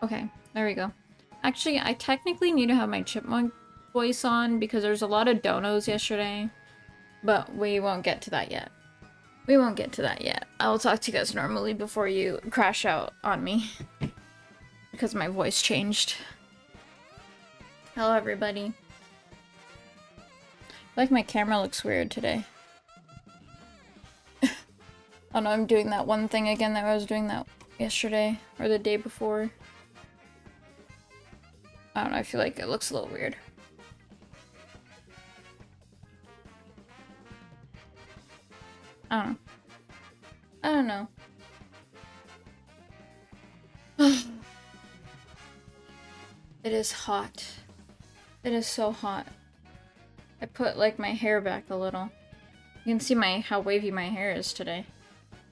Okay, there we go. Actually, I technically need to have my chipmunk voice on because there's a lot of donos yesterday. But we won't get to that yet. We won't get to that yet. I will talk to you guys normally before you crash out on me. Because my voice changed. Hello, everybody. I feel like my camera looks weird today. Oh no, I'm doing that one thing again that I was doing that yesterday. Or the day before. I don't know, I feel like it looks a little weird. I don't know. I don't know. It is hot. It is so hot. I put like my hair back a little. You can see how wavy my hair is today.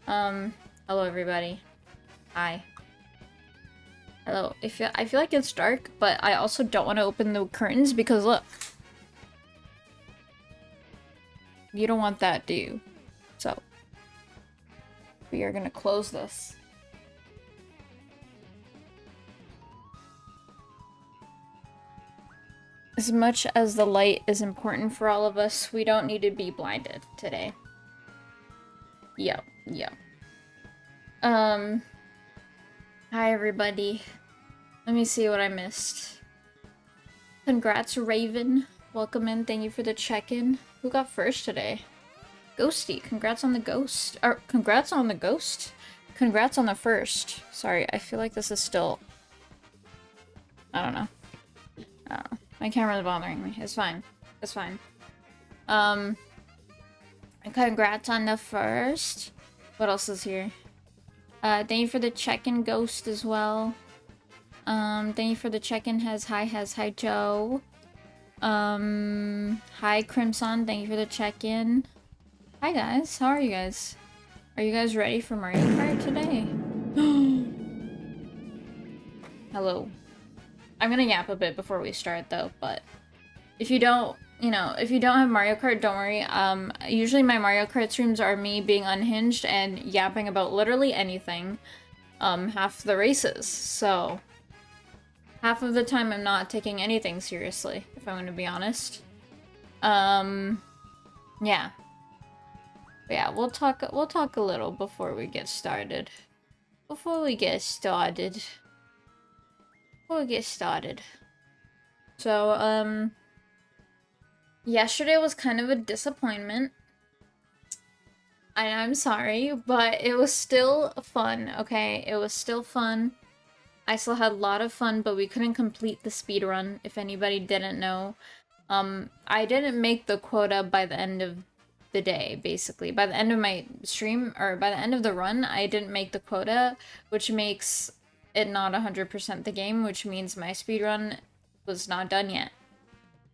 Hello everybody. Hi. Hello. I feel like it's dark, but I also don't want to open the curtains because look. You don't want that, do you? So we are gonna close this. As much as the light is important for all of us, we don't need to be blinded today. Yep. Hi everybody. Let me see what I missed. Congrats, Raven. Welcome in. Thank you for the check-in. Who got first today? Ghosty. Congrats on the ghost. Or congrats on the ghost? Congrats on the first. Sorry, I feel like this is still... I don't know. My camera's bothering me. It's fine. It's fine. Congrats on the first. What else is here? Thank you for the check-in, Ghost, as well. Thank you for the check-in, Hi Joe. Hi Crimson, thank you for the check-in. Hi guys, how are you guys? Are you guys ready for Mario Kart today? Hello. I'm gonna yap a bit before we start though, but if you don't, if you don't have Mario Kart, don't worry. Usually my Mario Kart streams are me being unhinged and yapping about literally anything, half the races. So, half of the time I'm not taking anything seriously, if I'm gonna be honest. Yeah. But yeah, we'll talk a little before we get started. So, yesterday was kind of a disappointment. I'm sorry, but it was still fun, okay? It was still fun. I still had a lot of fun, but we couldn't complete the speed run, if anybody didn't know. I didn't make the quota by the end of the day, basically. By the end of my stream, or by the end of the run, I didn't make the quota, which makes it not 100% the game, which means my speedrun was not done yet.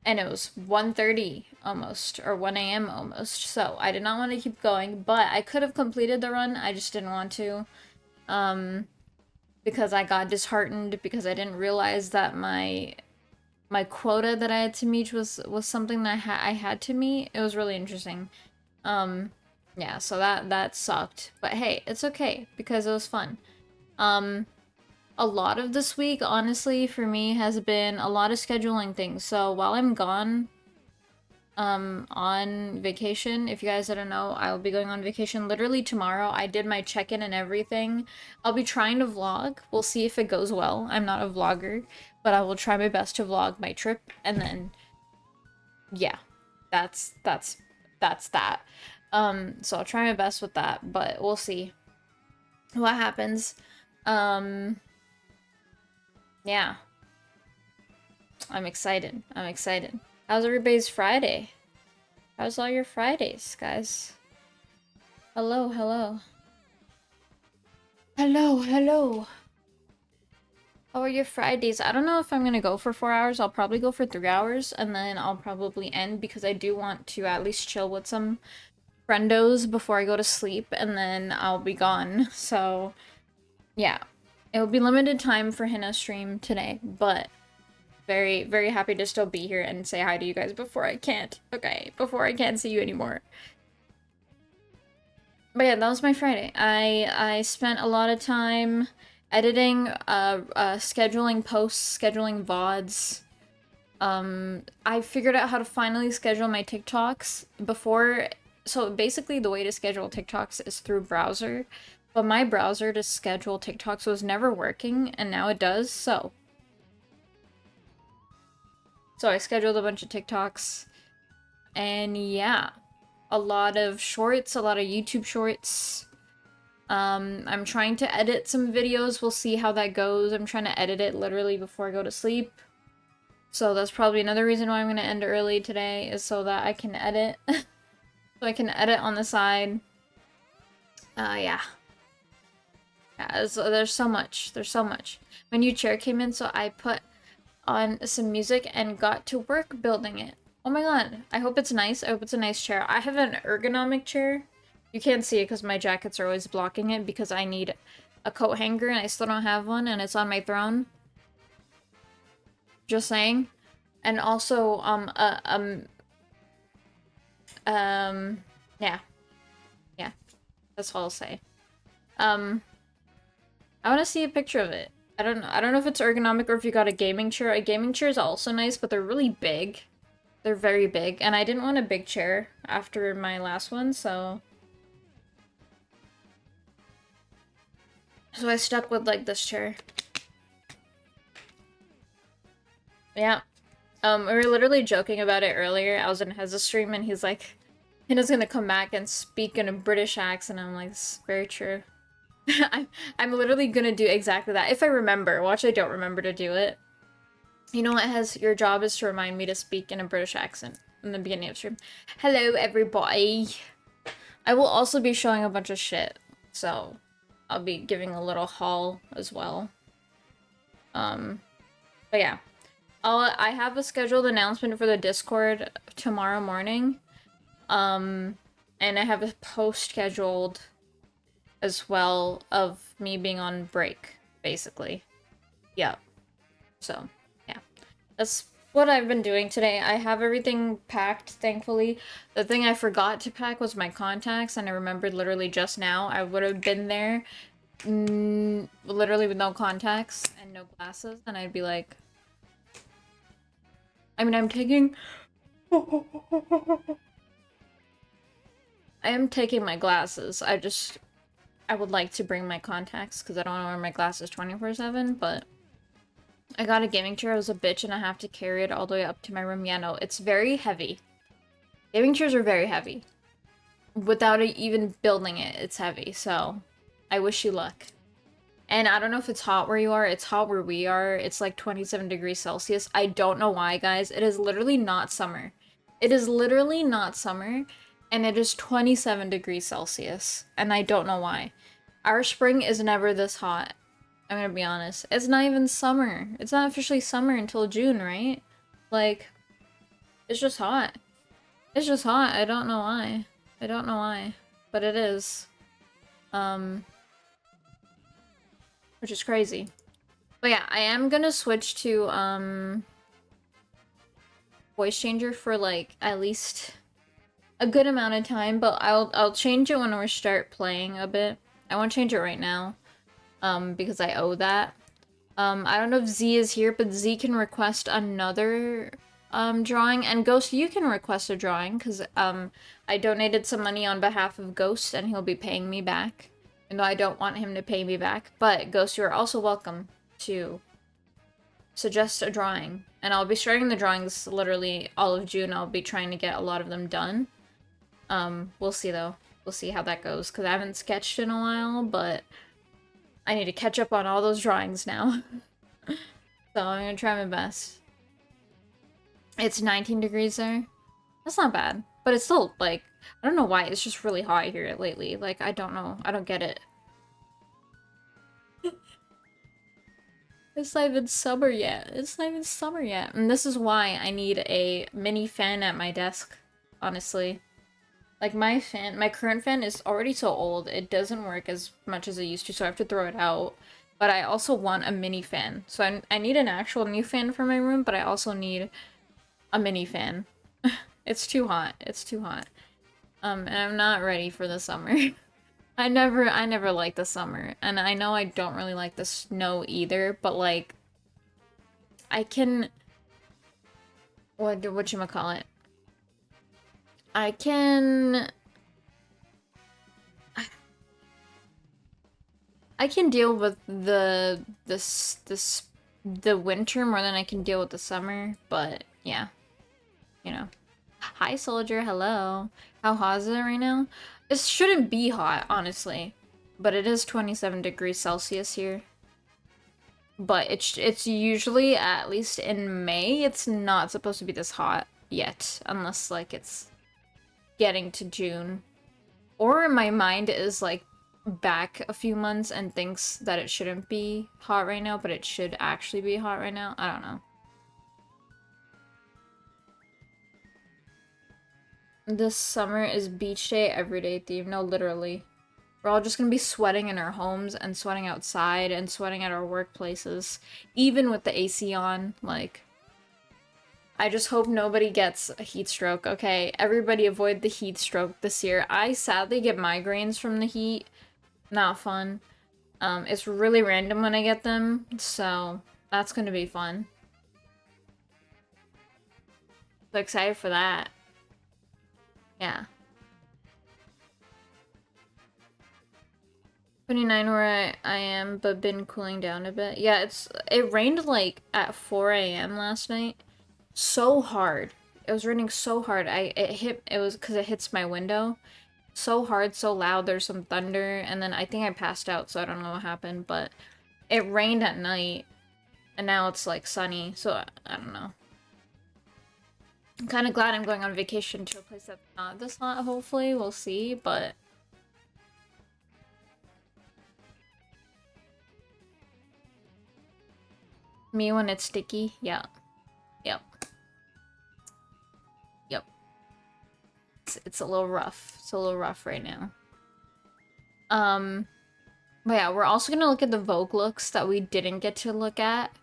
And it was 1:30 almost, or 1 a.m. almost, so I did not want to keep going, but I could have completed the run, I just didn't want to, because I got disheartened, because I didn't realize that my quota that I had to meet was something that I had to meet. It was really interesting. Yeah, so that sucked, but hey, it's okay, because it was fun. A lot of this week, honestly, for me, has been a lot of scheduling things. So while I'm gone on vacation, if you guys didn't know, I'll be going on vacation literally tomorrow. I did my check-in and everything. I'll be trying to vlog. We'll see if it goes well. I'm not a vlogger, but I will try my best to vlog my trip. And then, yeah, that's that. So I'll try my best with that, but we'll see what happens. Yeah. I'm excited. How's everybody's Friday? How's all your Fridays, guys? Hello. How are your Fridays? I don't know if I'm gonna go for 4 hours. I'll probably go for 3 hours, and then I'll probably end because I do want to at least chill with some friendos before I go to sleep, and then I'll be gone. So, yeah. It will be limited time for Hina stream today, but very, very happy to still be here and say hi to you guys before I can't. Okay, before I can't see you anymore. But yeah, that was my Friday. I spent a lot of time editing, scheduling posts, scheduling VODs. I figured out how to finally schedule my TikToks before. So basically the way to schedule TikToks is through browser, but my browser to schedule TikToks was never working, and now it does. So I scheduled a bunch of TikToks, and yeah, a lot of shorts, a lot of YouTube shorts. I'm trying to edit some videos. We'll see how that goes. I'm trying to edit it literally before I go to sleep. So that's probably another reason why I'm gonna end early today, is so that I can edit. So I can edit on the side. Yeah. Yeah, there's so much. There's so much. My new chair came in, so I put on some music and got to work building it. Oh my god. I hope it's nice. I hope it's a nice chair. I have an ergonomic chair. You can't see it because my jackets are always blocking it because I need a coat hanger and I still don't have one, and it's on my throne. Just saying. And also, yeah. Yeah. That's all I'll say. I want to see a picture of it. I don't know if it's ergonomic or if you got a gaming chair. A gaming chair is also nice, but they're really big. They're very big, and I didn't want a big chair after my last one, so I stuck with, like, this chair. Yeah. We were literally joking about it earlier. I was in Hez's stream, and he's like, Hina's gonna come back and speak in a British accent. I'm like, this is very true. I'm literally gonna do exactly that. If I remember. Watch, I don't remember to do it. You know what, Hez? Your job is to remind me to speak in a British accent in the beginning of stream. Hello, everybody. I will also be showing a bunch of shit, so I'll be giving a little haul as well. But yeah. I have a scheduled announcement for the Discord tomorrow morning. And I have a post scheduled as well of me being on break, basically. Yeah. So, yeah. That's what I've been doing today. I have everything packed, thankfully. The thing I forgot to pack was my contacts, and I remembered literally just now. I would have been there literally with no contacts and no glasses, and I'd be like... I mean, I'm taking... I am taking my glasses. I would like to bring my contacts because I don't want to wear my glasses 24/7, but I got a gaming chair. It was a bitch, and I have to carry it all the way up to my room. Yeah, no, it's very heavy. Gaming chairs are very heavy. Without even building it, it's heavy, so I wish you luck. And I don't know if it's hot where you are. It's hot where we are. It's like 27 degrees Celsius. I don't know why, guys. It is literally not summer. It is literally not summer, and it is 27 degrees Celsius, and I don't know why. Our spring is never this hot. I'm gonna be honest. It's not even summer. It's not officially summer until June, right? Like, it's just hot. It's just hot. I don't know why. I don't know why. But it is. Which is crazy. But yeah, I am gonna switch to, voice changer for, like, at least a good amount of time, but I'll change it when we start playing a bit. I won't change it right now, because I owe that. I don't know if Z is here, but Z can request another, drawing, and Ghost, you can request a drawing, because, I donated some money on behalf of Ghost, and he'll be paying me back. Even though I don't want him to pay me back, but Ghost, you are also welcome to suggest a drawing. And I'll be starting the drawings literally all of June. I'll be trying to get a lot of them done. We'll see though. We'll see how that goes, because I haven't sketched in a while, but I need to catch up on all those drawings now. So I'm gonna try my best. It's 19 degrees there. That's not bad, but it's still, like, I don't know why, it's just really hot here lately. Like, I don't know. I don't get it. It's not even summer yet. It's not even summer yet. And this is why I need a mini fan at my desk, honestly. Like, my current fan is already so old, it doesn't work as much as it used to, so I have to throw it out. But I also want a mini fan. So I need an actual new fan for my room, but I also need a mini fan. It's too hot. It's too hot. And I'm not ready for the summer. I never liked the summer, and I know I don't really like the snow either, but like I can whatchamacallit? I can I can deal with the winter more than I can deal with the summer, but yeah, you know. Hi Soldier, hello. How hot is it right now? It shouldn't be hot, honestly, but it is 27 degrees Celsius here. But it's usually, at least in May, it's not supposed to be this hot yet, unless like it's getting to June. Or my mind is like back a few months and thinks that it shouldn't be hot right now, but it should actually be hot right now. I don't know. This summer is beach day everyday theme. No, literally. We're all just gonna be sweating in our homes and sweating outside and sweating at our workplaces. Even with the AC on, like... I just hope nobody gets a heat stroke, okay? Everybody avoid the heat stroke this year. I sadly get migraines from the heat. Not fun. It's really random when I get them, so that's gonna be fun. So excited for that. Yeah. 29 where I am, but been cooling down a bit. Yeah, it rained like at 4 a.m. last night. So hard. It was raining so hard. It was because it hits my window. So hard, so loud, there's some thunder, and then I think I passed out, so I don't know what happened, but it rained at night, and now it's like sunny, so I don't know. I'm kind of glad I'm going on vacation to a place that's not this hot, hopefully, we'll see, but... Me when it's sticky? Yeah. Yep. Yep. It's a little rough. It's a little rough right now. But yeah, we're also gonna look at the Vogue looks that we didn't get to look at,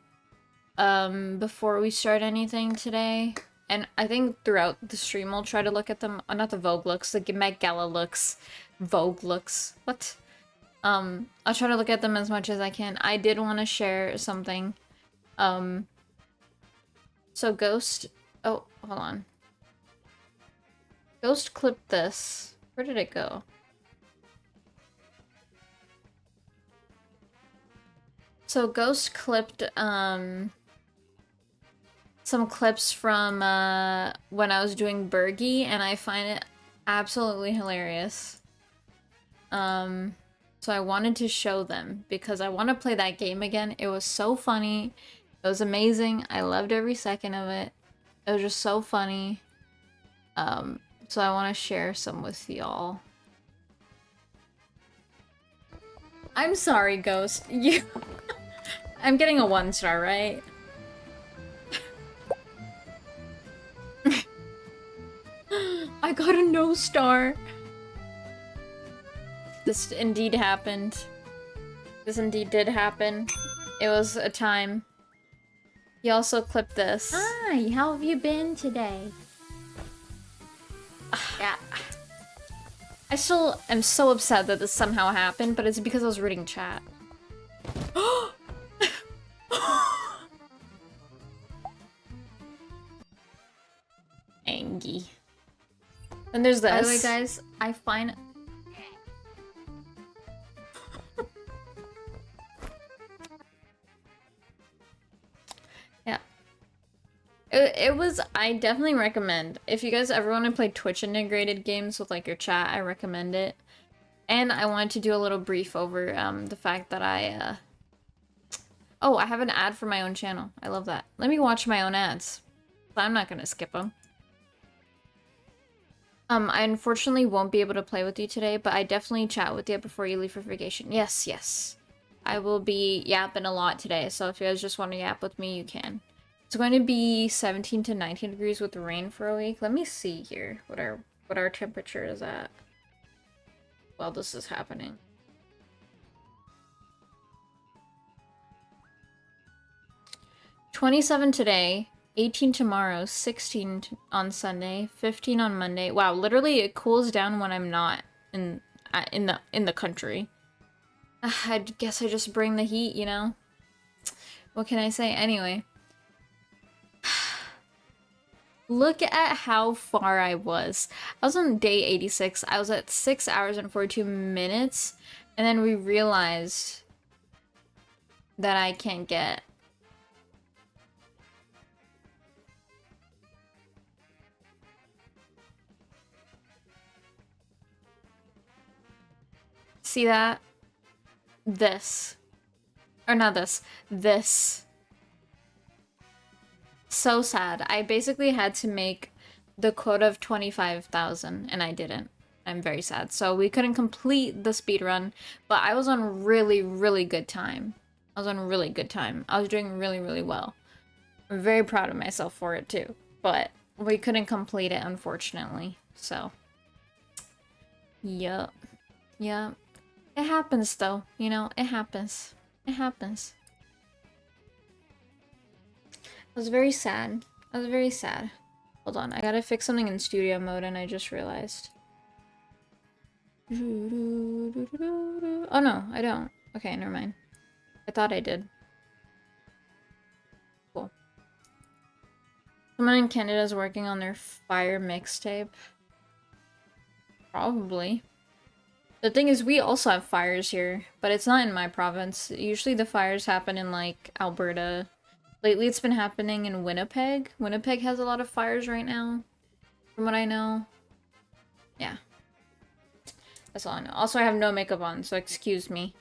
before we start anything today. And I think throughout the stream we'll try to look at them, not the Vogue looks, the Met Gala looks, Vogue looks, what? I'll try to look at them as much as I can. I did want to share something. So Ghost, oh, hold on. Ghost clipped this. Where did it go? So Ghost clipped, some clips from, when I was doing Bergie, and I find it absolutely hilarious. So I wanted to show them, because I want to play that game again. It was so funny. It was amazing. I loved every second of it. It was just so funny. So I want to share some with y'all. I'm sorry, Ghost. You... I'm getting a 1-star, right? I got a no star. This indeed happened. This indeed did happen. It was a time. He also clipped this. Hi, how have you been today? Yeah. I still am so upset that this somehow happened, but it's because I was reading chat. Angie. Then there's this. By the way, guys, I find... Yeah. It was... I definitely recommend. If you guys ever want to play Twitch integrated games with like your chat, I recommend it. And I wanted to do a little brief over the fact that I... Oh, I have an ad for my own channel. I love that. Let me watch my own ads. I'm not gonna skip them. I unfortunately won't be able to play with you today, but I definitely chat with you before you leave for vacation. Yes, yes. I will be yapping a lot today, so if you guys just want to yap with me, you can. It's going to be 17 to 19 degrees with rain for a week. Let me see here what our temperature is at while this is happening. $27 today. 18 tomorrow, 16 on Sunday, 15 on Monday. Wow, literally it cools down when I'm not in the country. I guess I just bring the heat, you know? What can I say? Anyway. Look at how far I was. I was on day 86. I was at 6 hours and 42 minutes. And then we realized that I can't get... See that? This. Or not this. This. So sad. I basically had to make the quota of 25,000 and I didn't. I'm very sad. So we couldn't complete the speed run, but I was on really, really good time. I was on really good time. I was doing really, really well. I'm very proud of myself for it too, but we couldn't complete it unfortunately. So, yup. Yup. It happens though, you know, it happens. It happens. I was very sad. I was very sad. Hold on, I gotta fix something in studio mode and I just realized. Oh no, I don't. Okay, never mind. I thought I did. Cool. Someone in Canada is working on their fire mixtape. Probably. The thing is, we also have fires here, but it's not in my province. Usually the fires happen in, like, Alberta. Lately it's been happening in Winnipeg. Winnipeg has a lot of fires right now, from what I know. Yeah. That's all I know. Also, I have no makeup on, so excuse me.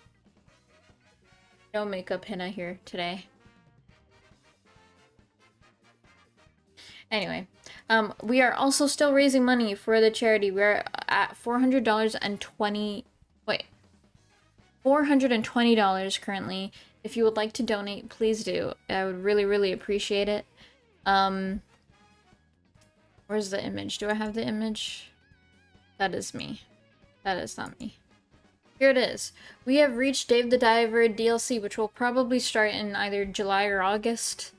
No makeup henna here today. Anyway, we are also still raising money for the charity. We're at $420 currently. If you would like to donate, please do. I would really, really appreciate it. Where's the image? Do I have the image? That is me. That is not me. Here it is. We have reached Dave the Diver DLC, which will probably start in either July or August.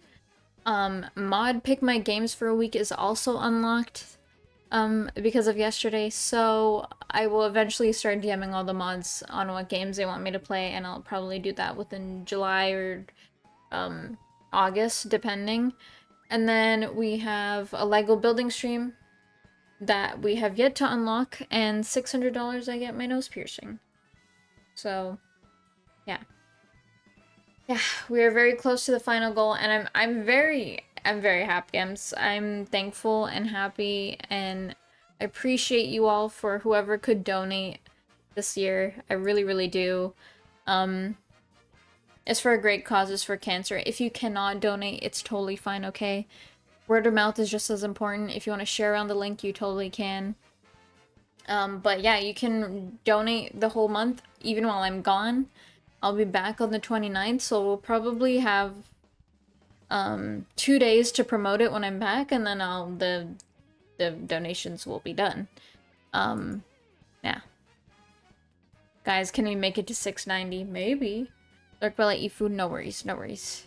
Mod Pick My Games for a Week is also unlocked because of yesterday, so I will eventually start DMing all the mods on what games they want me to play, and I'll probably do that within July or August, depending. And then we have a Lego building stream that we have yet to unlock, and $600 I get my nose piercing. So, yeah. Yeah, we are very close to the final goal, and I'm very happy. I'm thankful and happy, and I appreciate you all for whoever could donate this year. I really, really do. It's for a great cause. It's for cancer. If you cannot donate, it's totally fine, okay? Word of mouth is just as important. If you want to share around the link, you totally can. But yeah, you can donate the whole month, even while I'm gone. I'll be back on the 29th, so we'll probably have 2 days to promote it when I'm back, and then the donations will be done. Yeah. Guys, can we make it to 690? Maybe. Dark Bella, eat food, no worries, no worries.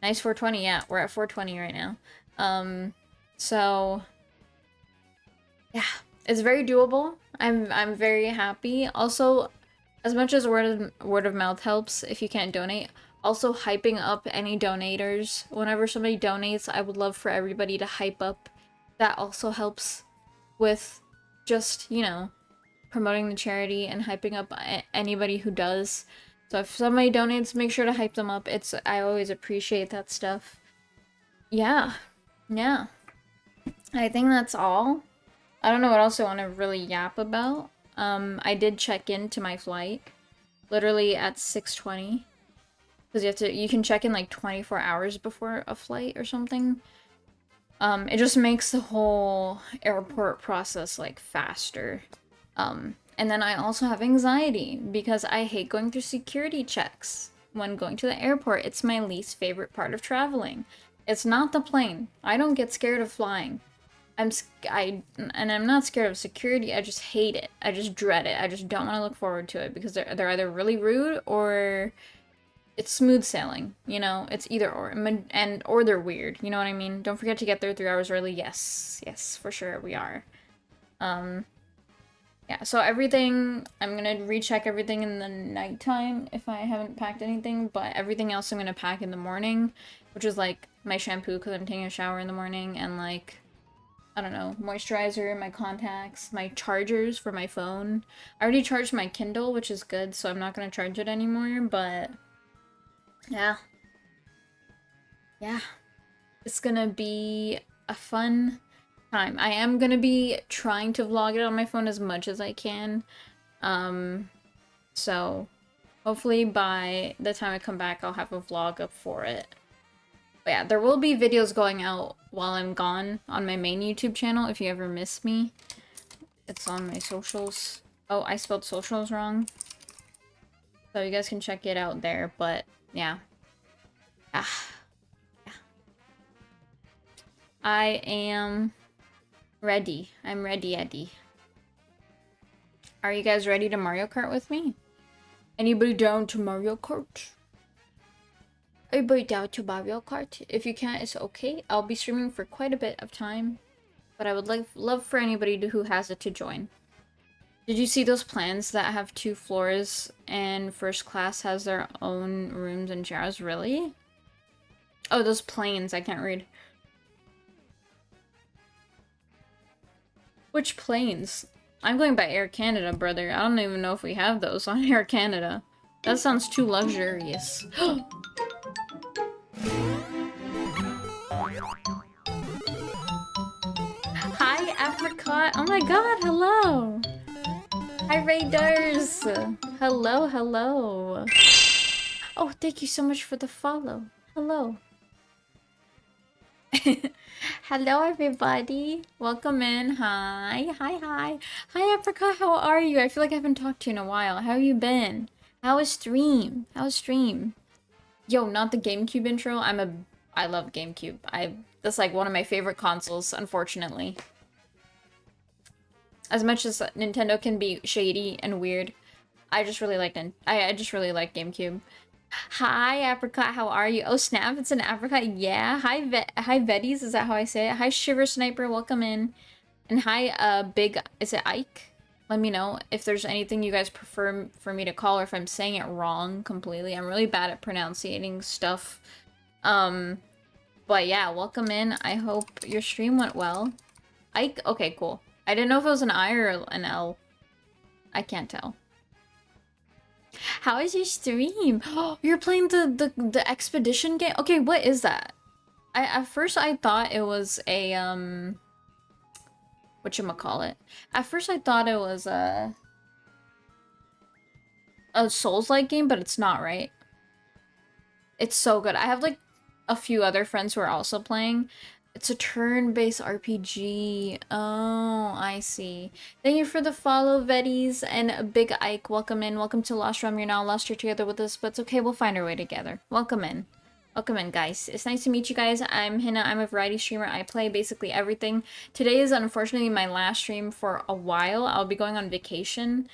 Nice 420, yeah, we're at 420 right now. So yeah, it's very doable. I'm very happy. Also, as much as word of mouth helps if you can't donate, also hyping up any donators. Whenever somebody donates, I would love for everybody to hype up. That also helps with just, you know, promoting the charity and hyping up anybody who does. So if somebody donates, make sure to hype them up. I always appreciate that stuff. Yeah. Yeah. I think that's all. I don't know what else I want to really yap about. I did check into my flight, literally at 6:20, because you can check in like 24 hours before a flight or something. It just makes the whole airport process like faster. And then I also have anxiety because I hate going through security checks when going to the airport. It's my least favorite part of traveling. It's not the plane. I don't get scared of flying. I'm not scared of security. I just hate it. I just dread it. I just don't want to look forward to it because they're either really rude or it's smooth sailing. You know, it's either or, or they're weird. You know what I mean? Don't forget to get there 3 hours early. Yes, yes, for sure we are. Yeah, so everything, I'm gonna recheck everything in the nighttime if I haven't packed anything, but everything else I'm gonna pack in the morning, which is like my shampoo because I'm taking a shower in the morning, and like, I don't know, moisturizer, my contacts, my chargers for my phone. I already charged my Kindle, which is good, so I'm not gonna charge it anymore, but yeah. Yeah. It's gonna be a fun time. I am gonna be trying to vlog it on my phone as much as I can. So hopefully by the time I come back, I'll have a vlog up for it. But yeah, there will be videos going out while I'm gone on my main YouTube channel if you ever miss me. It's on my socials. Oh, I spelled socials wrong. So you guys can check it out there, but yeah. Ah, yeah. I am ready. I'm ready, Eddie. Are you guys ready to Mario Kart with me? Anybody down to Mario Kart? Anybody down to Mario Kart? If you can't, it's okay. I'll be streaming for quite a bit of time, but I would love for anybody who has it to join. Did you see those plans that have 2 floors and first class has their own rooms and chairs? Really? Oh, those planes. I can't read. Which planes? I'm going by Air Canada, brother. I don't even know if we have those on Air Canada. That sounds too luxurious. Hi, Apricot. Oh my god, hello. Hi, Raiders. Hello, hello. Oh, thank you so much for the follow. Hello. Hello, everybody. Welcome in. Hi, hi, hi. Hi, Apricot. How are you? I feel like I haven't talked to you in a while. How have you been? How is stream? How's stream? Yo, not the GameCube intro. I love GameCube. That's like one of my favorite consoles, unfortunately. As much as Nintendo can be shady and weird, I just really like I just really like GameCube. Hi, Apricot, how are you? Oh, snap, it's an Apricot. Yeah. Hi, Veddies, is that how I say it? Hi, Shiver Sniper, welcome in. And hi, Big, is it Ike? Let me know if there's anything you guys prefer for me to call or if I'm saying it wrong completely. I'm really bad at pronouncing stuff. But yeah, welcome in. I hope your stream went well. Ike, okay, cool. I didn't know if it was an I or an L. I can't tell. How is your stream? Oh, you're playing the expedition game? Okay, what is that? At first I thought it was a whatchamacallit? At first I thought it was a Souls-like game, but it's not, right? It's so good. I have like a few other friends who are also playing. It's a turn-based RPG. Oh, I see. Thank you for the follow, Veddies, and Big Ike. Welcome in. Welcome to Lost Realm. You're now lost here together with us, but it's okay. We'll find our way together. Welcome in. Welcome in, guys. It's nice to meet you guys. I'm Hina. I'm a variety streamer. I play basically everything. Today is unfortunately my last stream for a while. I'll be going on vacation,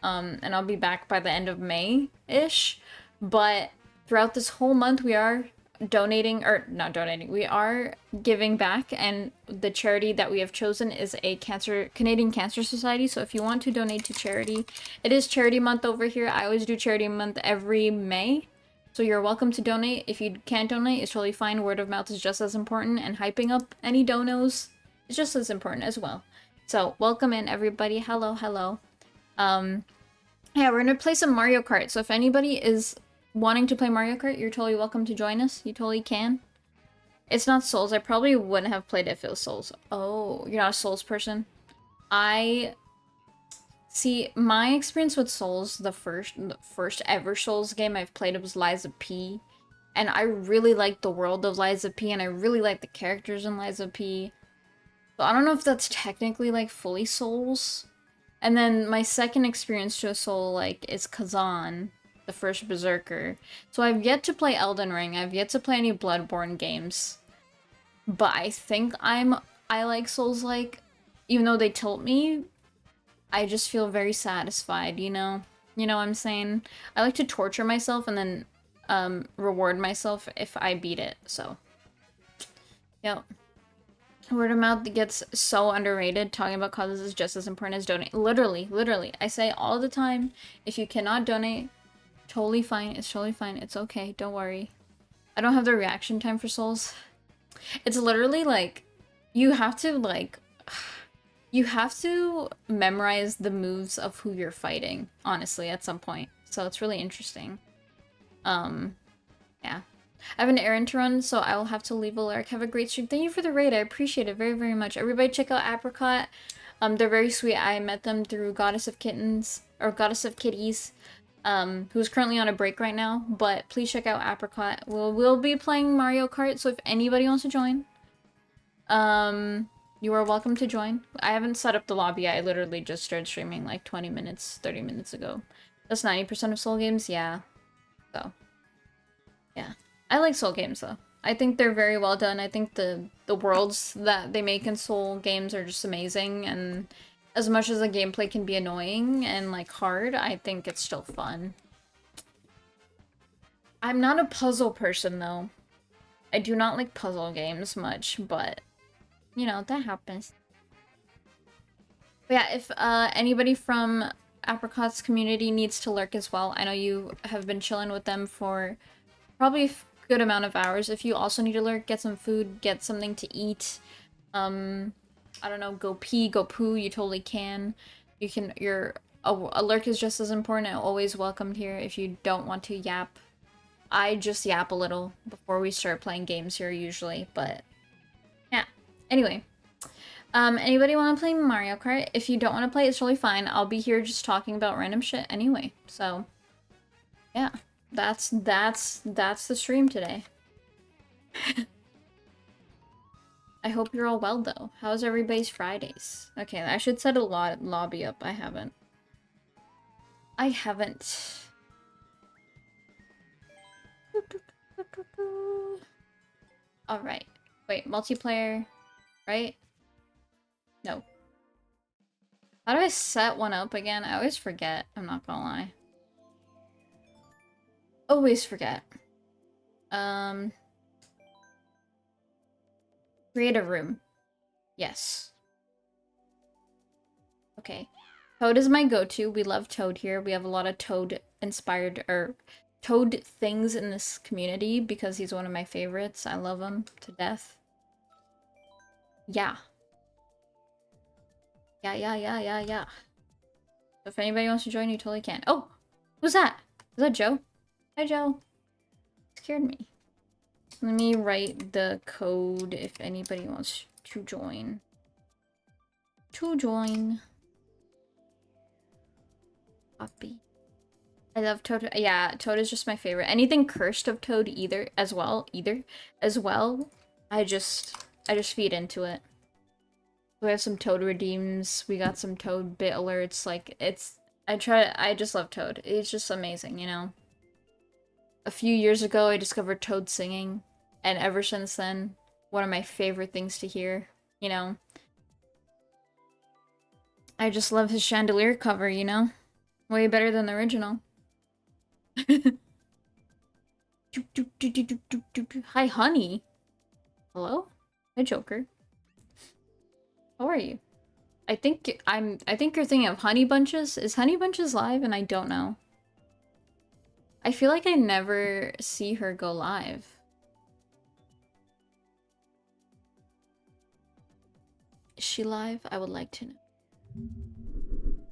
and I'll be back by the end of May-ish. But throughout this whole month, we are donating, or not donating, we are giving back, and the charity that we have chosen is a Canadian Cancer Society. So if you want to donate to charity, it is charity month over here. I always do charity month every May, so you're welcome to donate. If you can't donate, it's totally fine. Word of mouth is just as important, and hyping up any donos is just as important as well. So welcome in, everybody. Hello, hello. Yeah, we're gonna play some Mario Kart, so if anybody is wanting to play Mario Kart, you're totally welcome to join us. You totally can. It's not Souls. I probably wouldn't have played it if it was Souls. Oh, you're not a Souls person? See, my experience with Souls, the first ever Souls game I've played, it was Lies of P. And I really liked the world of Lies of P, and I really liked the characters in Lies of P. So I don't know if that's technically, like, fully Souls. And then my second experience to a Soul, like, is Kazan, the first Berserker. So I've yet to play Elden Ring. I've yet to play any Bloodborne games. But I think I like Souls-like. Even though they tilt me, I just feel very satisfied, you know? You know what I'm saying? I like to torture myself and then reward myself if I beat it, so. Yep. Word of mouth gets so underrated. Talking about causes is just as important as donate. Literally. I say all the time, if you cannot donate, totally fine. It's totally fine. It's okay. Don't worry. I don't have the reaction time for souls. It's literally like, you have to like, you have to memorize the moves of who you're fighting, honestly, at some point. So it's really interesting. Yeah. I have an errand to run, so I will have to leave Alaric. Have a great stream. Thank you for the raid. I appreciate it very, very much. Everybody check out Apricot. They're very sweet. I met them through Goddess of Kittens, or Goddess of Kitties, who's currently on a break right now. But please check out Apricot. We'll be playing Mario Kart, so if anybody wants to join, you are welcome to join. I haven't set up the lobby yet. I literally just started streaming like 20 minutes, 30 minutes ago. That's 90% of Soul games, yeah. So, yeah. I like Soul games though. I think they're very well done. I think the worlds that they make in Soul games are just amazing, and as much as the gameplay can be annoying and like hard, I think it's still fun. I'm not a puzzle person though. I do not like puzzle games much, but you know, that happens. But yeah, if anybody from Apricot's community needs to lurk as well, I know you have been chilling with them for probably a good amount of hours. If you also need to lurk, get some food, get something to eat, I don't know, go pee, go poo, you totally can. You can, a lurk is just as important and always welcomed here if you don't want to yap. I just yap a little before we start playing games here usually, but yeah. Anyway, anybody want to play Mario Kart? If you don't want to play, it's totally fine. I'll be here just talking about random shit anyway. So, yeah, that's the stream today. I hope you're all well though. How's everybody's Fridays? Okay, I should set a lobby up. I haven't. All right. Wait, multiplayer, right? No. How do I set one up again? I always forget. I'm not gonna lie. Always forget. Create a room. Yes. Okay. Toad is my go-to. We love Toad here. We have a lot of Toad-inspired, or Toad things in this community because he's one of my favorites. I love him to death. Yeah. Yeah. So if anybody wants to join, you totally can. Oh! Who's that? Is that Joe? Hi, Joe. Scared me. Let me write the code if anybody wants to join. Copy. I love Toad. Yeah, Toad is just my favorite. Anything cursed of Toad as well. I just feed into it. We have some Toad redeems. We got some Toad bit alerts. Like, I just love Toad. It's just amazing, you know? A few years ago, I discovered Toad singing. And ever since then, one of my favorite things to hear, you know? I just love his chandelier cover, you know? Way better than the original. Hi, honey. Hello? Hi, Joker. How are you? I think you're thinking of Honey Bunches. Is Honey Bunches live? And I don't know. I feel like I never see her go live. Is she live? I would like to know.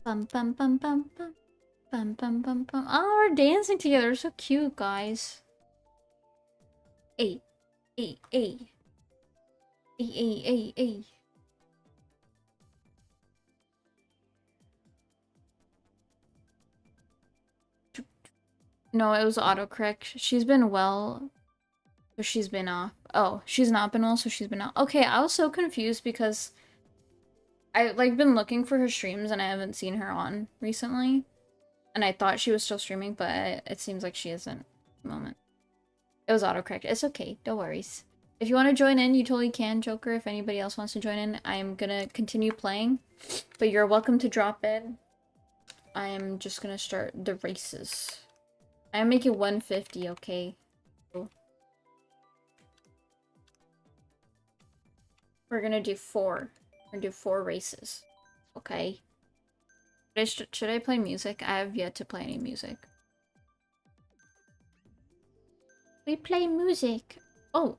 Bum bum bum bum bum. Bum bum bum bum. Oh, we're dancing together. So cute, guys. Hey. No, it was autocorrect. She's been well, so she's been off. Oh, she's not been well, so she's been off. Okay, I was so confused because I like been looking for her streams and I haven't seen her on recently. And I thought she was still streaming, but it seems like she isn't at the moment. It was autocorrect. It's okay, no worries. If you want to join in, you totally can, Joker. If anybody else wants to join in, I'm gonna continue playing. But you're welcome to drop in. I am just gonna start the races. I'm making 150, okay? Cool. We're gonna do 4. We're gonna do 4 races. Okay. Should I play music? I have yet to play any music. We play music. Oh.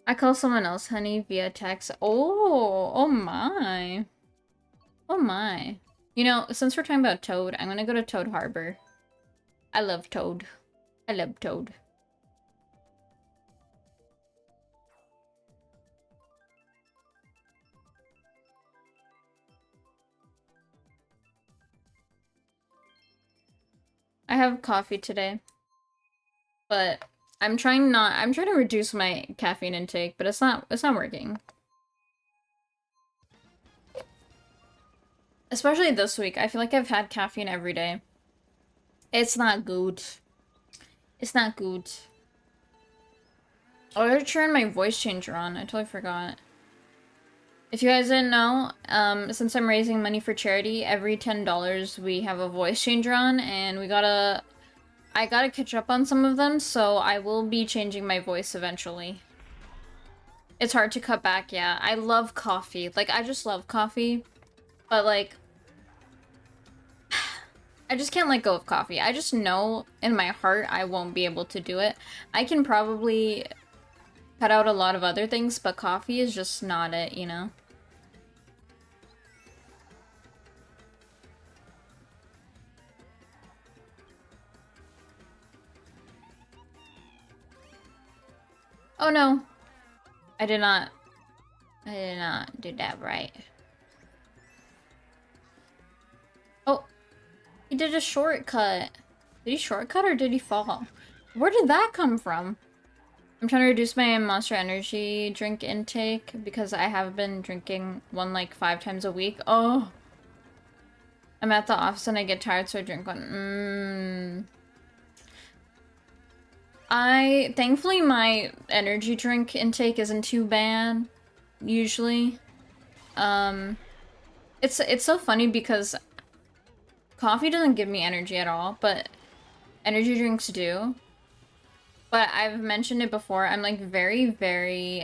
I call someone else honey via text. Oh, oh my. Oh my. You know, since we're talking about Toad, I'm gonna go to Toad Harbor. I love Toad. I love Toad. I have coffee today. But I'm trying to reduce my caffeine intake, but it's not working. Especially this week. I feel like I've had caffeine every day. It's not good. It's not good. Oh, I gotta turn my voice changer on. I totally forgot. If you guys didn't know, since I'm raising money for charity, every $10 we have a voice changer on, and I gotta catch up on some of them, so I will be changing my voice eventually. It's hard to cut back, yeah. I love coffee. Like, I just love coffee. But, like, I just can't let go of coffee. I just know in my heart I won't be able to do it. I can probably cut out a lot of other things, but coffee is just not it, you know? Oh no. I did not do that right. Oh, he did a shortcut. Did he shortcut or did he fall? Where did that come from? I'm trying to reduce my Monster Energy drink intake because I have been drinking one like 5 times a week. Oh. I'm at the office and I get tired, so I drink one. Thankfully my energy drink intake isn't too bad, usually. It's so funny because coffee doesn't give me energy at all, but energy drinks do. But I've mentioned it before, I'm like very, very,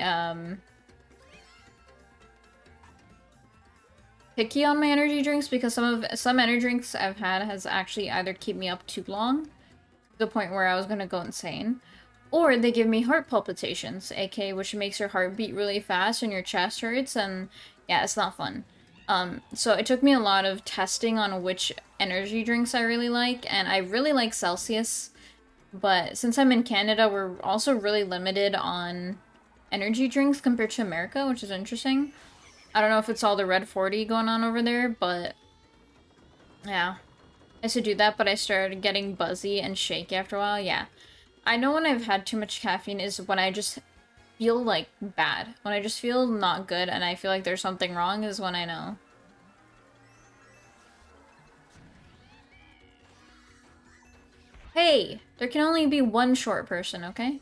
picky on my energy drinks because some energy drinks I've had has actually either keep me up too long, to the point where I was gonna go insane, or they give me heart palpitations, aka which makes your heart beat really fast and your chest hurts, and yeah, it's not fun. So it took me a lot of testing on which energy drinks I really like, and I really like Celsius, but since I'm in Canada, we're also really limited on energy drinks compared to America, which is interesting. I don't know if it's all the Red 40 going on over there, but yeah. I used to do that, but I started getting buzzy and shaky after a while, yeah. I know when I've had too much caffeine is when I just feel, like, bad. When I just feel not good and I feel like there's something wrong is when I know. Hey! There can only be one short person, okay?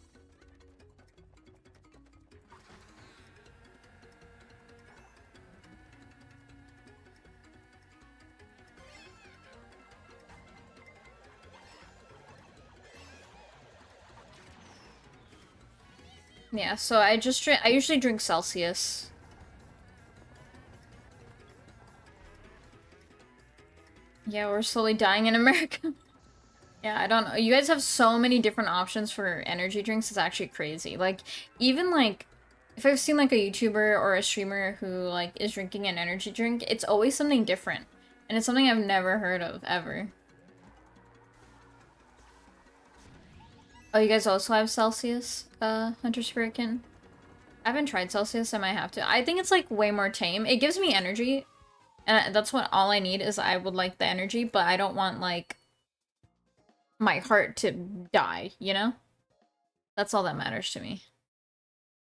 Yeah, so I usually drink Celsius. Yeah, we're slowly dying in America. Yeah, I don't know. You guys have so many different options for energy drinks, it's actually crazy. Like, even like, if I've seen like a YouTuber or a streamer who like is drinking an energy drink, it's always something different. And it's something I've never heard of, ever. Oh, you guys also have Celsius, Hunter Spiritkin? I haven't tried Celsius, I might have to. I think it's like way more tame. It gives me energy, and that's what all I need is I would like the energy, but I don't want like my heart to die, you know? That's all that matters to me.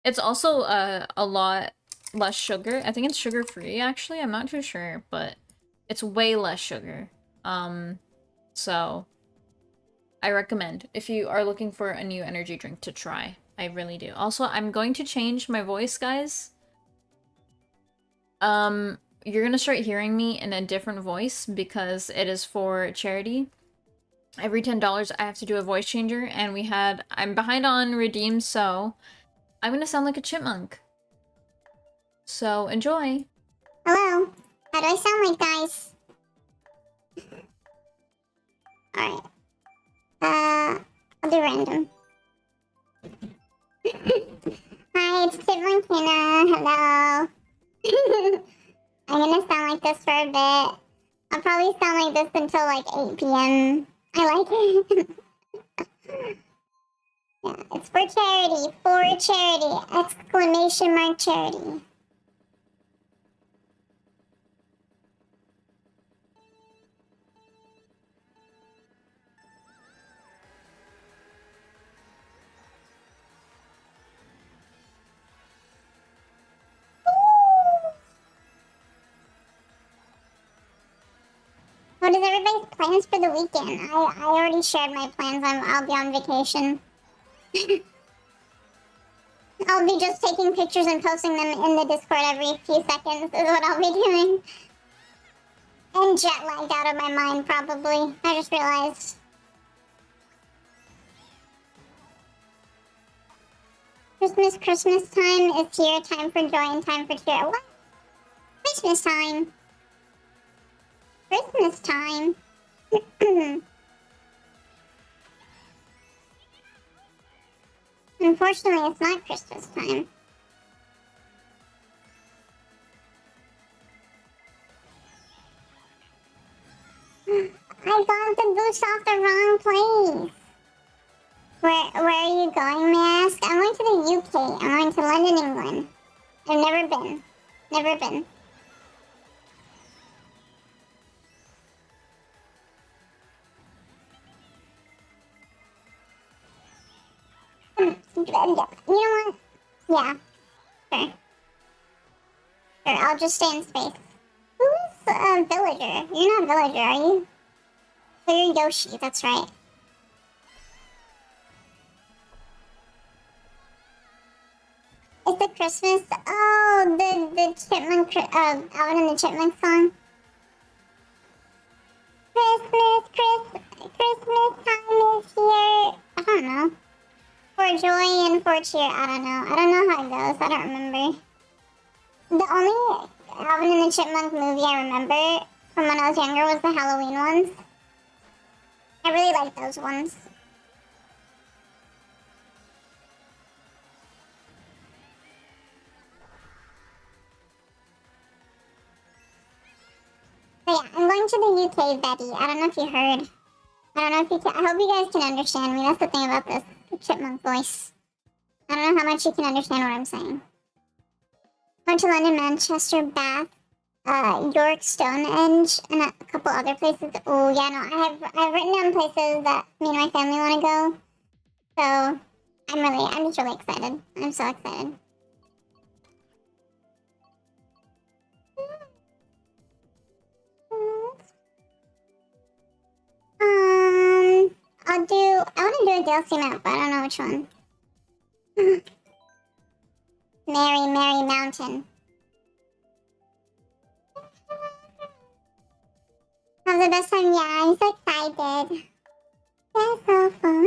It's also a lot less sugar. I think it's sugar-free, actually. I'm not too sure, but it's way less sugar. So I recommend if you are looking for a new energy drink to try. I really do. Also, I'm going to change my voice, guys. You're gonna start hearing me in a different voice because it is for charity. Every $10 I have to do a voice changer, and I'm behind on redeems, so I'm gonna sound like a chipmunk. So enjoy. Hello. How do I sound like, guys? Alright. I'll do random. Hi, it's Losthena. Hello. I'm gonna sound like this for a bit. I'll probably sound like this until like 8 p.m. I like it. Yeah, it's for charity. For charity. Exclamation mark charity. What is everybody's plans for the weekend? I already shared my plans. I'll be on vacation. I'll be just taking pictures and posting them in the Discord every few seconds is what I'll be doing. And jet lagged out of my mind, probably. I just realized. Christmas time is here. Time for joy and time for cheer. What? Christmas time. Christmas time. Unfortunately, it's not Christmas time. I got the boost off the wrong place. Where are you going, may I ask? I'm going to the UK. I'm going to London, England. I've never been. Never been. You know what? Yeah. Sure. Sure, I'll just stay in space. Who's a villager? You're not a villager, are you? Oh, you're Yoshi, that's right. It's the Christmas... Oh, the Chipmunk... Alvin and the Chipmunk song. Christmas time is here. I don't know. For joy and for cheer. I don't know. I don't know how it goes. I don't remember. The only Alvin and the Chipmunk movie I remember from when I was younger was the Halloween ones. I really like those ones. But yeah, I'm going to the UK, Betty. I don't know if you heard. I don't know if you can. I hope you guys can understand me. That's the thing about this chipmunk voice. I don't know how much you can understand what I'm saying. Went to London, Manchester, Bath, York, Stonehenge, and a couple other places. Oh yeah, no, I've written down places that me and my family want to go. So I'm just really excited. I'm so excited. I want to do a DLC map, but I don't know which one. Mary Mountain. Have the best time? Yeah, I'm so excited. That's so fun.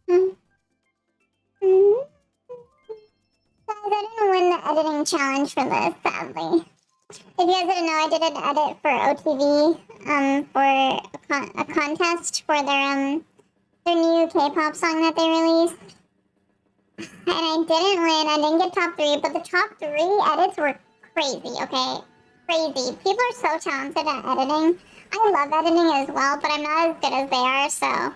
Guys, I didn't win the editing challenge for this, sadly. If you guys didn't know, I did an edit for OTV, for a contest for their new K-pop song that they released. And I didn't win, I didn't get top 3, but the top 3 edits were crazy, okay? Crazy. People are so talented at editing. I love editing as well, but I'm not as good as they are, so...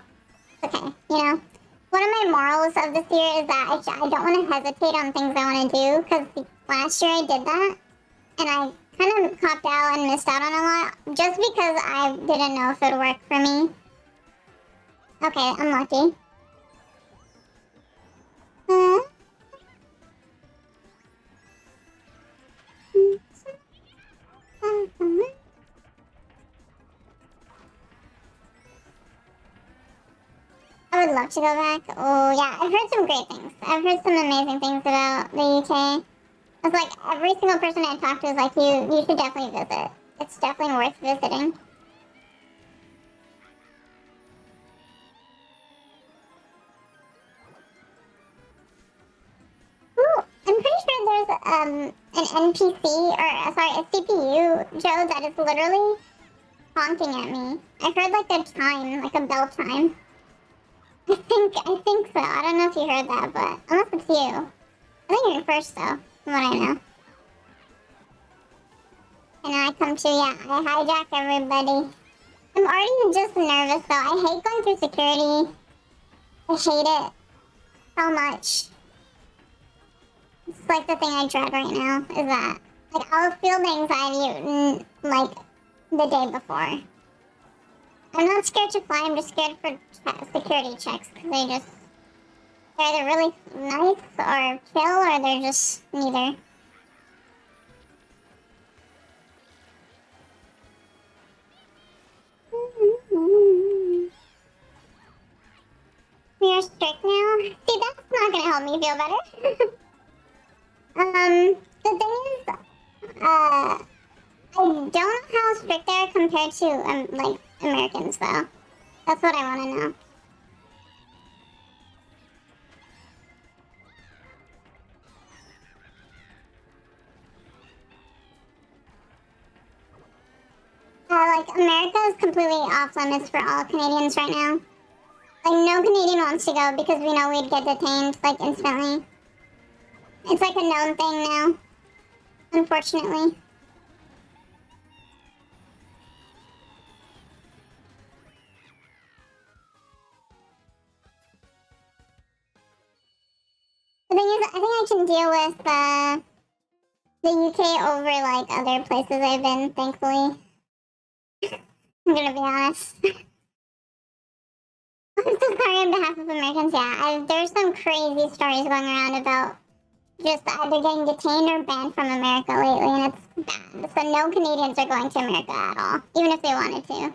Okay, you know? One of my morals of this year is that I don't want to hesitate on things I want to do, because last year I did that, and I kind of copped out and missed out on a lot, just because I didn't know if it would work for me. Okay, I'm lucky. I would love to go back. Oh yeah, I've heard some great things. I've heard some amazing things about the UK. It's like every single person I talked to is like, you should definitely visit. It's definitely worth visiting. an NPC, or sorry, a CPU, Joe, that is literally honking at me. I heard like a chime, like a bell chime. I think so. I don't know if you heard that, but unless it's you. I think you're first though, from what I know. And I come to, yeah, I hijack everybody. I'm already just nervous though. I hate going through security. I hate it so much. It's like the thing I dread right now, is that, like, I'll feel the anxiety, like, the day before. I'm not scared to fly, I'm just scared for security checks, because they're either really nice or chill, or they're just neither. We are strict now? See, that's not gonna help me feel better. The thing is, I don't know how strict they are compared to, like, Americans, though. That's what I want to know. Like, America is completely off limits for all Canadians right now. Like, no Canadian wants to go because we know we'd get detained, like, instantly. It's like a known thing now, unfortunately. The thing is, I think I can deal with, the UK over, like, other places I've been, thankfully. I'm gonna be honest. I'm so sorry on behalf of Americans, yeah. There's some crazy stories going around about just either getting detained or banned from America lately, and it's bad. So no Canadians are going to America at all, even if they wanted to.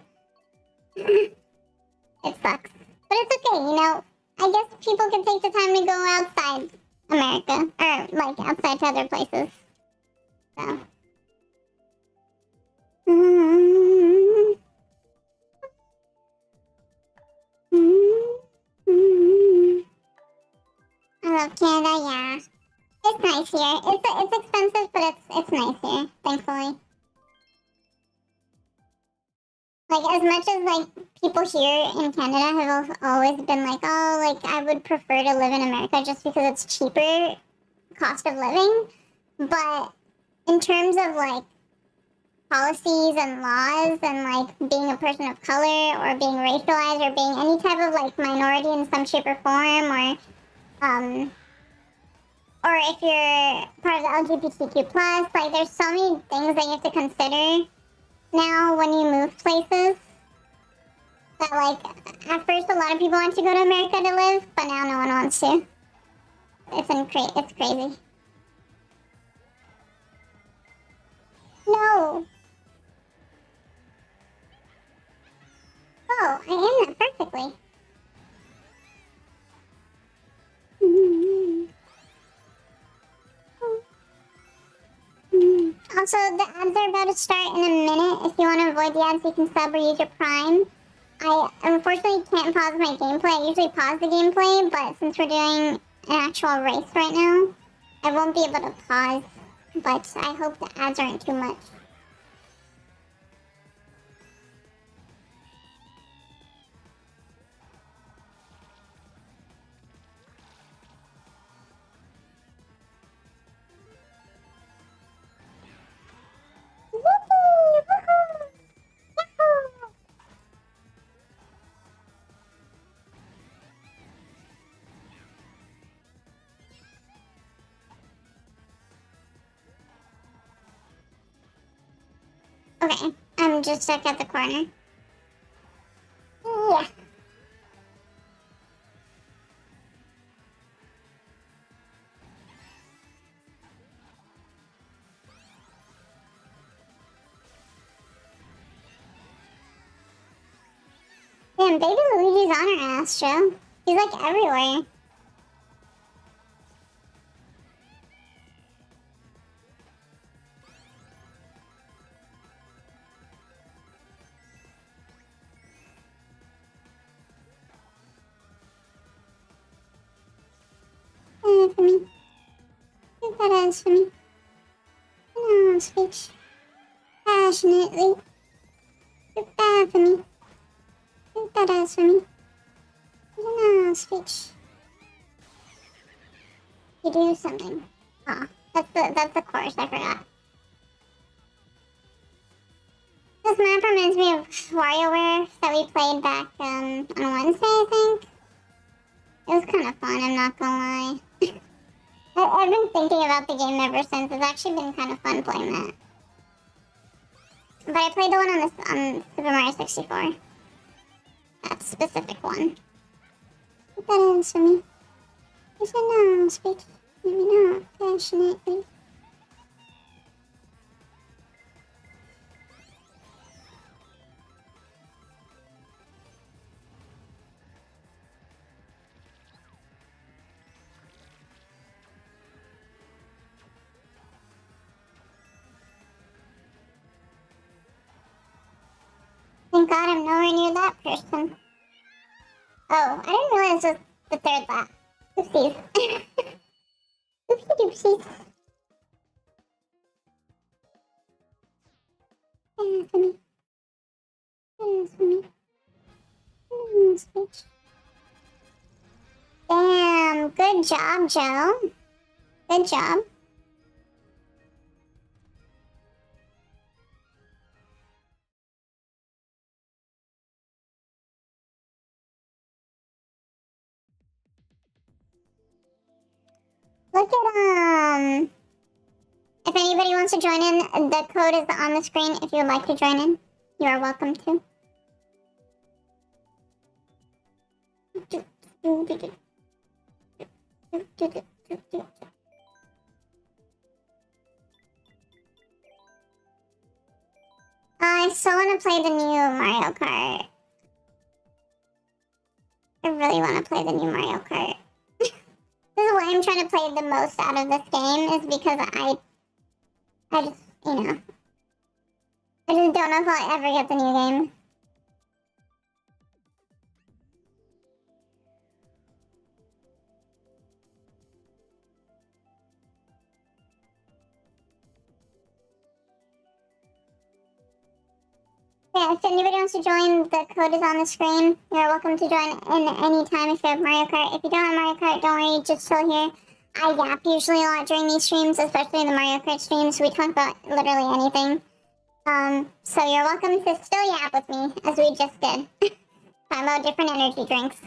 It sucks. But it's okay, you know, I guess people can take the time to go outside America, or, like, outside to other places. So. I love Canada, yeah. It's nice here. It's expensive, but it's nice here, thankfully. Like, as much as, like, people here in Canada have always been like, oh, like, I would prefer to live in America just because it's cheaper cost of living. But in terms of, like, policies and laws and, like, being a person of color or being racialized or being any type of, like, minority in some shape or form, or if you're part of the LGBTQ+, like, there's so many things that you have to consider now when you move places. That, like, at first a lot of people want to go to America to live, but now no one wants to. It's crazy. No. Oh, I am that perfectly. Also, the ads are about to start in a minute. If you want to avoid the ads, you can sub or use your Prime. I unfortunately can't pause my gameplay. I usually pause the gameplay, but since we're doing an actual race right now, I won't be able to pause. But I hope the ads aren't too much. Okay, I'm just stuck at the corner. Yeah. Damn, baby Luigi's on her ass, Joe. He's like everywhere. For me. That is for me. speech. Passionately. Do that for me. Do that ass for me. No speech. You do something. Oh, that's the chorus, I forgot. This map reminds me of WarioWare that we played back on Wednesday, I think. It was kind of fun, I'm not gonna lie. I've been thinking about the game ever since. It's actually been kind of fun playing that. But I played the one on Super Mario 64. That specific one. Put that in for me. You said no, speak. Maybe not passionately. Thank God I'm nowhere near that person. Oh, I didn't realize it was the third lap. Oopsies. Oopsie doopsies. For me. For me. Speech. Damn, good job, Joe. Good job. Look at if anybody wants to join in, the code is on the screen. If you would like to join in, you are welcome to. I still want to play the new Mario Kart. I really want to play the new Mario Kart. This is why I'm trying to play the most out of this game, is because I just, you know, I just don't know if I'll ever get the new game. Yeah, if anybody wants to join, the code is on the screen. You're welcome to join in any time if you have Mario Kart. If you don't have Mario Kart, don't worry, just chill here. I yap usually a lot during these streams, especially the Mario Kart streams. We talk about literally anything. So you're welcome to still yap with me, as we just did. Talk about different energy drinks.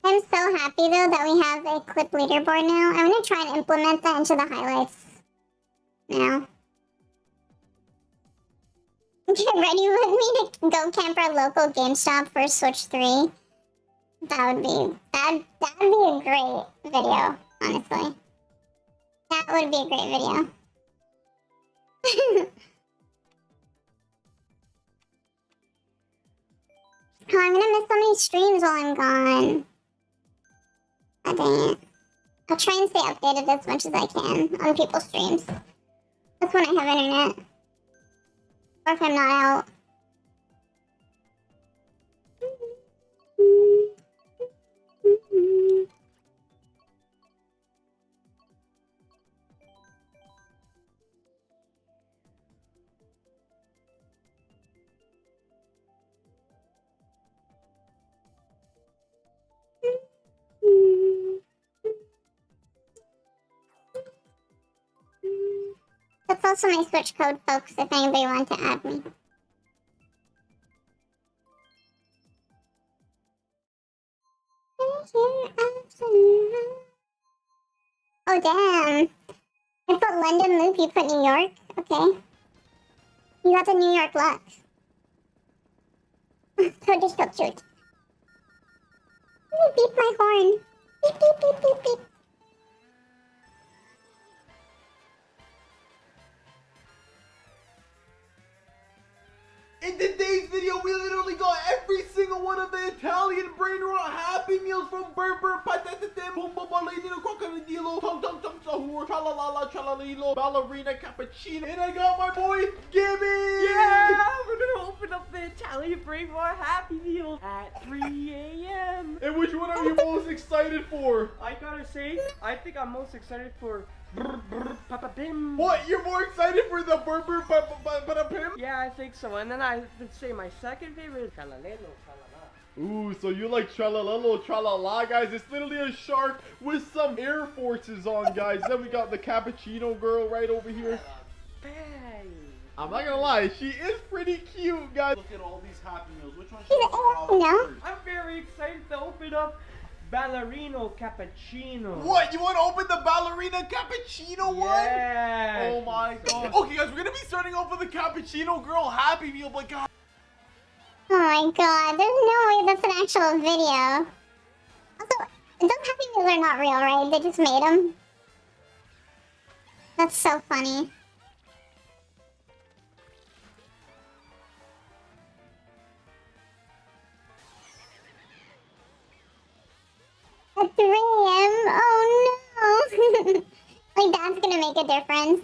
I'm so happy though that we have a clip leaderboard now. I'm gonna try and implement that into the highlights now. Get ready with me to go camp our local GameStop for Switch 3. That'd be a great video, honestly. That would be a great video. Oh, I'm gonna miss so many streams while I'm gone. God dang it. I'll try and stay updated as much as I can on people's streams. That's when I have internet. Or if I'm not out. That's also my Switch code, folks, if anybody wants to add me. Oh, damn. I put London Loop, you put New York? Okay. You got the New York luck. So just so cute. Let me beep my horn. Beep, beep, beep, beep, beep. In today's video, we literally got every single single one of the Italian brain rot Happy Meals from Burger, Patatete, Pumbo Ballerino, Crocodilo, Tum Tum Tum Sahur, Tralalala, Tralalilo, Ballerina Cappuccino, and I got my boy, Gibby! Yeah, we're gonna open up the Italian brain rot Happy Meal at 3 a.m. And which one are you most excited for? I gotta say, I think I'm most excited for Papa Bim. What? You're more excited for the Burger Pim? Yeah, I think so. And then I would say my second favorite is Tralalelo, Tralala. Ooh, so you like Tralalelo Tralala, guys? It's literally a shark with some Air Forces on, guys. Then we got the Cappuccino girl right over here. Bang. I'm not gonna lie, she is pretty cute, guys. Look at all these Happy Meals. Which one should He's we start off with no. first? I'm very excited to open up Ballerino Cappuccino. What? You want to open the Ballerina Cappuccino one? Yeah. Oh my god. Okay, guys, we're gonna be starting off with the Cappuccino girl Happy Meal, but god. Oh my god, there's no way that's an actual video. Also, those Happy Meals are not real, right? They just made them. That's so funny. At 3 a.m.? Oh no! Like, that's gonna make a difference.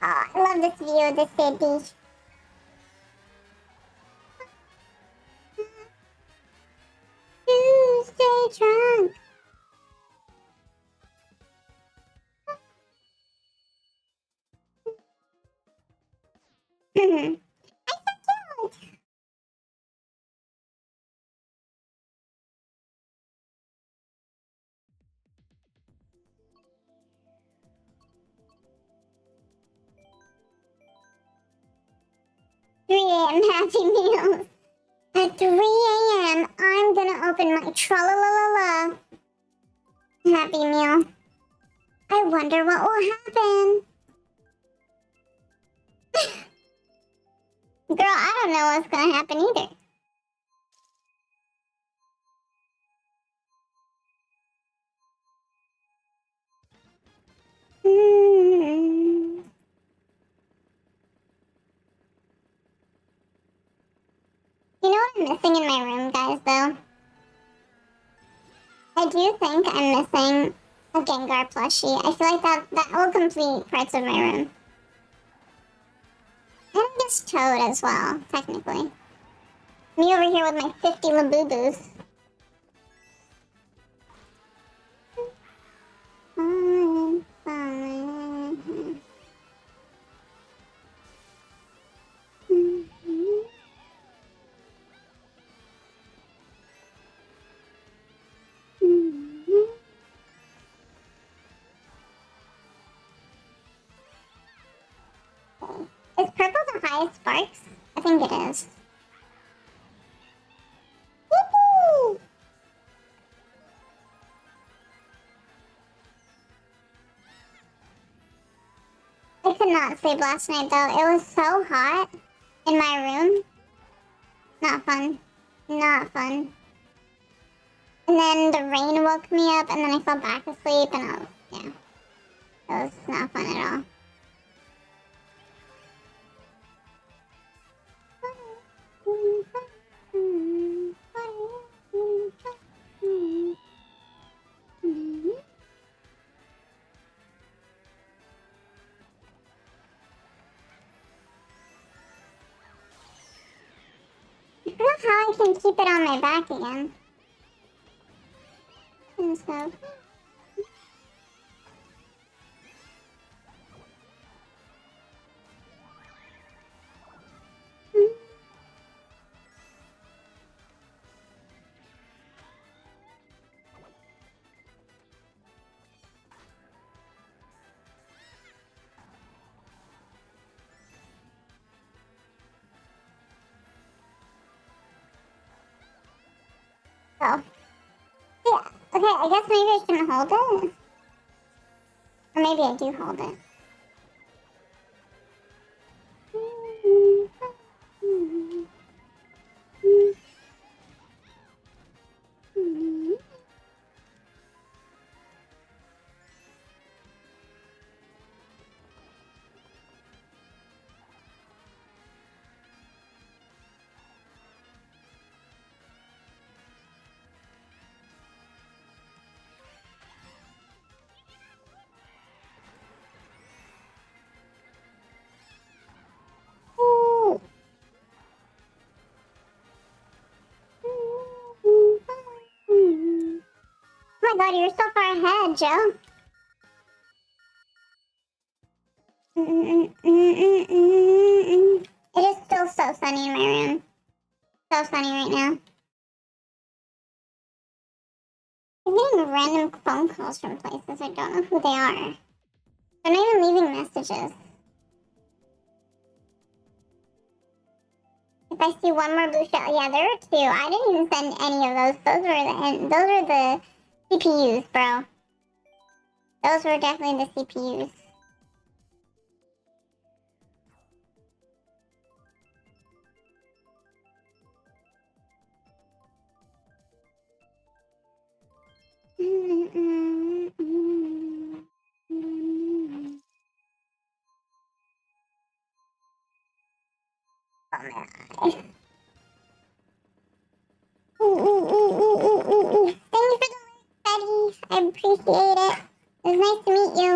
Oh, I love this view of the city. To stay drunk. I'm so cute. Happy Meals. At 3 a.m., I'm gonna open my Tralalala Happy Meal. I wonder what will happen. Girl, I don't know what's gonna happen either. You know what I'm missing in my room, guys, though? I do think I'm missing a Gengar plushie. I feel like that will complete parts of my room. And I guess Toad as well, technically. Me over here with my 50 Labubu's. Is purple the highest sparks? I think it is. Woohoo! I could not sleep last night though. It was so hot in my room. Not fun. Not fun. And then the rain woke me up and then I fell back asleep and I was, yeah. It was not fun at all. I forgot how I can keep it on my back again. And so. Oh. Yeah, okay, I guess maybe I shouldn't hold it. Or maybe I do hold it. Oh my god, you're so far ahead, Joe. It is still so sunny in my room. So sunny right now. I'm getting random phone calls from places. I don't know who they are. They're not even leaving messages. If I see one more blue shell, yeah, there were two. I didn't even send any of those. Those were the CPUs, bro. Those were definitely the CPUs. Thank you for the like, Betty. I appreciate it. It was nice to meet you.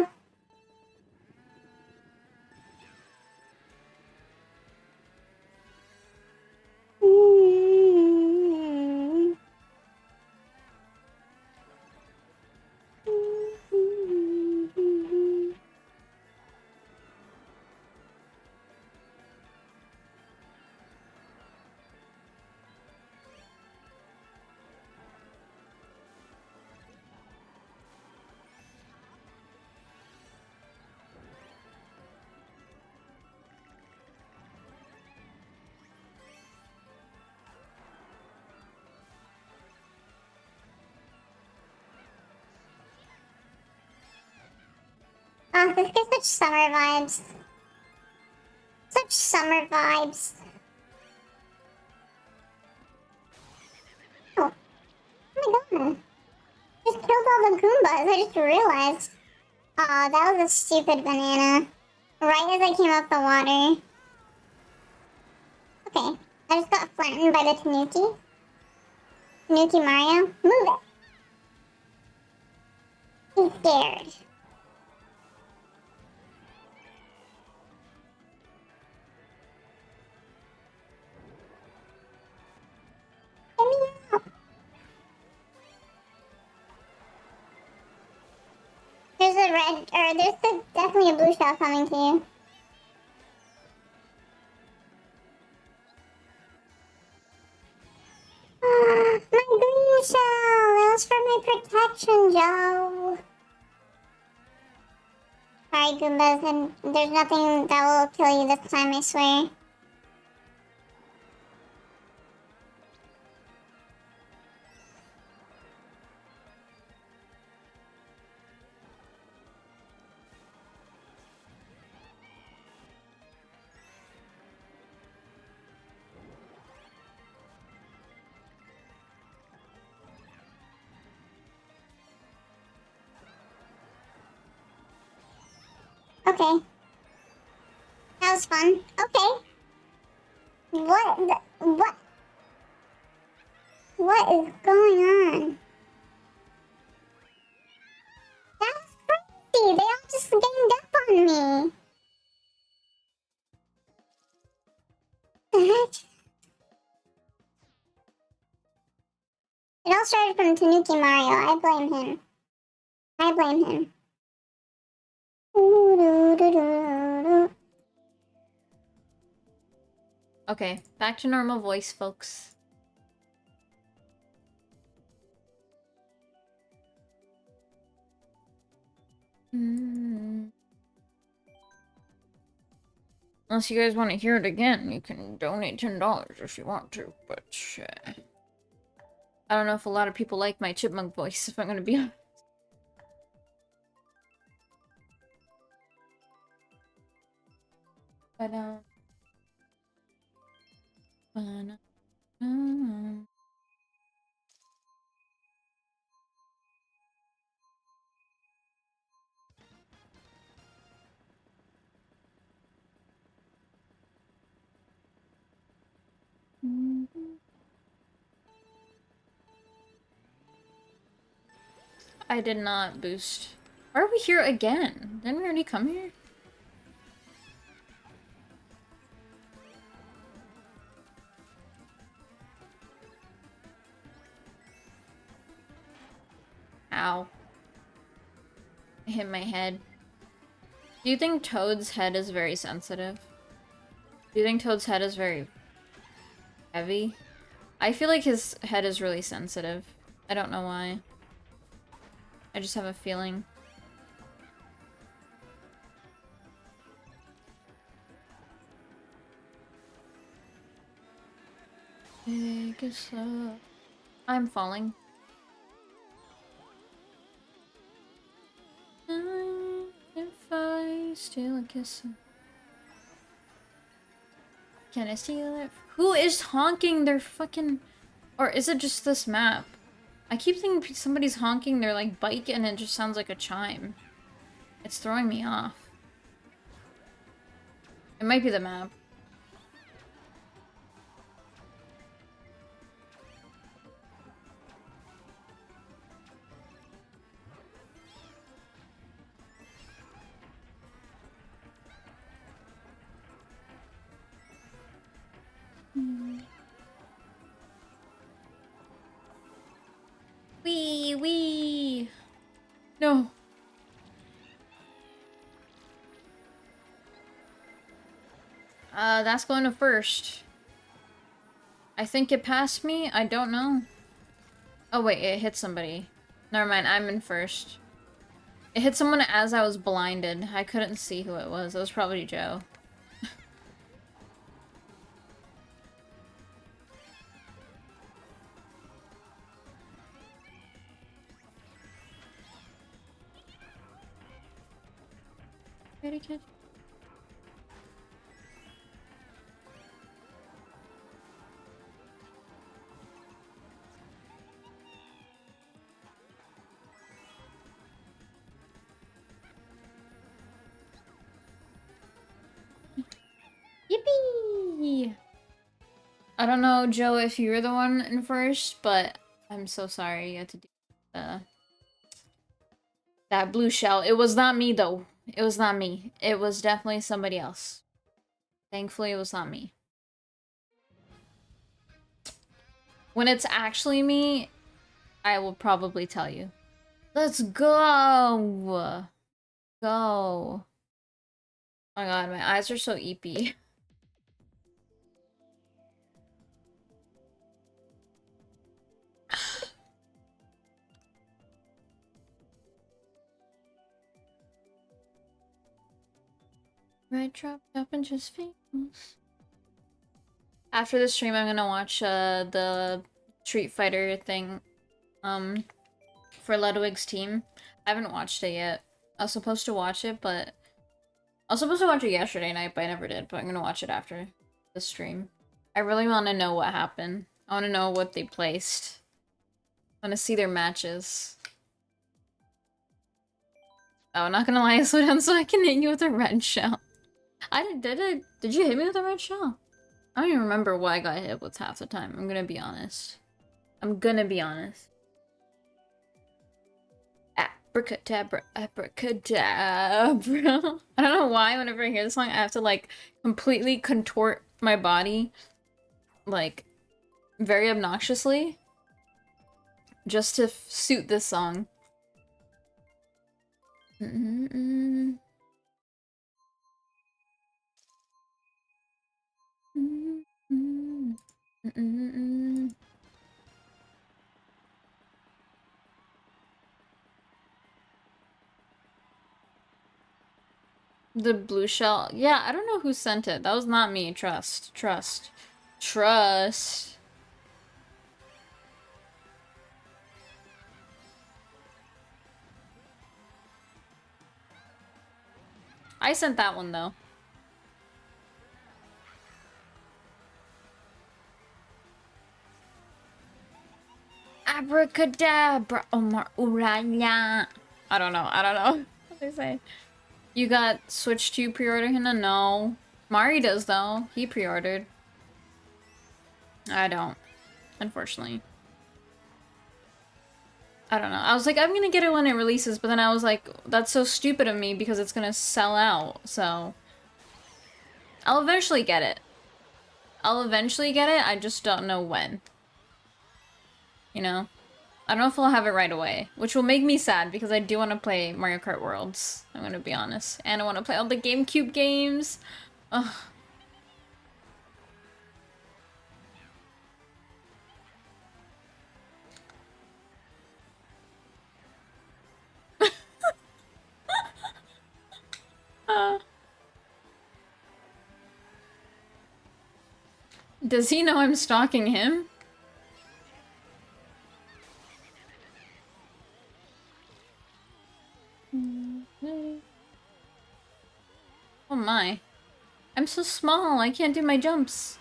Oh, this gives such summer vibes. Such summer vibes. Oh. Oh my god. Just killed all the Goombas. I just realized. Aw, that was a stupid banana. Right as I came up the water. Okay. I just got flattened by the Tanuki. Tanuki Mario. Move it. He's scared. Get me out. There's a red, or definitely a blue shell coming to you. Ah, my green shell! That was for my protection, Joe. Sorry, Goombas, and there's nothing that will kill you this time, I swear. Okay. That was fun. Okay. What is going on? That was crazy. They all just ganged up on me. The heck? It all started from Tanuki Mario. I blame him. I blame him. Okay, back to normal voice, folks. Unless you guys want to hear it again, you can donate $10 if you want to, but I don't know if a lot of people like my chipmunk voice, if I'm gonna be honest. But, I did not boost. Why are we here again? Didn't we already come here? Ow. I hit my head. Do you think Toad's head is very sensitive? Do you think Toad's head is very heavy? I feel like his head is really sensitive. I don't know why. I just have a feeling. Take it slow. I'm falling. If I steal a kiss. Can I steal it? Who is honking their fucking... Or is it just this map? I keep thinking somebody's honking their, like, bike and it just sounds like a chime. It's throwing me off. It might be the map. Wee! No. That's going to first. I think it passed me? I don't know. Oh wait, it hit somebody. Never mind, I'm in first. It hit someone as I was blinded. I couldn't see who it was. It was probably Joe. Ready, kid? Yippee! I don't know, Joe, if you were the one in first, but I'm so sorry you had to do that blue shell. It was not me, though. It was not me. It was definitely somebody else. Thankfully, it was not me. When it's actually me, I will probably tell you. Let's go! Go. Oh my god, my eyes are so eepy. Right, drop up and just famous. After the stream, I'm gonna watch the Street Fighter thing for Ludwig's team. I haven't watched it yet. I was supposed to watch it, but I was supposed to watch it yesterday night, but I never did. But I'm gonna watch it after the stream. I really want to know what happened. I want to know what they placed. I want to see their matches. Oh, not gonna lie, slow down so I can hit you with a red shell. Did you hit me with a red shell? I don't even remember what I got hit with half the time. I'm gonna be honest. I'm gonna be honest. Abracadabra, abracadabra. I don't know why whenever I hear this song, I have to, like, completely contort my body, like, very obnoxiously, just to suit this song. The blue shell. Yeah, I don't know who sent it. That was not me. Trust. Trust. Trust. I sent that one though. Abracadabra, Omar Uranya. I don't know. What they say. You got Switch 2 pre-order, Hina? No. Mari does though. He pre-ordered. I don't, unfortunately. I don't know. I was like, I'm gonna get it when it releases, but then I was like, that's so stupid of me because it's gonna sell out, so... I'll eventually get it. I just don't know when. You know? I don't know if I'll have it right away, which will make me sad because I do want to play Mario Kart Worlds, I'm gonna be honest. And I want to play all the GameCube games. Ugh. Does he know I'm stalking him? Oh my. I'm so small, I can't do my jumps.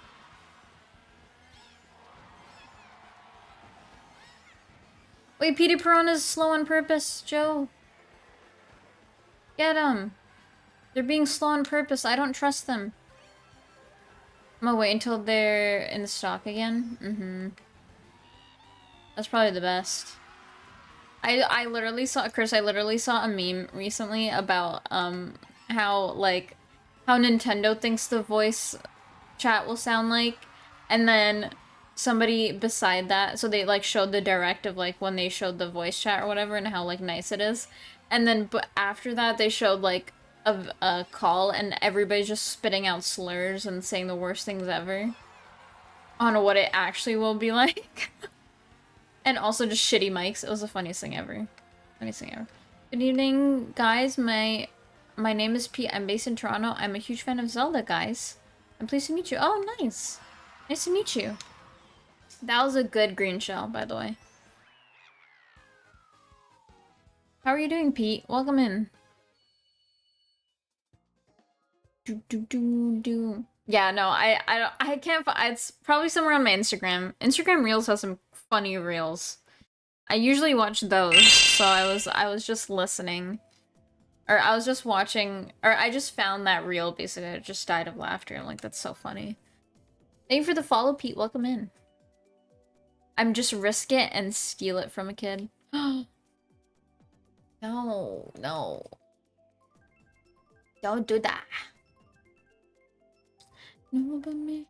Wait, Petey Piranha's slow on purpose, Joe. Get 'em. They're being slow on purpose, I don't trust them. I'm gonna wait until they're in stock again. That's probably the best. I literally saw, Chris, I literally saw a meme recently about, how Nintendo thinks the voice chat will sound like, and then somebody beside that, so they, like, showed the direct of, like, when they showed the voice chat or whatever, and how, like, nice it is. And then, but after that, they showed, like, a call, and everybody's just spitting out slurs and saying the worst things ever on what it actually will be like. And also just shitty mics. It was the funniest thing ever. Good evening, guys. My name is Pete. I'm based in Toronto. I'm a huge fan of Zelda, guys. I'm pleased to meet you. Oh, nice. Nice to meet you. That was a good green shell, by the way. How are you doing, Pete? Welcome in. Yeah, no, I can't find, it's probably somewhere on my Instagram. Instagram Reels has some funny reels. I usually watch those, so I was just listening. Or I was just watching, or I just found that reel, basically. I just died of laughter. I'm like, that's so funny. Thank you for the follow, Pete. Welcome in. I'm just risk it and steal it from a kid. No. Don't do that. No, but me.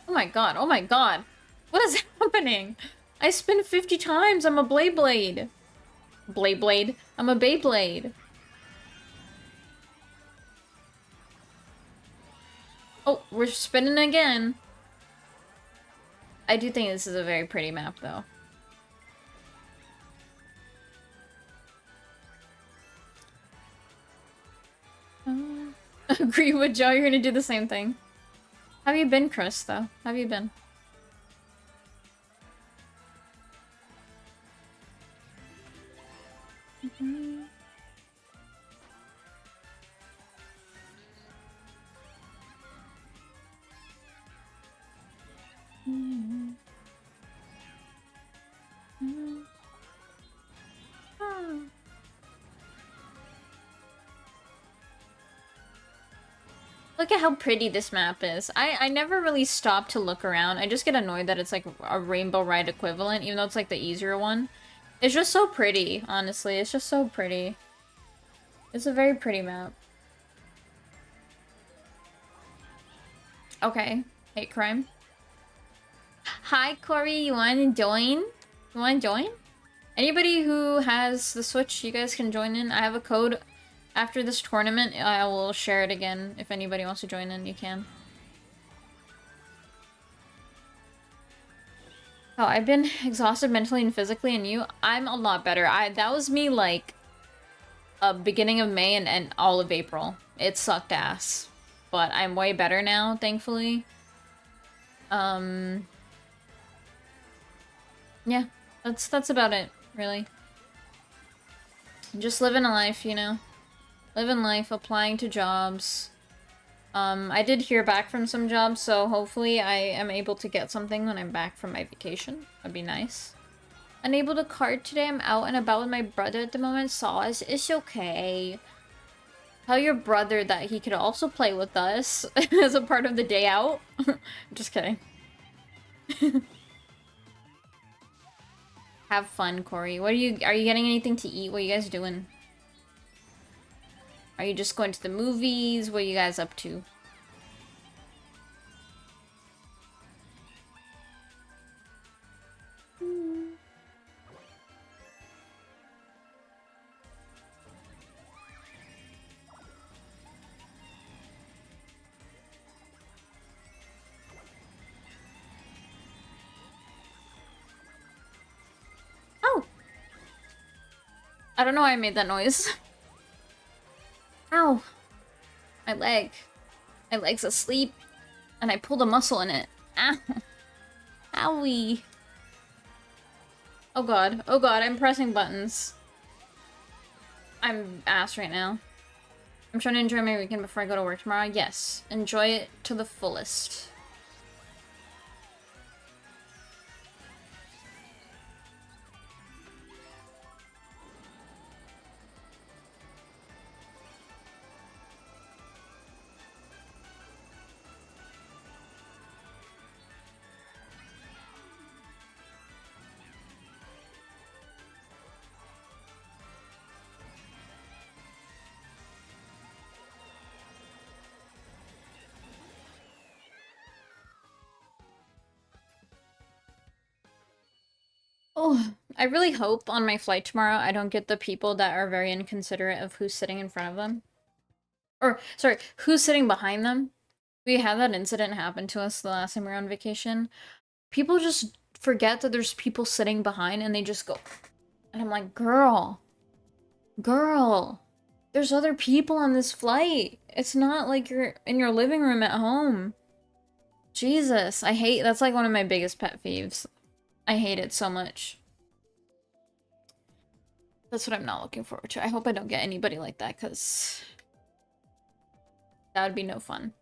Oh my god, oh my god. What is happening? I spin 50 times, I'm a Blade. Blade? I'm a Beyblade. Oh, we're spinning again. I do think this is a very pretty map, though. Agree with Joe, you're gonna do the same thing. How have you been, Chris, though? How have you been? Look at how pretty this map is. I never really stop to look around. I just get annoyed that it's like a Rainbow Ride equivalent, even though it's like the easier one. It's just so pretty, honestly. It's just so pretty. It's a very pretty map. Okay. Hate crime. Hi, Corey. You wanna join? Anybody who has the Switch, you guys can join in. I have a code. After this tournament, I will share it again. If anybody wants to join in, you can. Oh, I've been exhausted mentally and physically, and I'm a lot better. That was me, like, beginning of May and all of April. It sucked ass. But I'm way better now, thankfully. Yeah, that's about it, really. Just living a life, you know? Living life, applying to jobs. I did hear back from some jobs, so hopefully I am able to get something when I'm back from my vacation. That'd be nice. Unable to kart today. I'm out and about with my brother at the moment. Sauce, it's okay. Tell your brother that he could also play with us as a part of the day out. Just kidding. Have fun, Corey. Are you getting anything to eat? What are you guys doing? Are you just going to the movies? What are you guys up to? Oh! I don't know why I made that noise. Ow. My leg. My leg's asleep. And I pulled a muscle in it. Ow. Owie. Oh god. Oh god, I'm pressing buttons. I'm ass right now. I'm trying to enjoy my weekend before I go to work tomorrow. Yes. Enjoy it to the fullest. Oh, I really hope on my flight tomorrow I don't get the people that are very inconsiderate of who's sitting in front of them. Or, sorry, who's sitting behind them. We had that incident happen to us the last time we were on vacation. People just forget that there's people sitting behind and they just go. And I'm like, girl, there's other people on this flight. It's not like you're in your living room at home. Jesus, that's like one of my biggest pet peeves. I hate it so much. That's what I'm not looking forward to. I hope I don't get anybody like that, because that would be no fun.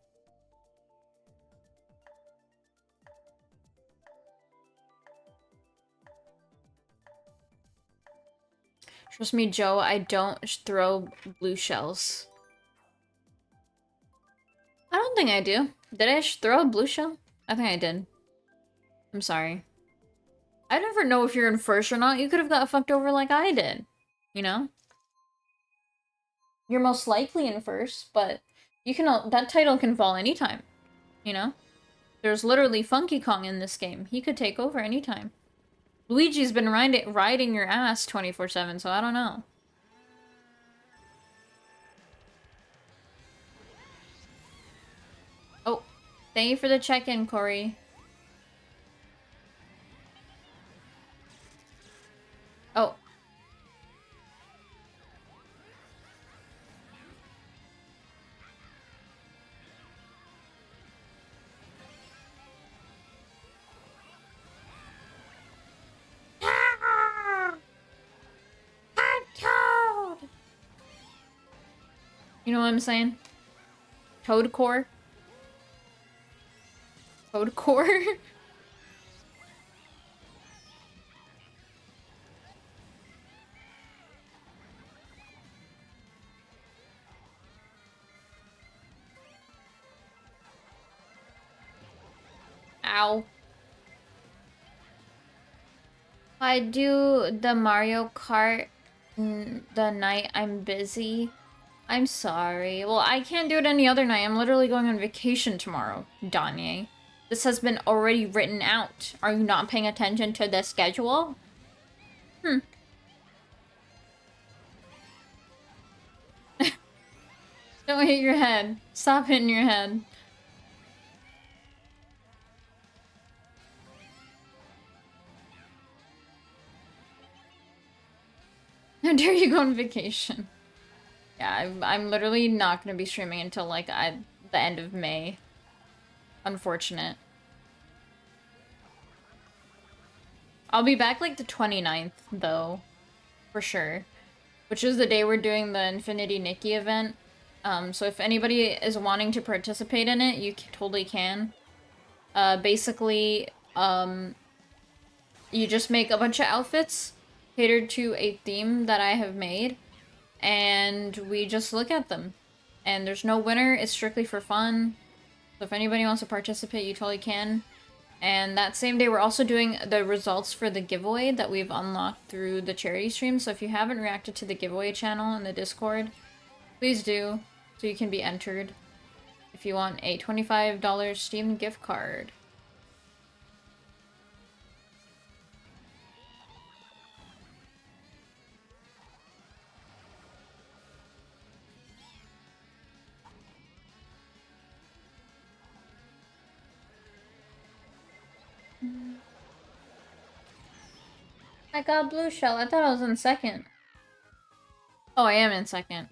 Trust me, Joe, I don't throw blue shells. I don't think I do. Did I throw a blue shell? I think I did. I'm sorry. I never know if you're in first or not. You could have got fucked over like I did. You know? You're most likely in first, but you can that title can fall anytime. You know? There's literally Funky Kong in this game. He could take over anytime. Luigi's been riding your ass 24/7, so I don't know. Oh, thank you for the check-in, Corey. Oh. Toad! You know what I'm saying? Toad core? Toad core? Ow. I do the Mario Kart the night I'm busy. I'm sorry. Well, I can't do it any other night. I'm literally going on vacation tomorrow, Danye. This has been already written out. Are you not paying attention to the schedule? Don't hit your head. Stop hitting your head. How dare you go on vacation? Yeah, I'm literally not gonna be streaming until like the end of May. Unfortunate. I'll be back like the 29th though, for sure. Which is the day we're doing the Infinity Nikki event. So if anybody is wanting to participate in it, you totally can. Basically, you just make a bunch of outfits catered to a theme that I have made, and we just look at them. And there's no winner, it's strictly for fun. So if anybody wants to participate, you totally can. And that same day, we're also doing the results for the giveaway that we've unlocked through the charity stream. So if you haven't reacted to the giveaway channel in the Discord, please do, so you can be entered if you want a $25 Steam gift card. I got blue shell. I thought I was in second. Oh, I am in second.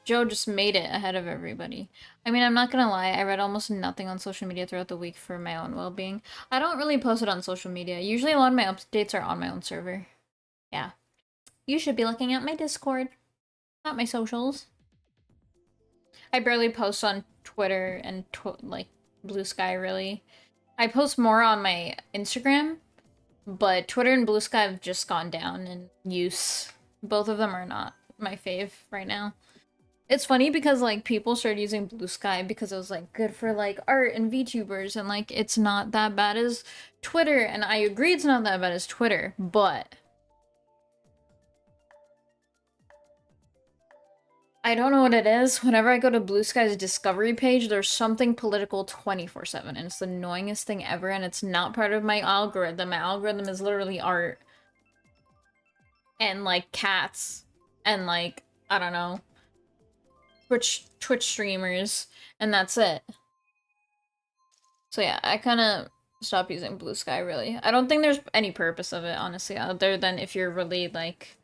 Joe just made it ahead of everybody. I mean, I'm not gonna lie, I read almost nothing on social media throughout the week for my own well-being. I don't really post it on social media. Usually a lot of my updates are on my own server. Yeah. You should be looking at my Discord, not my socials. I barely post on Twitter and like Blue Sky, really. I post more on my Instagram, but Twitter and Blue Sky have just gone down in use. Both of them are not my fave right now. It's funny because like people started using Blue Sky because it was like good for like art and VTubers, and like it's not that bad as Twitter, and I agree it's not that bad as Twitter, but I don't know what it is. Whenever I go to Blue Sky's discovery page, there's something political 24/7, and it's the annoyingest thing ever, and it's not part of my algorithm. My algorithm is literally art and like cats and like, I don't know, Twitch streamers, and that's it. So yeah, I kind of stopped using Blue Sky, really. I don't think there's any purpose of it, honestly, other than if you're really like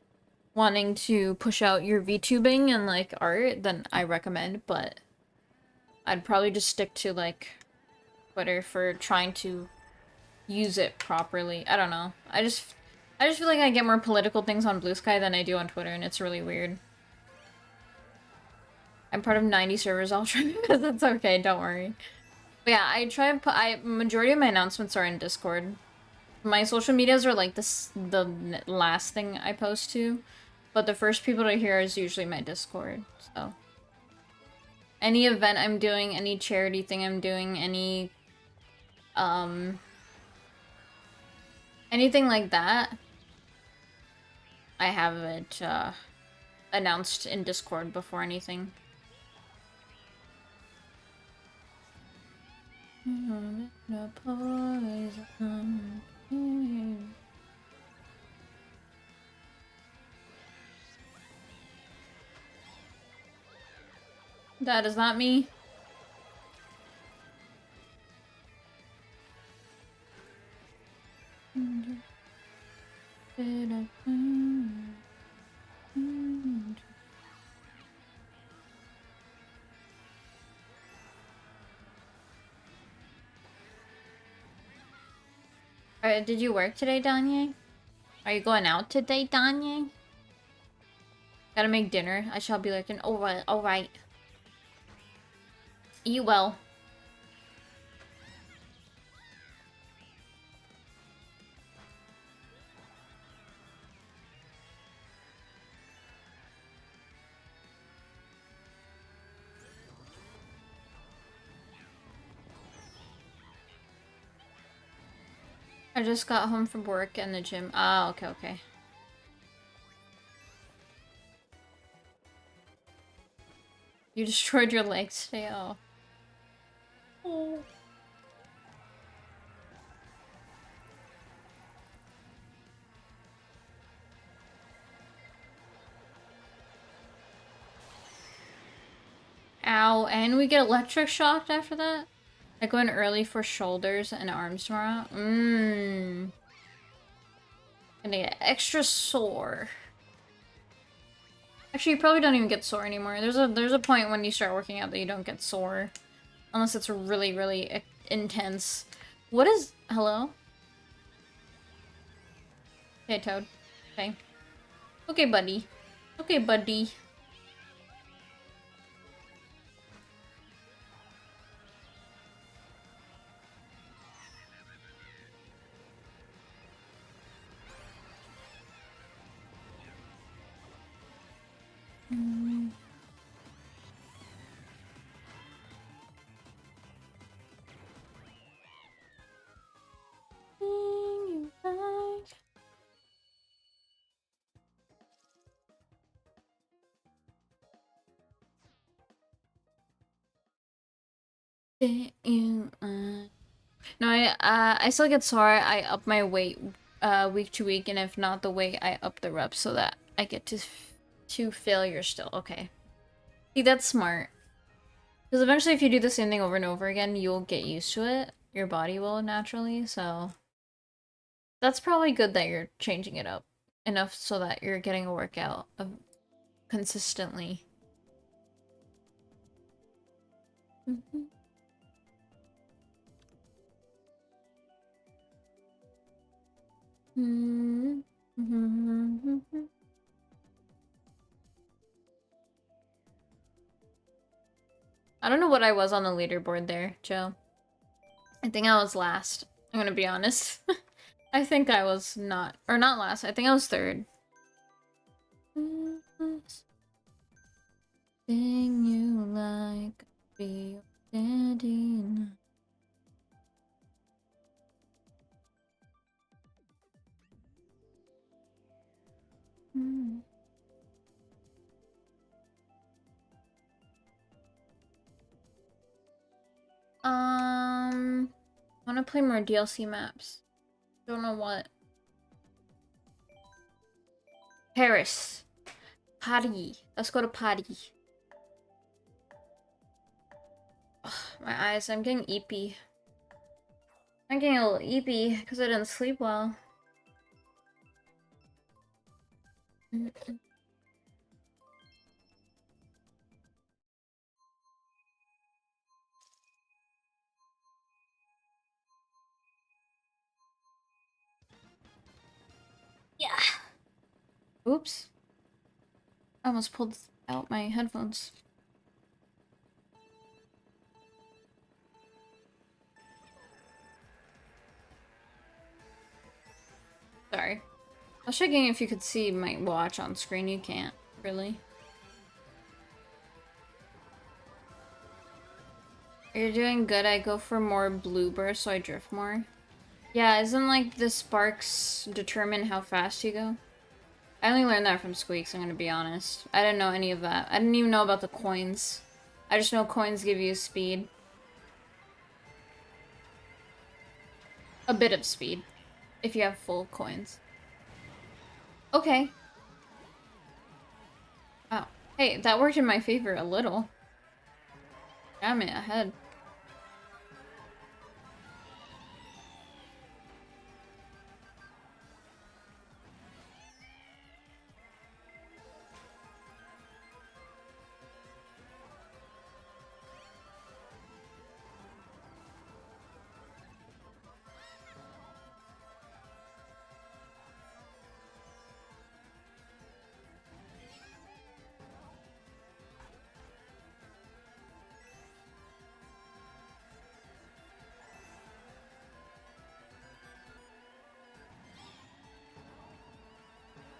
wanting to push out your VTubing and like art, then I recommend, but I'd probably just stick to like Twitter for trying to use it properly. I don't know. I just feel like I get more political things on Blue Sky than I do on Twitter, and it's really weird. I'm part of 90 servers, I'll try. That's okay, don't worry. But yeah, I try and put, majority of my announcements are in Discord. My social medias are like the last thing I post to, but the first people to hear is usually my Discord, so. Any event I'm doing, any charity thing I'm doing, any, anything like that, I have it, announced in Discord before anything. That is not me. Alright, did you work today, Danye? Are you going out today, Danye? Gotta make dinner. I shall be looking. Alright, alright. Eat well. I just got home from work and the gym. Ah, okay, okay. You destroyed your legs today, oh. Oh. Oh, and we get electric shocked after that? I go in early for shoulders and arms tomorrow. Gonna get extra sore. Actually, you probably don't even get sore anymore. There's a point when you start working out that you don't get sore. Unless it's really, really intense. What is... Hello? Hey, Toad. Okay. Okay, buddy. Okay, buddy. No, I still get sore. I up my weight week to week, and if not the weight, I up the reps so that I get to failure still. Okay. See, that's smart. Because eventually if you do the same thing over and over again, you'll get used to it. Your body will naturally, so that's probably good that you're changing it up enough so that you're getting a workout consistently. I don't know what I was on the leaderboard there, Joe. I think I was last. I'm gonna be honest. I think I was not last. I think I was third. Thing you like, be your daddy. I wanna play more DLC maps. Don't know what. Paris. Party. Let's go to party. Ugh, my eyes, I'm getting eepy. I'm getting a little eepy because I didn't sleep well. Yeah. Oops. I almost pulled out my headphones. Sorry. I was checking if you could see my watch on screen. You can't, really. You're doing good. I go for more blue bursts so I drift more. Yeah, isn't like the sparks determine how fast you go? I only learned that from Squeaks, I'm gonna be honest. I didn't know any of that. I didn't even know about the coins. I just know coins give you speed. A bit of speed. If you have full coins. Okay. Oh. Hey, that worked in my favor a little. Damn it, ahead.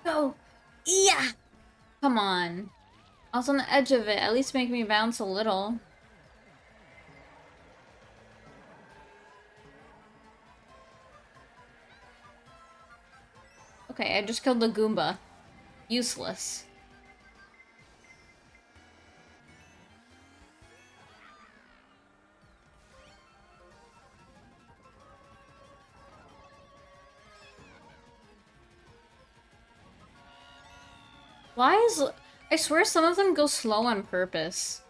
Go! Yeah! Come on. I was on the edge of it. At least make me bounce a little. Okay, I just killed the Goomba. Useless. Why is... I swear some of them go slow on purpose.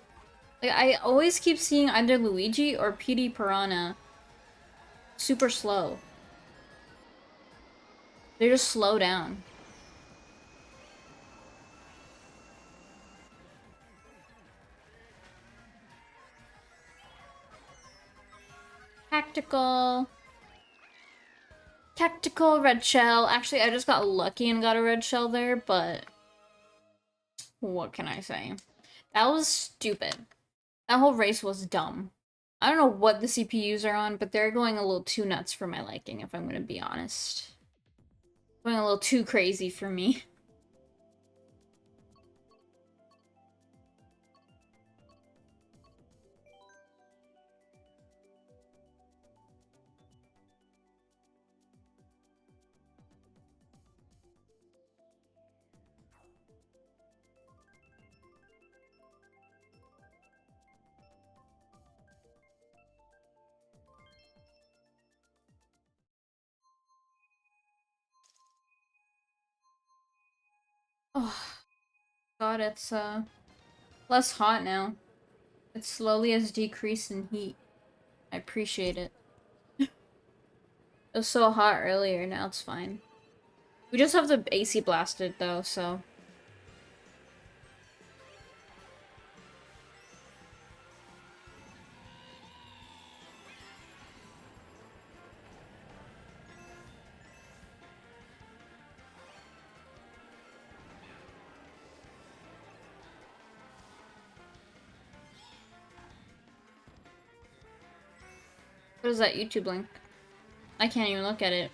Like, I always keep seeing either Luigi or PD Piranha super slow. They just slow down. Tactical. Tactical red shell. Actually, I just got lucky and got a red shell there, but what can I say? That was stupid. That whole race was dumb. I don't know what the CPUs are on, but they're going a little too nuts for my liking, if I'm gonna be honest. Going a little too crazy for me. Oh, God, it's, less hot now. It slowly has decreased in heat. I appreciate it. It was so hot earlier, now it's fine. We just have the AC blasted, though, so... What is that YouTube link? I can't even look at it.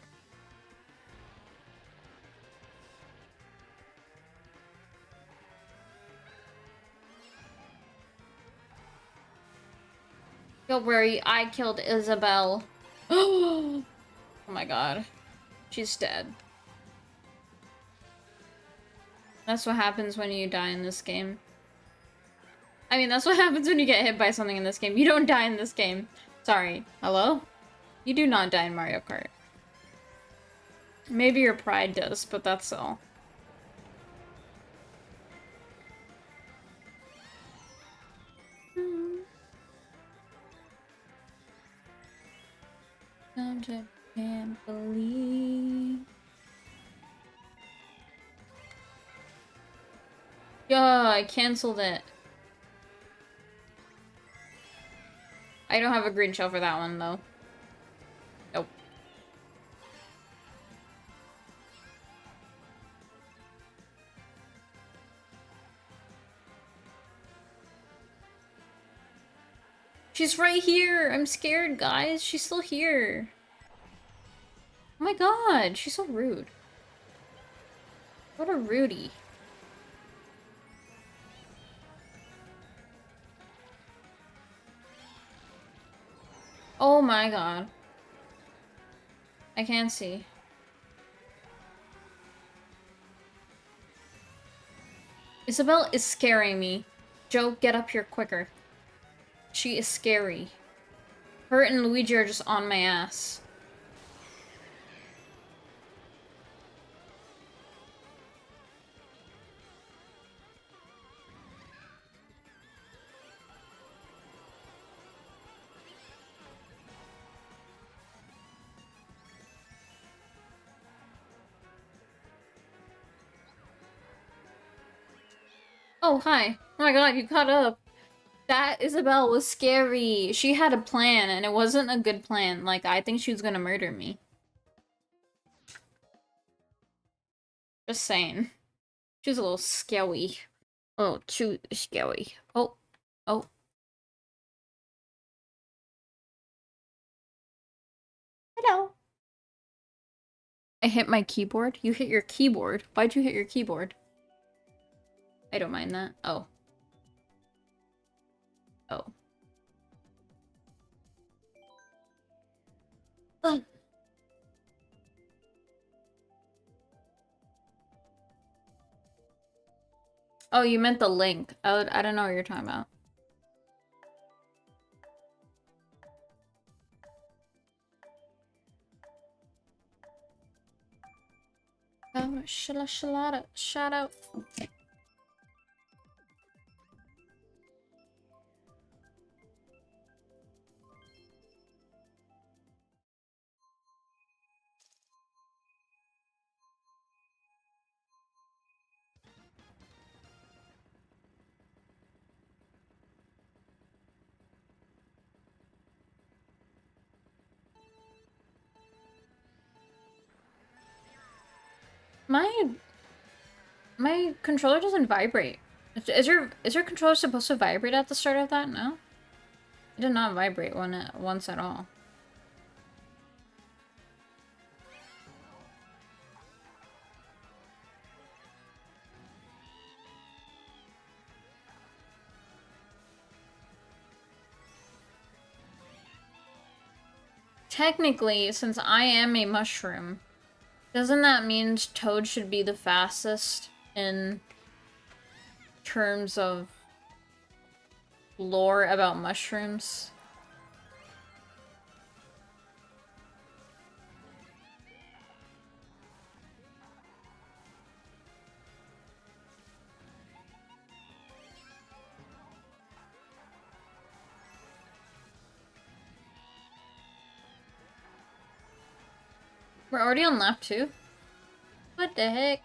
Don't worry, I killed Isabel. Oh my god. She's dead. That's what happens when you die in this game. I mean, that's what happens when you get hit by something in this game. You don't die in this game. Sorry. Hello? You do not die in Mario Kart. Maybe your pride does, but that's all. I can't believe. Yeah, I canceled it. I don't have a green shell for that one, though. Nope. She's right here! I'm scared, guys. She's still here. Oh my god, she's so rude. What a Rudy. Oh my god. I can't see. Isabel is scaring me. Joe, get up here quicker. She is scary. Her and Luigi are just on my ass. Oh, hi. Oh my god, you caught up. That Isabel was scary. She had a plan, and it wasn't a good plan. Like, I think she was gonna murder me. Just saying. She was a little scary. Oh, too scary. Oh. Oh. Hello. I hit my keyboard? You hit your keyboard? Why'd you hit your keyboard? I don't mind that. Oh. Oh. Ugh. Oh, you meant the link. I don't know what you're talking about. Oh, shout out. My controller doesn't vibrate. Is your controller supposed to vibrate at the start of that? No? It did not vibrate once at all. Technically, since I am a mushroom, doesn't that mean Toad should be the fastest in terms of lore about mushrooms? We're already on lap 2? What the heck?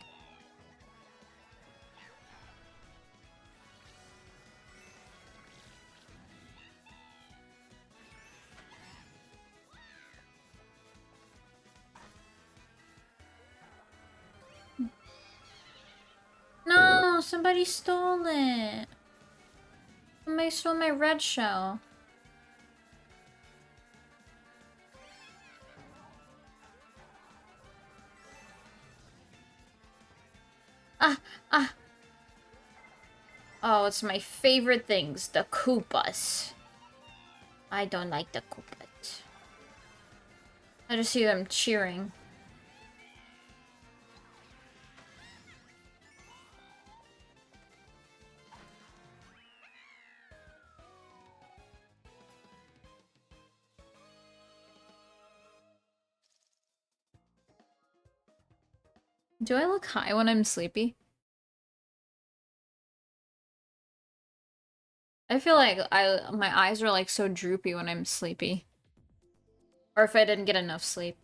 No, somebody stole it. Somebody stole my red shell. Ah! Oh, it's my favorite things, the Koopas. I don't like the Koopas. I just see them cheering. Do I look high when I'm sleepy? I feel like my eyes are like so droopy when I'm sleepy. Or if I didn't get enough sleep.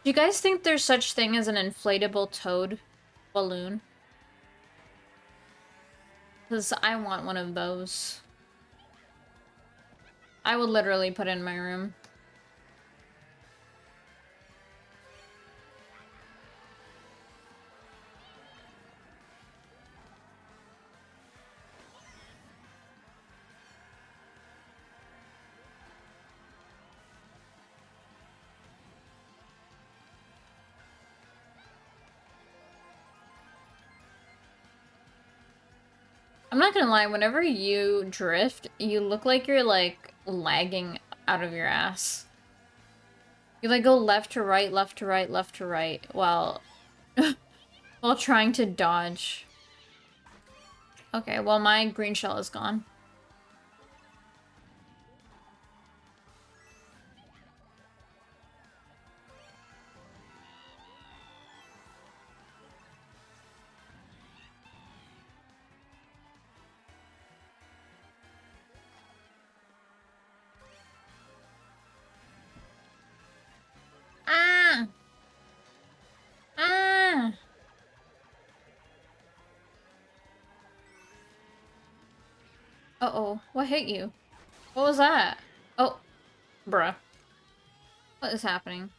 Do you guys think there's such thing as an inflatable toad balloon? Because I want one of those. I would literally put it in my room. I'm not gonna lie, whenever you drift, you look like you're, like, lagging out of your ass. You, like, go left to right, left to right, left to right, while... while trying to dodge. Okay, well, my green shell is gone. Ah! Ah! Uh-oh, what hit you? What was that? Oh, bruh. What is happening?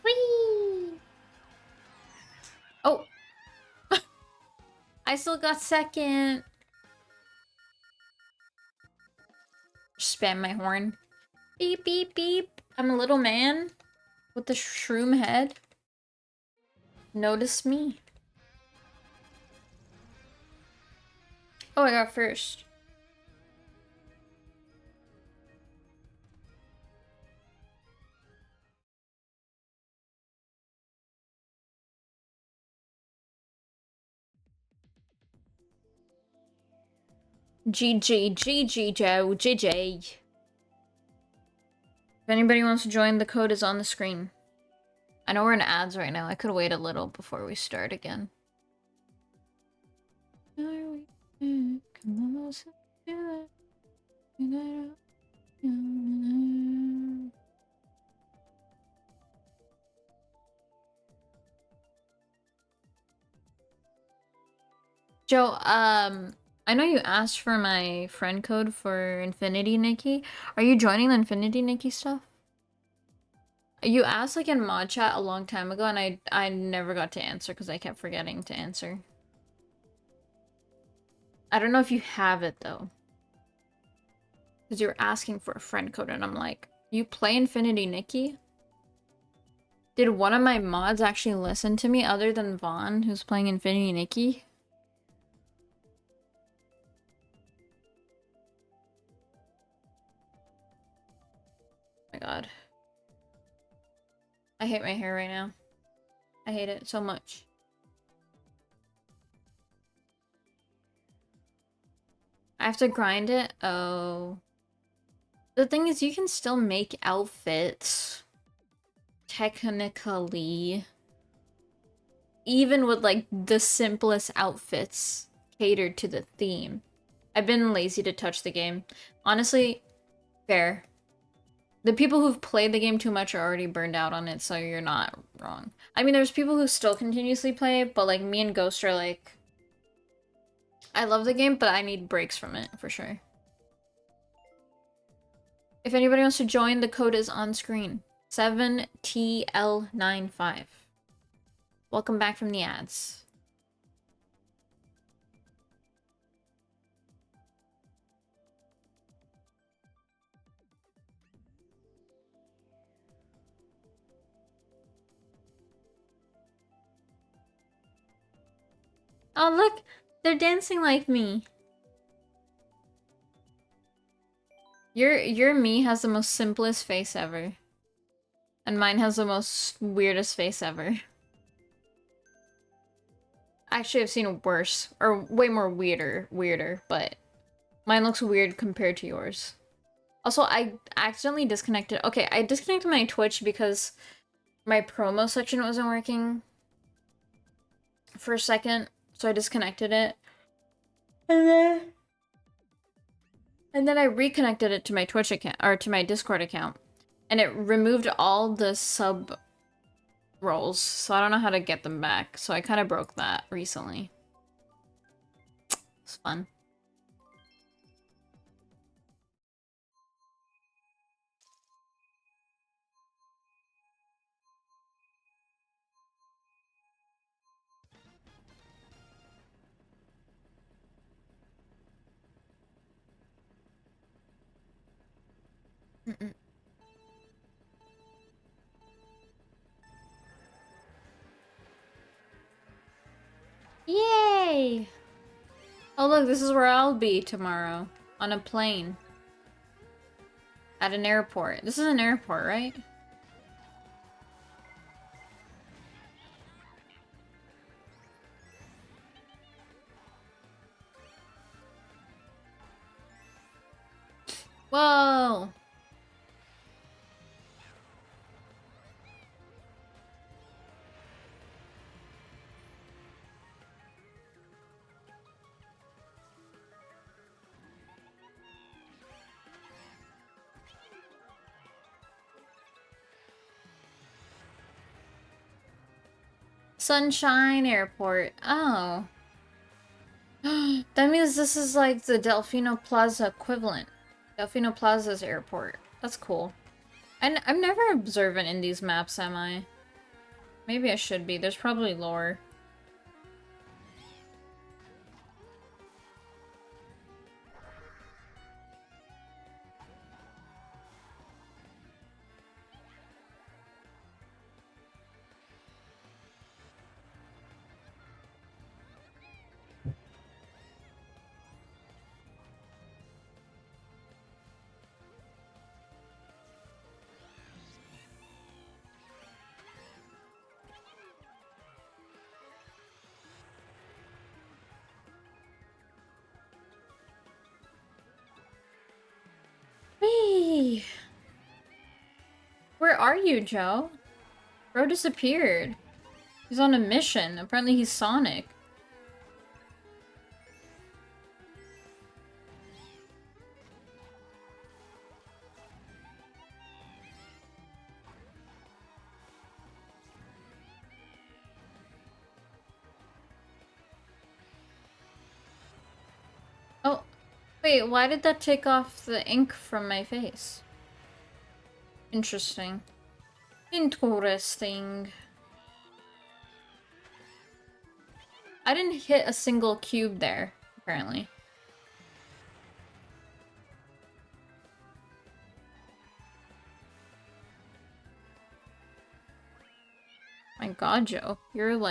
Whee! Oh! I still got second! Spam my horn. Beep, beep, beep. I'm a little man with the shroom head. Notice me. Oh, I got first. GG, GG, Joe, GG. If anybody wants to join, the code is on the screen. I know we're in ads right now. I could wait a little before we start again. Joe, I know you asked for my friend code for Infinity Nikki. Are you joining the Infinity Nikki stuff? You asked like in mod chat a long time ago, and I never got to answer because I kept forgetting to answer. I don't know if you have it though, because you were asking for a friend code, and I'm like, you play Infinity Nikki? Did one of my mods actually listen to me other than Vaughn, who's playing Infinity Nikki? Oh my god. I hate my hair right now. I hate it so much. I have to grind it? Oh. The thing is, you can still make outfits. Technically. Even with, like, the simplest outfits catered to the theme. I've been lazy to touch the game. Honestly, fair. The people who've played the game too much are already burned out on it, so you're not wrong. I mean, there's people who still continuously play, but, like, me and Ghost are, like... I love the game, but I need breaks from it, for sure. If anybody wants to join, the code is on screen. 7TL95. Welcome back from the ads. Oh, look! They're dancing like me. Your me has the most simplest face ever. And mine has the most weirdest face ever. Actually, I've seen worse. Or way more weirder, but mine looks weird compared to yours. Also, I accidentally disconnected. Okay, I disconnected my Twitch because my promo section wasn't working for a second, so I disconnected it. And then I reconnected it to my Twitch account, or to my Discord account, and it removed all the sub roles, so I don't know how to get them back. So I kind of broke that recently. It's fun. Yay! Oh look, this is where I'll be tomorrow. On a plane. At an airport. This is an airport, right? Whoa! Sunshine Airport. Oh. That means this is like the Delfino Plaza equivalent. Delfino Plaza's airport. That's cool. I'm never observant in these maps, am I? Maybe I should be. There's probably lore. you, Joe? Bro disappeared. He's on a mission. Apparently he's Sonic. Oh, wait, why did that take off the ink from my face? Interesting. Interesting. I didn't hit a single cube there, apparently. My god, Joe. You're in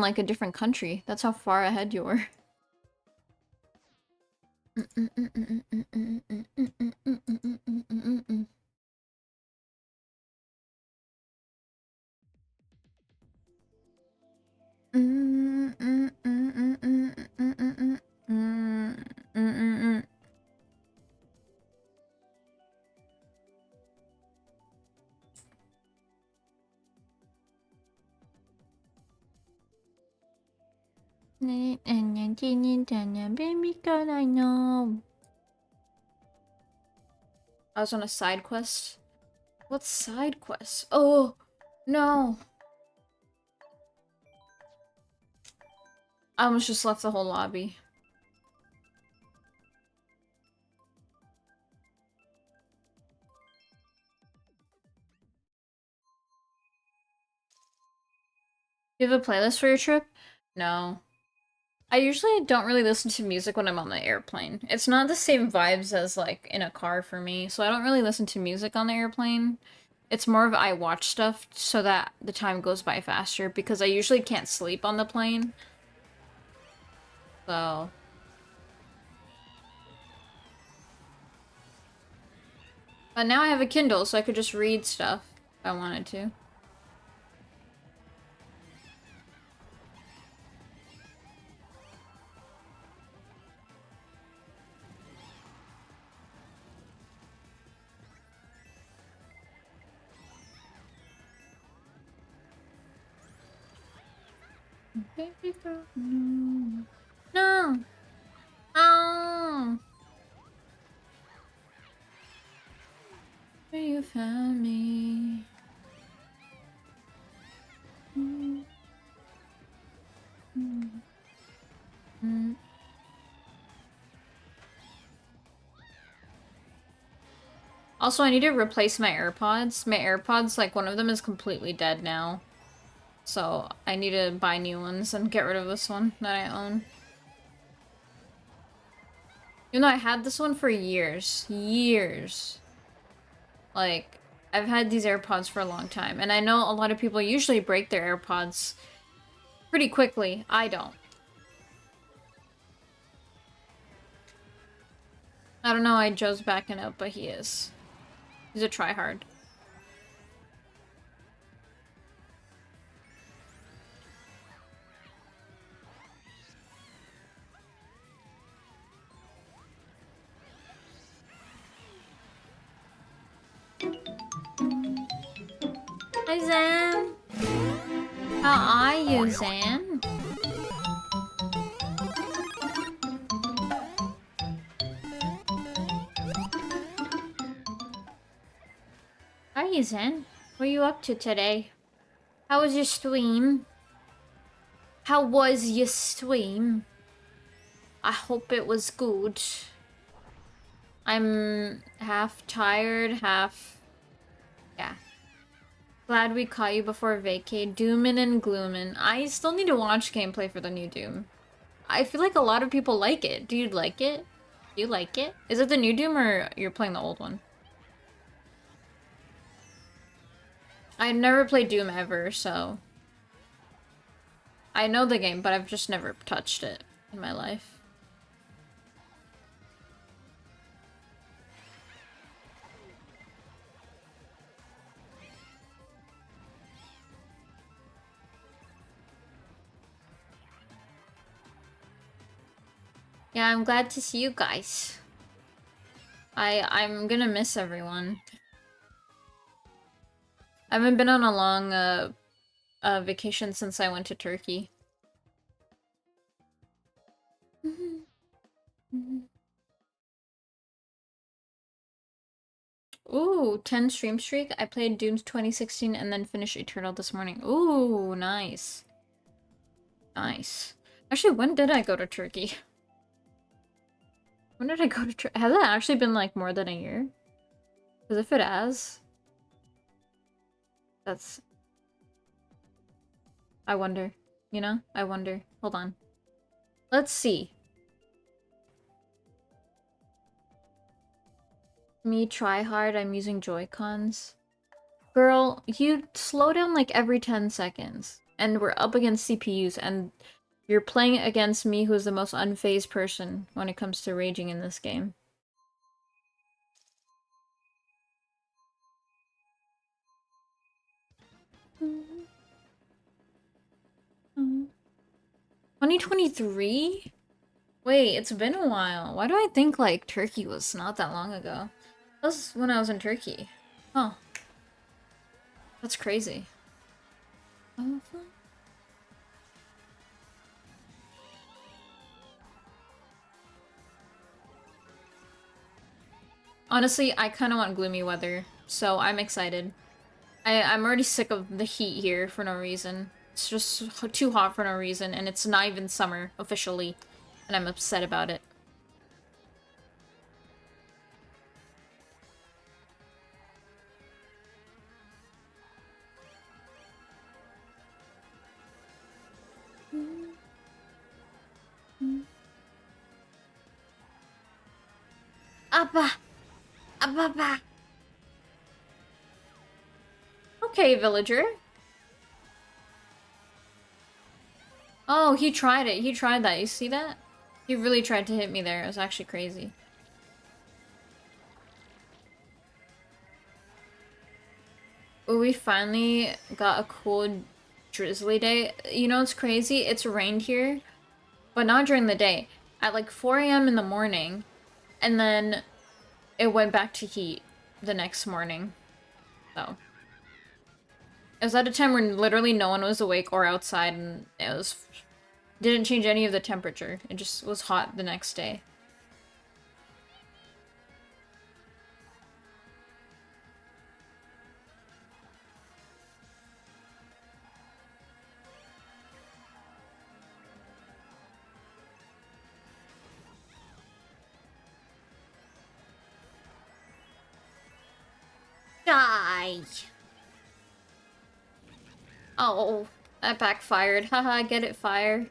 like a different country. That's how far ahead you were. Baby girl, I know. I was on a side quest. What side quest? Oh, no. I almost just left the whole lobby. You have a playlist for your trip? No. I usually don't really listen to music when I'm on the airplane. It's not the same vibes as, like, in a car for me, so I don't really listen to music on the airplane. It's more of I watch stuff so that the time goes by faster, because I usually can't sleep on the plane. So... But now I have a Kindle, so I could just read stuff if I wanted to. Baby girl, no. No! Oh! Where you found me? Mm. Mm. Mm. Also, I need to replace my AirPods. My AirPods, like, one of them is completely dead now. So, I need to buy new ones and get rid of this one that I own. Even though I had this one for years. Years. Like, I've had these AirPods for a long time. And I know a lot of people usually break their AirPods pretty quickly. I don't. I don't know why Joe's backing up, but he is. He's a tryhard. Hi, Zan. How are you, Zan? How are you, Zan? What are you up to today? How was your stream? How was your stream? I hope it was good. I'm half tired, half... yeah. Glad we caught you before vacay. Doomin' and gloomin'. I still need to watch gameplay for the new Doom. I feel like a lot of people like it. Do you like it? Do you like it? Is it the new Doom or you're playing the old one? I never played Doom ever, so... I know the game, but I've just never touched it in my life. Yeah, I'm glad to see you guys. I'm gonna miss everyone. I haven't been on a long vacation since I went to Turkey. Ooh, 10 stream streak. I played Doom 2016 and then finished Eternal this morning. Ooh, nice. Nice. Actually, when did I go to Turkey? When did I go to Turkey? Has it actually been like more than a year? Because if it has... That's... I wonder. You know? I wonder. Hold on. Let's see. Me try hard, I'm using Joy-Cons. Girl, you slow down like every 10 seconds. And we're up against CPUs, and you're playing against me, who's the most unfazed person when it comes to raging in this game. Mm-hmm. 2023? Wait, it's been a while. Why do I think, like, Turkey was not that long ago? That was when I was in Turkey. Huh. That's crazy. Honestly, I kind of want gloomy weather, so I'm excited. I'm already sick of the heat here for no reason. It's just too hot for no reason, and it's not even summer, officially. And I'm upset about it. Abba! Abba! Okay, villager. Oh, he tried it. He tried that. You see that? He really tried to hit me there. It was actually crazy. Oh, we finally got a cool drizzly day. You know what's crazy? It's rained here, but not during the day. At like 4 a.m. in the morning, and then it went back to heat the next morning. So it was at a time when literally no one was awake or outside, and it was didn't change any of the temperature. It just was hot the next day. Die! Oh, that backfired. Haha, get it, fire.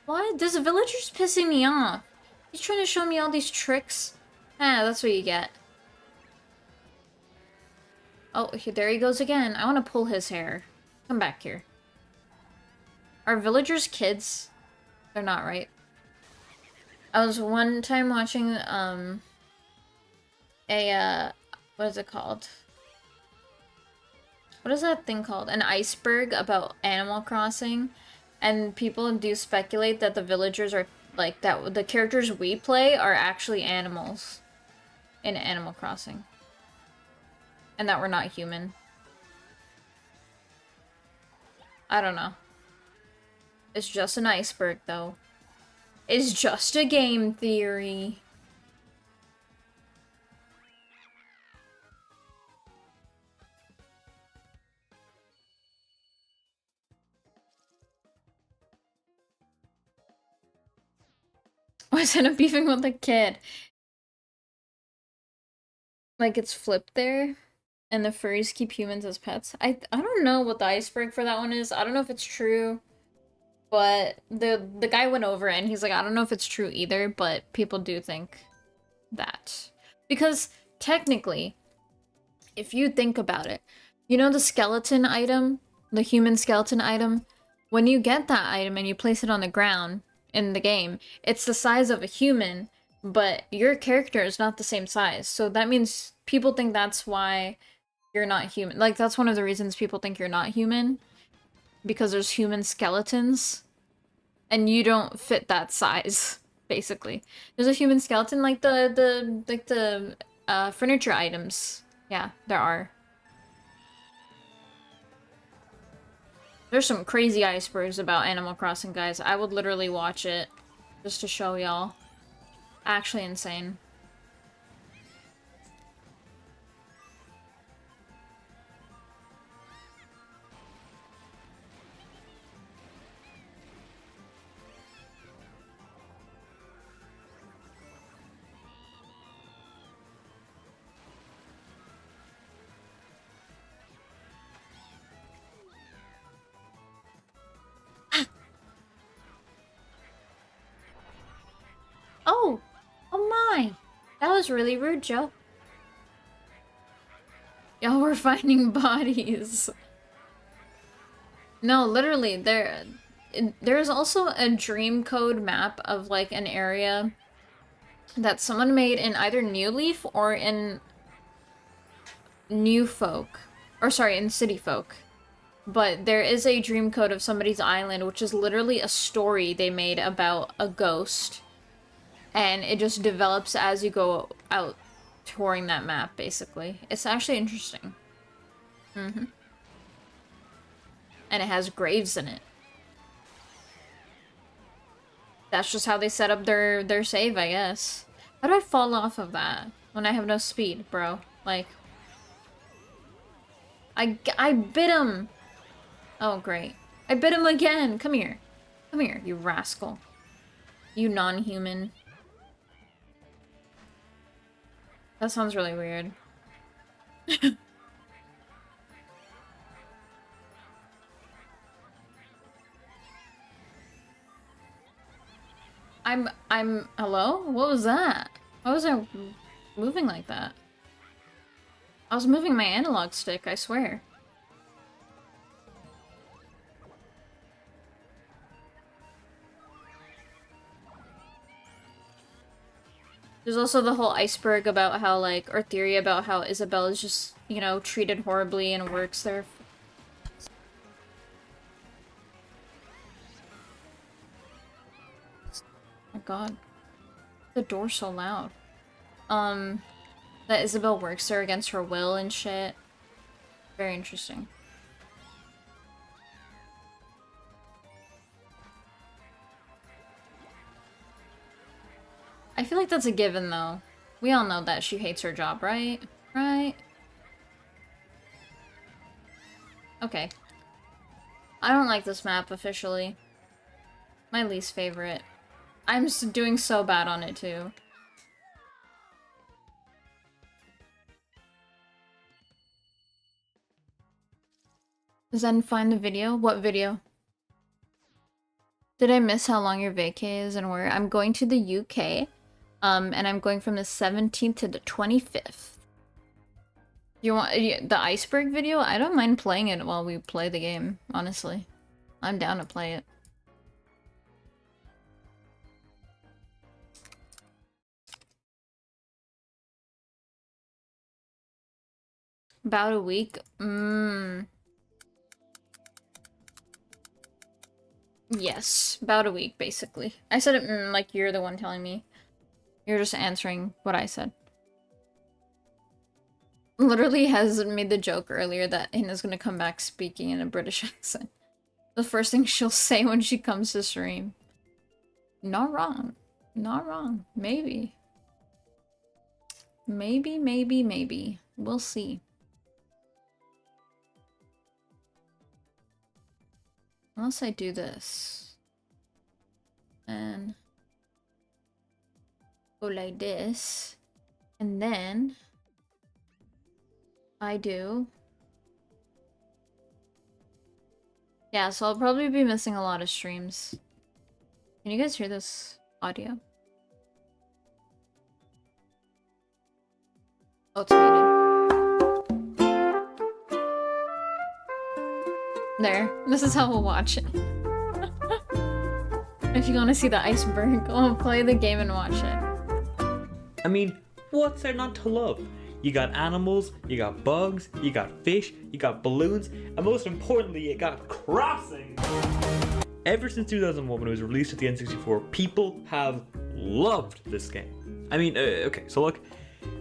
What? This villager's pissing me off. He's trying to show me all these tricks. Ah, that's what you get. Oh, there he goes again. I want to pull his hair. Come back here. Are villagers kids? They're not, right? I was one time watching, what is it called? What is that thing called? An iceberg about Animal Crossing. And people do speculate that the villagers are, like, that the characters we play are actually animals in Animal Crossing. And that we're not human. I don't know. It's just an iceberg, though. It's just a game theory. Was it a beefing with a kid? Like it's flipped there, and the furries keep humans as pets. I don't know what the iceberg for that one is. I don't know if it's true, but the guy went over it and he's like, I don't know if it's true either, but people do think that. Because technically, if you think about it, you know the skeleton item, the human skeleton item, when you get that item and you place it on the ground in the game, it's the size of a human, but your character is not the same size. So that means people think that's why you're not human. Like, that's one of the reasons people think you're not human. Because there's human skeletons. And you don't fit that size. basically. There's a human skeleton, like the furniture items. Yeah, there are. There's some crazy icebergs about Animal Crossing, guys. I would literally watch it just to show y'all. Actually insane. Oh! Oh my! That was really rude, Joe. Y'all were finding bodies. No, literally, there's also a dream code map of, like, an area that someone made in either New Leaf or in New Folk. Or, sorry, in City Folk. But there is a dream code of somebody's island, which is literally a story they made about a ghost. And it just develops as you go out touring that map, basically. It's actually interesting. Mm-hmm. And it has graves in it. That's just how they set up their save, I guess. How do I fall off of that when I have no speed, bro? Like... I bit him! Oh, great. I bit him again! Come here. Come here, you rascal. You non-human. That sounds really weird. hello? What was that? Why was I moving like that? I was moving my analog stick, I swear. There's also the whole iceberg about how, like, or theory about how Isabelle is just, you know, treated horribly and works there. Oh my god. The door's so loud. That Isabelle works there against her will and shit. Very interesting. I feel like that's a given, though. We all know that she hates her job, right? Right? Okay. I don't like this map, officially. My least favorite. I'm doing so bad on it, too. Does that find the video? What video? Did I miss how long your vacay is and where? I'm going to the UK. And I'm going from the 17th to the 25th. You want the iceberg video? I don't mind playing it while we play the game, honestly. I'm down to play it. About a week? Yes, about a week, basically. I said it like you're the one telling me. You're just answering what I said. Literally has made the joke earlier that Hina's gonna come back speaking in a British accent. The first thing she'll say when she comes to stream. Not wrong. Not wrong. Maybe. Maybe, maybe, maybe. We'll see. Unless I do this. And go like this. And then I do. Yeah, so I'll probably be missing a lot of streams. Can you guys hear this audio? Oh, it's muted. There. This is how we'll watch it. If you want to see the iceberg, I'll play the game and watch it. I mean, what's there not to love? You got animals, you got bugs, you got fish, you got balloons, and most importantly, you got crossing! Ever since 2001 when it was released at the N64, people have loved this game. I mean, okay, so look,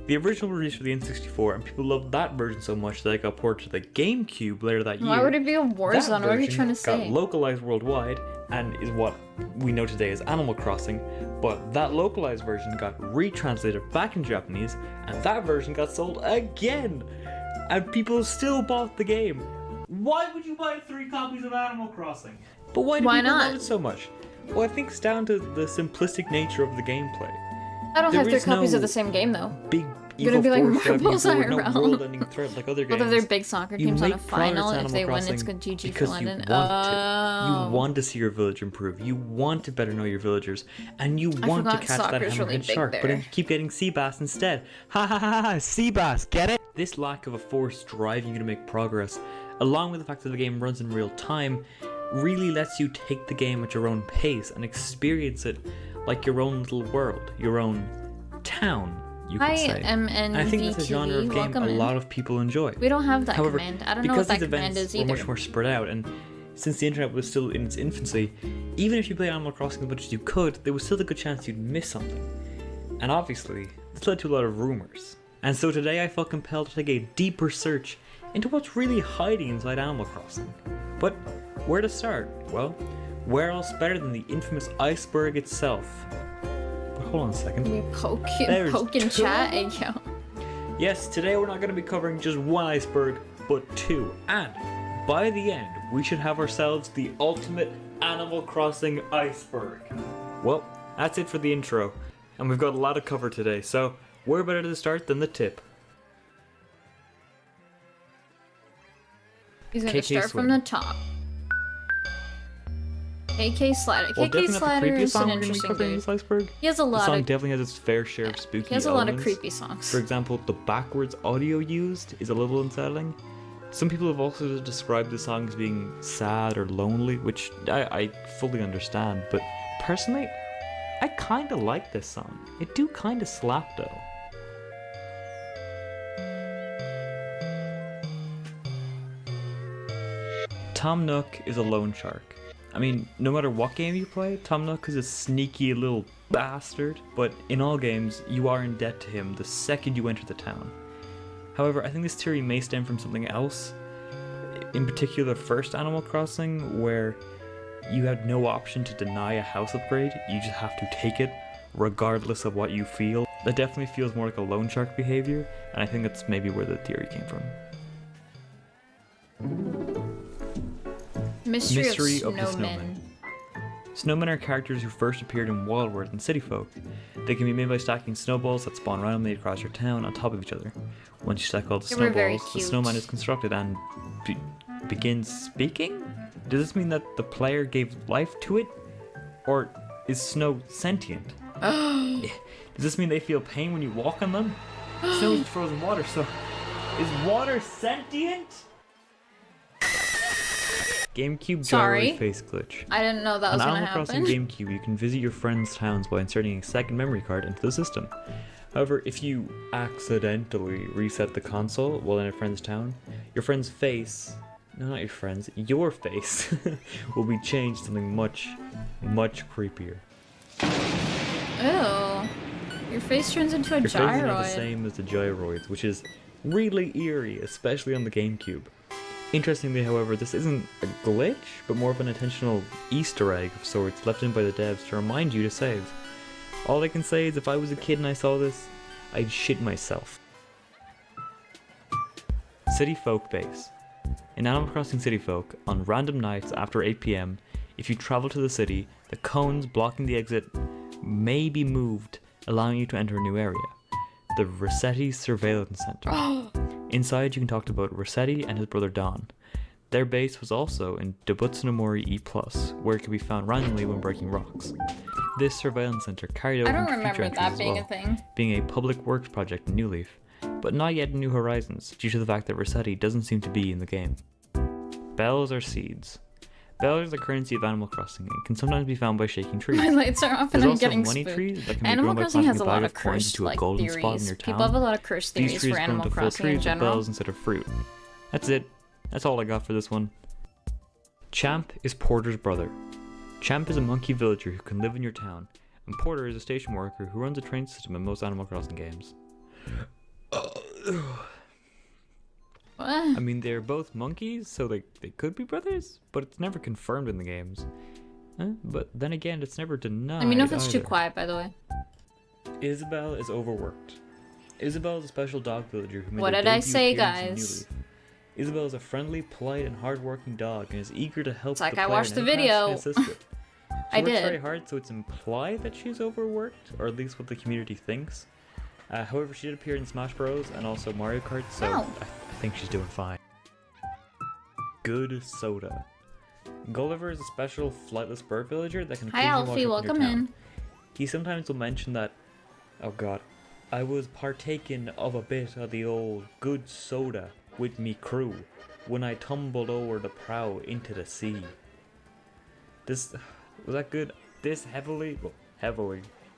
the original release for the N64, and people loved that version so much that it got ported to the GameCube later that year. Why would it be a Warzone? What are you trying to say? Got localized worldwide and is what we know today as Animal Crossing, but that localized version got retranslated back in Japanese, and that version got sold again, and people still bought the game. Why would you buy 3 copies of Animal Crossing? But why do people not? love it so much? Well, I think it's down to the simplistic nature of the gameplay. I don't have 3 is copies no of the same game though. Big You're gonna be like evil force marbles driving you IRL. forward, no world-ending threat like other games. Whether they're big soccer You teams on a make progress final, in if Animal they win, it's Crossing good GG for because London. you want to. You want to see your village improve. You want to better know your villagers, and you want to forgot catch that soccer's hammerhead really big shark. But there. you keep getting sea bass instead. Ha ha ha ha! Sea bass, get it? This lack of a force driving you to make progress, along with the fact that the game runs in real time, really lets you take the game at your own pace and experience it like your own little world, your own town. You could Hi, say. And I think that's a genre of game a lot of people enjoy. We don't have that However, command. I don't know what because that these command events is were either. much more spread out, and since the internet was still in its infancy, even if you played Animal Crossing as much as you could, there was still a good chance you'd miss something. And obviously, this led to a lot of rumors. And so today I felt compelled to take a deeper search into what's really hiding inside Animal Crossing. But where to start? Well, where else better than the infamous iceberg itself? But hold on a second. We There's poking 2 chat, of them? yo. Yes, today we're not going to be covering just 1 iceberg, but 2. And by the end, we should have ourselves the ultimate Animal Crossing iceberg. Well, that's it for the intro, and we've got a lot to cover today, so where better to start than the tip? He's gonna KK start swing. from the top. KK Slider. Well, KK definitely not the Slider creepiest is song an we're going to be interesting covering in dude. this iceberg. He has a The lot song of definitely has its fair share of spooky he has a lot of elements. creepy songs. For example, the backwards audio used is a little unsettling. Some people have also described the song as being sad or lonely, which I fully understand, but personally, I kinda like this song. It do kinda slap though. Tom Nook is a loan shark. I mean, no matter what game you play, Tom Nook is a sneaky little bastard, but in all games, you are in debt to him the second you enter the town. However, I think this theory may stem from something else, in particular first Animal Crossing, where you had no option to deny a house upgrade, you just have to take it, regardless of what you feel. That definitely feels more like a loan shark behavior, and I think that's maybe where the theory came from. Mystery of the Snowmen. Snowmen are characters who first appeared in Wildwood and City Folk. They can be made by stacking snowballs that spawn randomly across your town on top of each other. Once you stack all the They were very snowballs, the cute. snowman is constructed and begins speaking? Does this mean that the player gave life to it? Or is snow sentient? Does this mean they feel pain when you walk on them? Snow is frozen water, so is water sentient? GameCube Sorry? gyroid face glitch. I didn't know that was On gonna Animal Crossing happen. GameCube, you can visit your friends' towns by inserting a second memory card into the system. However, if you accidentally reset the console while in a friend's town, your friend's face, no, not your friend's, your face, will be changed to something much, much creepier. Ew. Your face turns into a Your face is not the gyroid. same as the gyroids, which is really eerie, especially on the GameCube. Interestingly, however, this isn't a glitch, but more of an intentional Easter egg of sorts left in by the devs to remind you to save. All I can say is if I was a kid and I saw this, I'd shit myself. City Folk Base. In Animal Crossing City Folk, on random nights after 8 PM, if you travel to the city, the cones blocking the exit may be moved, allowing you to enter a new area. The Rossetti Surveillance Center. Inside, you can talk to both Rossetti and his brother Don. Their base was also in Dobutsunamori E+, where it could be found randomly when breaking rocks. This surveillance center carried out I don't into future remember entries that as being well, a thing. being a public works project in New Leaf, but not yet in New Horizons, due to the fact that Rossetti doesn't seem to be in the game. Bells are seeds. Bells are the currency of Animal Crossing and can sometimes be found by shaking trees. My lights are off and There's I'm also getting money spooked. trees that can be Animal grown by Crossing planting has a a lot bag of of coins cursed into a golden spot in theories. your town. People have a lot of cursed These theories trees for grow Animal into full Crossing in trees with general. bells instead of fruit. That's it. That's all I got for this one. Champ is Porter's brother. Champ is a monkey villager who can live in your town, and Porter is a station worker who runs a train system in most Animal Crossing games. I mean, they're both monkeys, so they could be brothers, but it's never confirmed in the games. But then again, it's never denied. Let me know if it's too either. quiet, by the way. Isabel is overworked. Isabel is a special dog villager who made What her did I debut say, appearance in guys? New Leaf. Isabel is a friendly, polite, and hard-working dog, and is eager to help It's like the I player watched in the any task video. they assist with. She I works did. very hard, so it's implied that she's overworked, or at least what the community thinks. However, she did appear in Smash Bros. And also Mario Kart, so Oh. I think she's doing fine. Good soda. Gulliver is a special flightless bird villager that can Hi, occasionally Alfie. wash up in your Welcome town. in. He sometimes will mention that, oh god, I was partaking of a bit of the old good soda with me crew when I tumbled over the prow into the sea. This, was that good? This heavily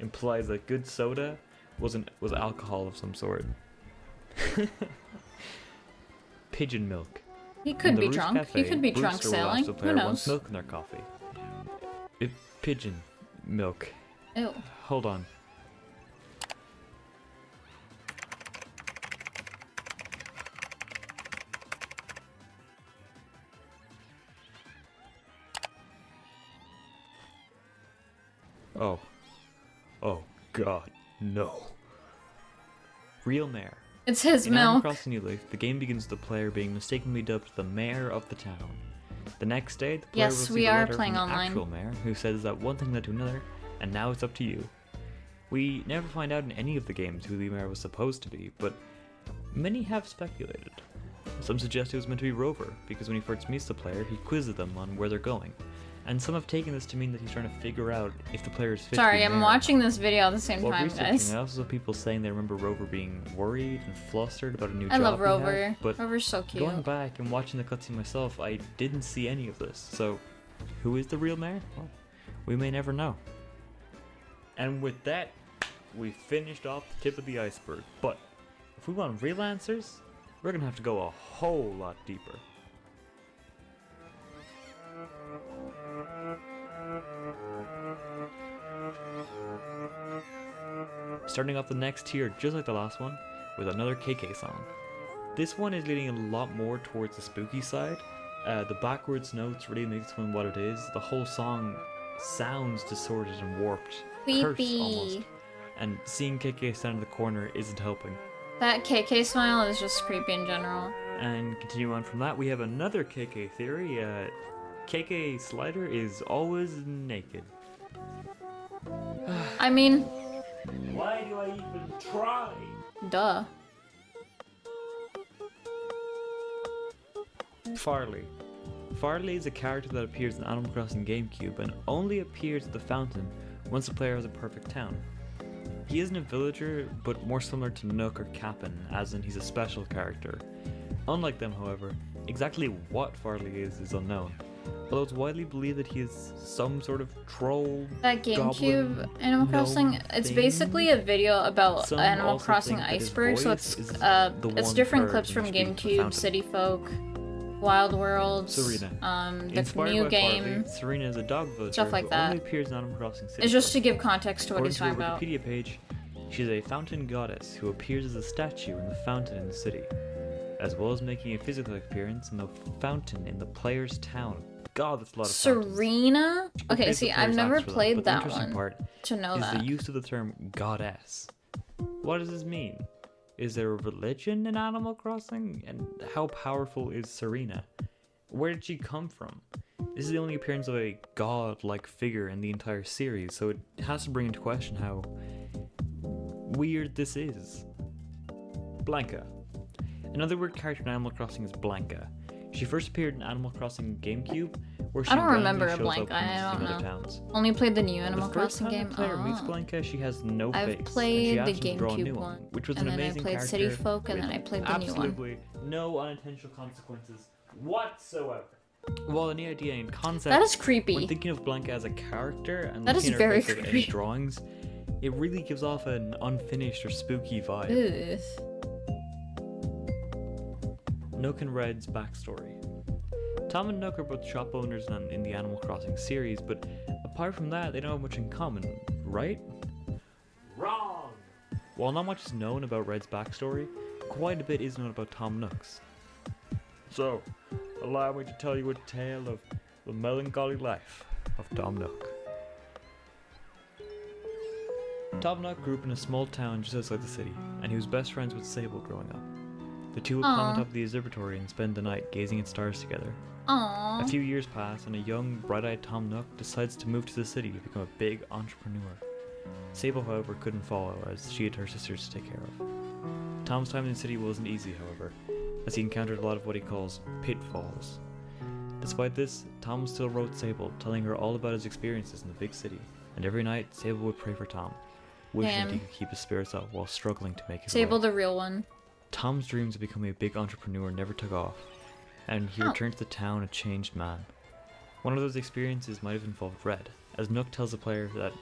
implies that good soda was alcohol of some sort. Pigeon milk. He In could the be Roost drunk. Cafe, He could be Brewster drunk will sailing. ask the Who player wants knows? milk in their coffee. Pigeon milk. Ew. Hold on. Oh. Oh god, no. Real mayor. It's his In Animal milk. Crossing New Leaf, the game begins with the player being mistakenly dubbed the mayor of the town. The next day, the player will Yes, receive we a are letter playing from the online. actual mayor, who says that one thing led to another, and now it's up to you. We never find out in any of the games who the mayor was supposed to be, but many have speculated. Some suggest it was meant to be Rover, because when he first meets the player, he quizzes them on where they're going. And some have taken this to mean that he's trying to figure out if the player is fit to Sorry, be I'm mayor. watching this video at the same While time, researching, guys. I also saw people saying they remember Rover being worried and flustered about a new I job love he had, Rover. but Rover's so cute. going back and watching the cutscene myself, I didn't see any of this. So, who is the real mayor? Well, we may never know. And with that, we finished off the tip of the iceberg. But if we want real answers, we're gonna have to go a whole lot deeper. Starting off the next tier, just like the last one, with another KK song. This one is leaning a lot more towards the spooky side. The backwards notes really makes this one what it is. The whole song sounds distorted and warped, cursed Creepy. almost. And seeing KK stand in the corner isn't helping. That KK smile is just creepy in general. And continue on from that, we have another KK theory. KK Slider is always naked. I mean, Why do I even try? duh. Farley. Farley is a character that appears in Animal Crossing GameCube and only appears at the fountain once the player has a perfect town. He isn't a villager, but more similar to Nook or Cap'n, as in he's a special character. Unlike them, however, exactly what Farley is unknown, although it's widely believed that he is some sort of troll. That GameCube goblin, Animal Crossing, gnome it's thing. basically a video about Some Animal also Crossing think that his Iceberg, so voice it's is the it's one different heard clips when from he speaks to the GameCube, fountain. City Folk, Wild Worlds, Serena. the Inspired new by game. Farley, Serena is a dog villager Stuff like who that. only appears in Animal Crossing City. It's just Folk. to give context to what According he's to her talking about. Wikipedia page, she's a fountain goddess who appears as a statue in the fountain in the city, as well as making a physical appearance in the fountain in the player's town. God, that's a lot of fountains. Serena? We'll Okay, pay see, the I've player's never acts for played but the that interesting one part to know is that. the use of the term goddess. What does this mean? Is there a religion in Animal Crossing? And how powerful is Serena? Where did she come from? This is the only appearance of a god-like figure in the entire series, so it has to bring into question how weird this is. Blanca. Another weird character in Animal Crossing is Blanca. She first appeared in Animal Crossing GameCube, where she I don't randomly remember shows Blanca, up in I don't other know. towns. Only played the new Animal The first Crossing time game. the player meets Oh. Blanca, she has no I've face. and she played the asks him to draw a new GameCube one, one, which was and an then I amazing played character City Folk, and with then I played the new one. absolutely no unintentional consequences whatsoever. While any idea and concept, That is when creepy. thinking of Blanca as a character and That looking is at her very face of any creepy. drawings, it really gives off an unfinished or spooky vibe. Ugh. Nook and Red's backstory. Tom and Nook are both shop owners in the Animal Crossing series, but apart from that, they don't have much in common. right? Wrong! While not much is known about Red's backstory, quite a bit is known about Tom Nook's. So, allow me to tell you a tale of the melancholy life of Tom Nook. Tom Nook grew up in a small town just outside the city, and he was best friends with Sable growing up. The two would climb on top of the observatory and spend the night gazing at stars together. Aww. A few years pass, and a young, bright-eyed Tom Nook decides to move to the city to become a big entrepreneur. Sable, however, couldn't follow, as she had her sisters to take care of. Tom's time in the city wasn't easy, however, as he encountered a lot of what he calls pitfalls. Despite this, Tom still wrote Sable, telling her all about his experiences in the big city, and every night Sable would pray for Tom, wishing that he could keep his spirits up while struggling to make his way. Sable the real one. Tom's dreams of becoming a big entrepreneur never took off, and he returned to the town a changed man. One of those experiences might have involved Red, as Nook tells the player that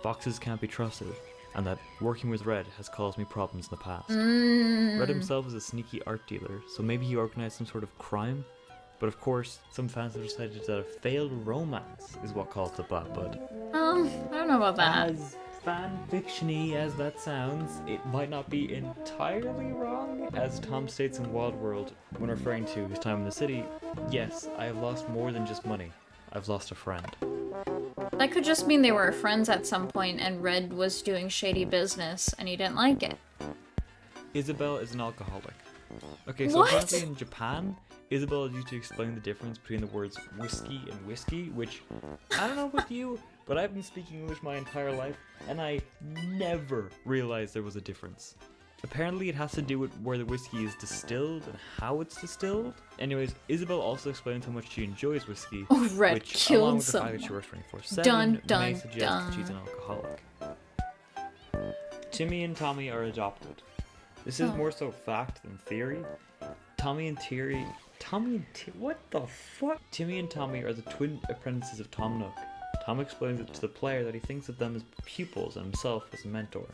foxes can't be trusted, and that working with Red has caused me problems in the past. Red himself is a sneaky art dealer, so maybe he organized some sort of crime, but of course, some fans have decided that a failed romance is what caused the bad blood. I don't know about that. As fan-fiction-y as that sounds, it might not be entirely wrong, as Tom states in Wild World, when referring to his time in the city, yes, I have lost more than just money. I've lost a friend. That could just mean they were friends at some point and Red was doing shady business and he didn't like it. Isabel is an alcoholic. Okay, so What? apparently in Japan, Isabel is used to explain the difference between the words whiskey and whiskey, which, I don't know about you, but I've been speaking English my entire life, and I never realized there was a difference. Apparently it has to do with where the whiskey is distilled and how it's distilled. Anyways, Isabel also explains how much she enjoys whiskey, Oh, Red which, killed along with the someone. fact that she works 24/7, Dun, may dun, suggest dun. that she's an alcoholic. Timmy and Tommy are adopted. This is more so fact than theory. Tommy and Tommy are the twin apprentices of Tom Nook. Tom explains it to the player that he thinks of them as pupils and himself as a mentor.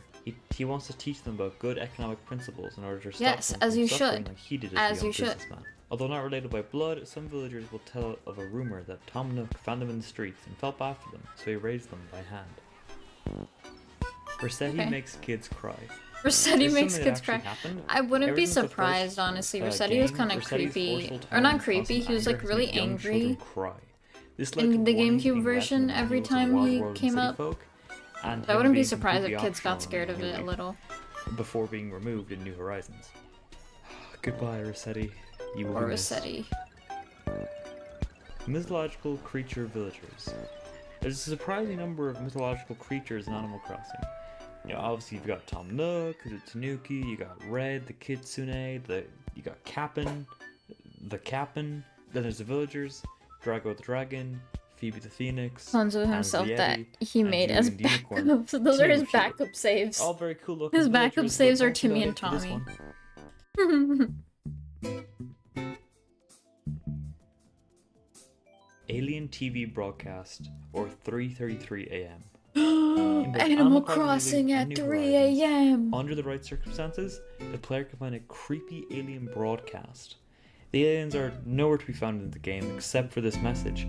He wants to teach them about good economic principles in order to stop Yes, them as from you suffering should. like he did As as a young you should. businessman. Although not related by blood, some villagers will tell of a rumor that Tom Nook found them in the streets and felt bad for them, so he raised them by hand. Rossetti Okay. makes kids cry. Rossetti This is makes something that kids cry. actually happened. I wouldn't Ever be since the surprised, first, honestly. Rossetti was game, kind of Rossetti's creepy. forceful Or not tone and creepy, constant he was anger like has really made young children angry. cry. This led In to the warnings GameCube being read version in the every manuals of time Wild he World and came City up. Folk, and I him wouldn't be being surprised if completely kids got optional scared in of New it a League little. before being removed in New Horizons. Goodbye, Rossetti. You will Or be missed. Rossetti. Mythological creature villagers. There's a surprising number of mythological creatures in Animal Crossing. You know, obviously you've got Tom Nook, the Tanuki, you got Red, the Kitsune, you got Cap'n, the Cap'n, then there's the villagers, Drago the Dragon, Phoebe the Phoenix, Hanzo Hans the himself that Yeti, he and made Julian as the Unicorn. backups. Those are his Two backup saves. All very cool looking. His backup villagers, saves but are don't Timmy know and for this Tommy. one. Alien TV broadcast, or 3:33 a.m. In both Animal Crossing Crossing and at New 3 Horizons, a.m. Under the right circumstances, the player can find a creepy alien broadcast. The aliens are nowhere to be found in the game except for this message,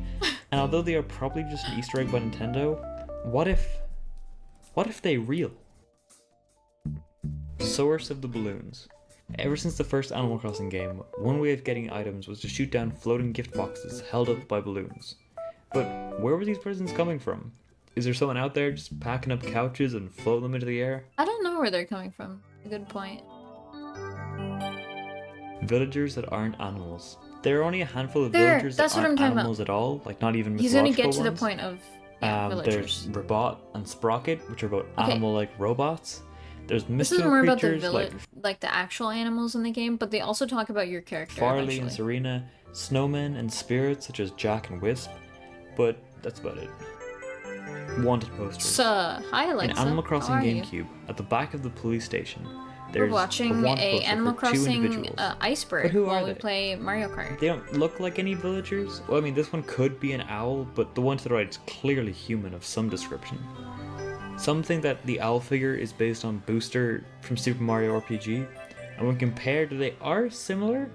and although they are probably just an Easter egg by Nintendo, what if they real? Source of the balloons. Ever since the first Animal Crossing game, one way of getting items was to shoot down floating gift boxes held up by balloons. But where were these presents coming from? Is there someone out there just packing up couches and floating them into the air? I don't know where they're coming from. Good point. Villagers that aren't animals. There are only a handful of There, villagers that's that what aren't I'm talking animals at all, like not even He's gonna mythological get to the ones. point of There's villagers. Rabot and Sprocket, which are both Okay. animal-like robots. There's This is mystical more about the creatures like like the actual animals in the game, but they also talk about your character Farley and eventually. Serena, snowmen and spirits such as Jack and Wisp, but that's about it. Wanted posters. So, hi Alexa. In Animal How Crossing are you? GameCube, at the back of the police station, We're there's watching a wanted a poster Animal for two Crossing individuals. iceberg But who while are we they? play Mario Kart. They don't look like any villagers. Well, I mean, this one could be an owl, but the one to the right is clearly human of some description. Some think that the owl figure is based on Booster from Super Mario RPG, and when compared, they are similar.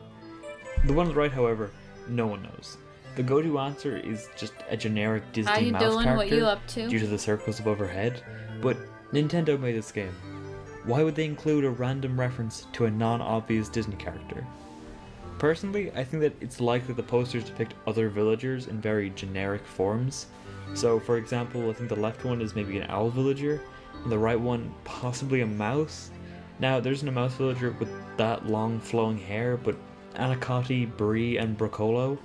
The one on the right, however, no one knows. The go-to answer is just a generic Disney How you mouse doing? character What you up to? due to the circles above her head, but Nintendo made this game. Why would they include a random reference to a non-obvious Disney character? Personally, I think that it's likely the posters depict other villagers in very generic forms. So, for example, I think the left one is maybe an owl villager, and the right one possibly a mouse. Now, there isn't a mouse villager with that long flowing hair, but Anacati, Bree, and Brocolo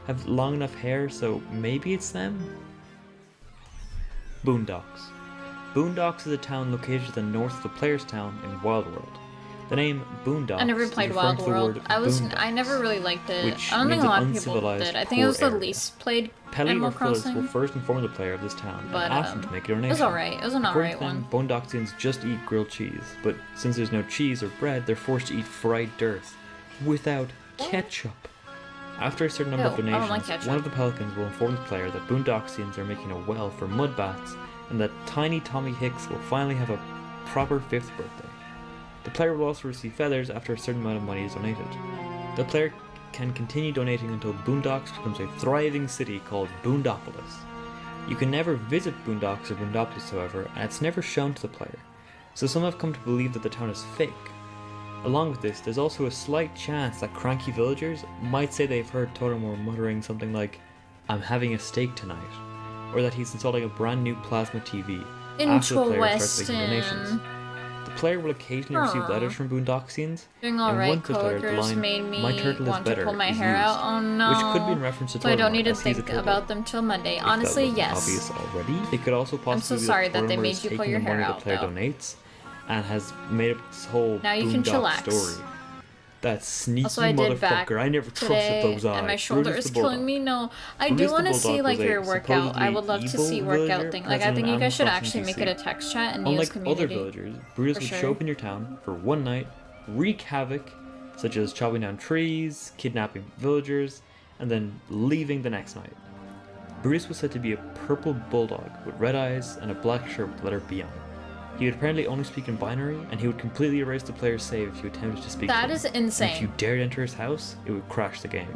have long enough hair, so maybe it's them? Boondocks. Boondocks is a town located to the north of the player's town in Wild World. The name Boondocks I never is played referring Wild to the World. word I never boondocks, really liked it. which I don't think means a lot an of people uncivilized, did. I think it was poor the area. least played Pelly Animal or Phyllis will Crossing. first inform the player of this town But, and ask them to make a donation. It was alright. It was an According alright to them, one. Boondocksians just eat grilled cheese, but since there's no cheese or bread, they're forced to eat fried dirt without ketchup. After a certain number of Ew, I don't donations, like ketchup. one of the pelicans will inform the player that Boondocksians are making a well for mud bats, and that tiny Tommy Hicks will finally have a proper 5th birthday. The player will also receive feathers after a certain amount of money is donated. The player can continue donating until Boondocks becomes a thriving city called Boondopolis. You can never visit Boondocks or Boondopolis, however, and it's never shown to the player, so some have come to believe that the town is fake. Along with this, there's also a slight chance that cranky villagers might say they've heard Tottemore muttering something like, "I'm having a steak tonight," or that he's installing a brand new plasma TV after the player starts making donations. Interesting. The player will occasionally receive letters from Boondocksians, Doing and alright, once this letter, the coworkers line, made me "My turtle is want to better," pull my is hair used, out. Oh no. which could be in reference to So I don't Tottemore, need to as he's a think turtle. about them till Monday. If Honestly, that wasn't yes. obvious already. It could also possibly be sorry that they Tottemore made is you pull taking your the hair money out, the player though. donates and has made up this whole Now you can Boondock chillax. story. That sneaky Also, I did back motherfucker! I never today, trusted those eyes. and my shoulder Brutus is the killing Bulldog. me. No, I do Brutus the want to see Bulldog like was a your workout. I supposedly would love to evil see workout villager thing. Like I present think in you guys should Animal actually Crossing make it a DC. text chat and use Unlike community. other villagers, Brutus For would sure. show up in your town for one night, wreak havoc, such as chopping down trees, kidnapping villagers, and then leaving the next night. Brutus was said to be a purple bulldog with red eyes and a black shirt with the letter B on it. He would apparently only speak in binary, and he would completely erase the player's save if you attempted to speak to That him. is And if insane. you dared enter his house, it would crash the game.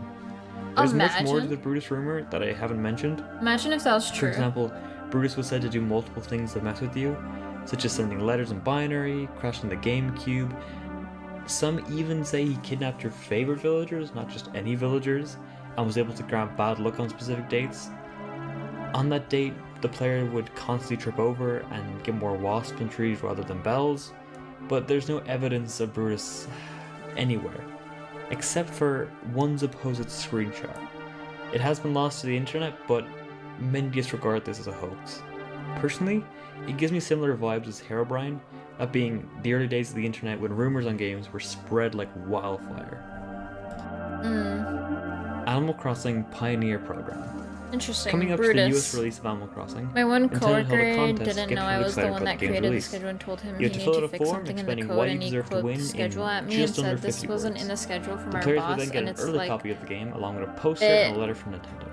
There's much more to Imagine. the Brutus rumor that I haven't mentioned. Imagine if that was For true. example, Brutus was said to do multiple things that mess with you, such as sending letters in binary, crashing the GameCube. Some even say he kidnapped your favorite villagers, not just any villagers, and was able to grant bad luck on specific dates. On that date, the player would constantly trip over and get more wasps and trees rather than bells, but there's no evidence of Brutus anywhere, except for one supposed screenshot. It has been lost to the internet, but many disregard this as a hoax. Personally, it gives me similar vibes as Herobrine, that being the early days of the internet when rumors on games were spread like wildfire. Animal Crossing Pioneer Program. Interesting. Coming up to the Brutus. newest release of Animal Crossing. My one Nintendo held a coworker contest to didn't get know people I was the excited one about that the game's created the release. schedule and told him You he had to needed fill to out a fix form something in the explaining code, why you and he deserve to quote win the schedule in at me and just under said this 50 wasn't words. in the schedule from The our players would boss, then get and an it's early like copy of the game along with a poster and a letter from Nintendo.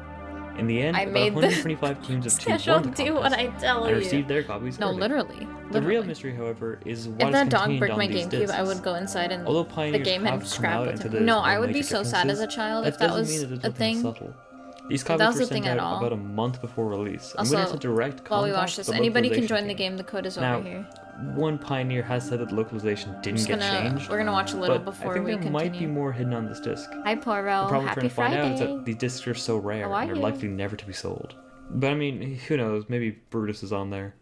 In the end, I about made the 125 teams of two schedule won the do what I contest tell and you. received their copies No, early. literally. The real literally. mystery, however, is what If is that dog contained broke on my these GameCube, I discs. would go inside and Although the Pioneers game have and come scrap out with into him. there's No, I would major be so sad as a differences, child if that doesn't was mean that there's a nothing thing. subtle. These If that copies was were a thing sent at out all. about a month before release, and Also, winners had direct while we contact watch this, with the anybody can localization join the team. game. The code is Now, over here. one Pioneer has said that the localization didn't get changed. We're gonna watch a little but before I think we there continue. might be more hidden on this disc. Hi, The Poro. problem we're Happy trying to find out is Friday. that these discs are so rare How are and are you? likely never to be sold. But I mean, who knows? Maybe Brutus is on there.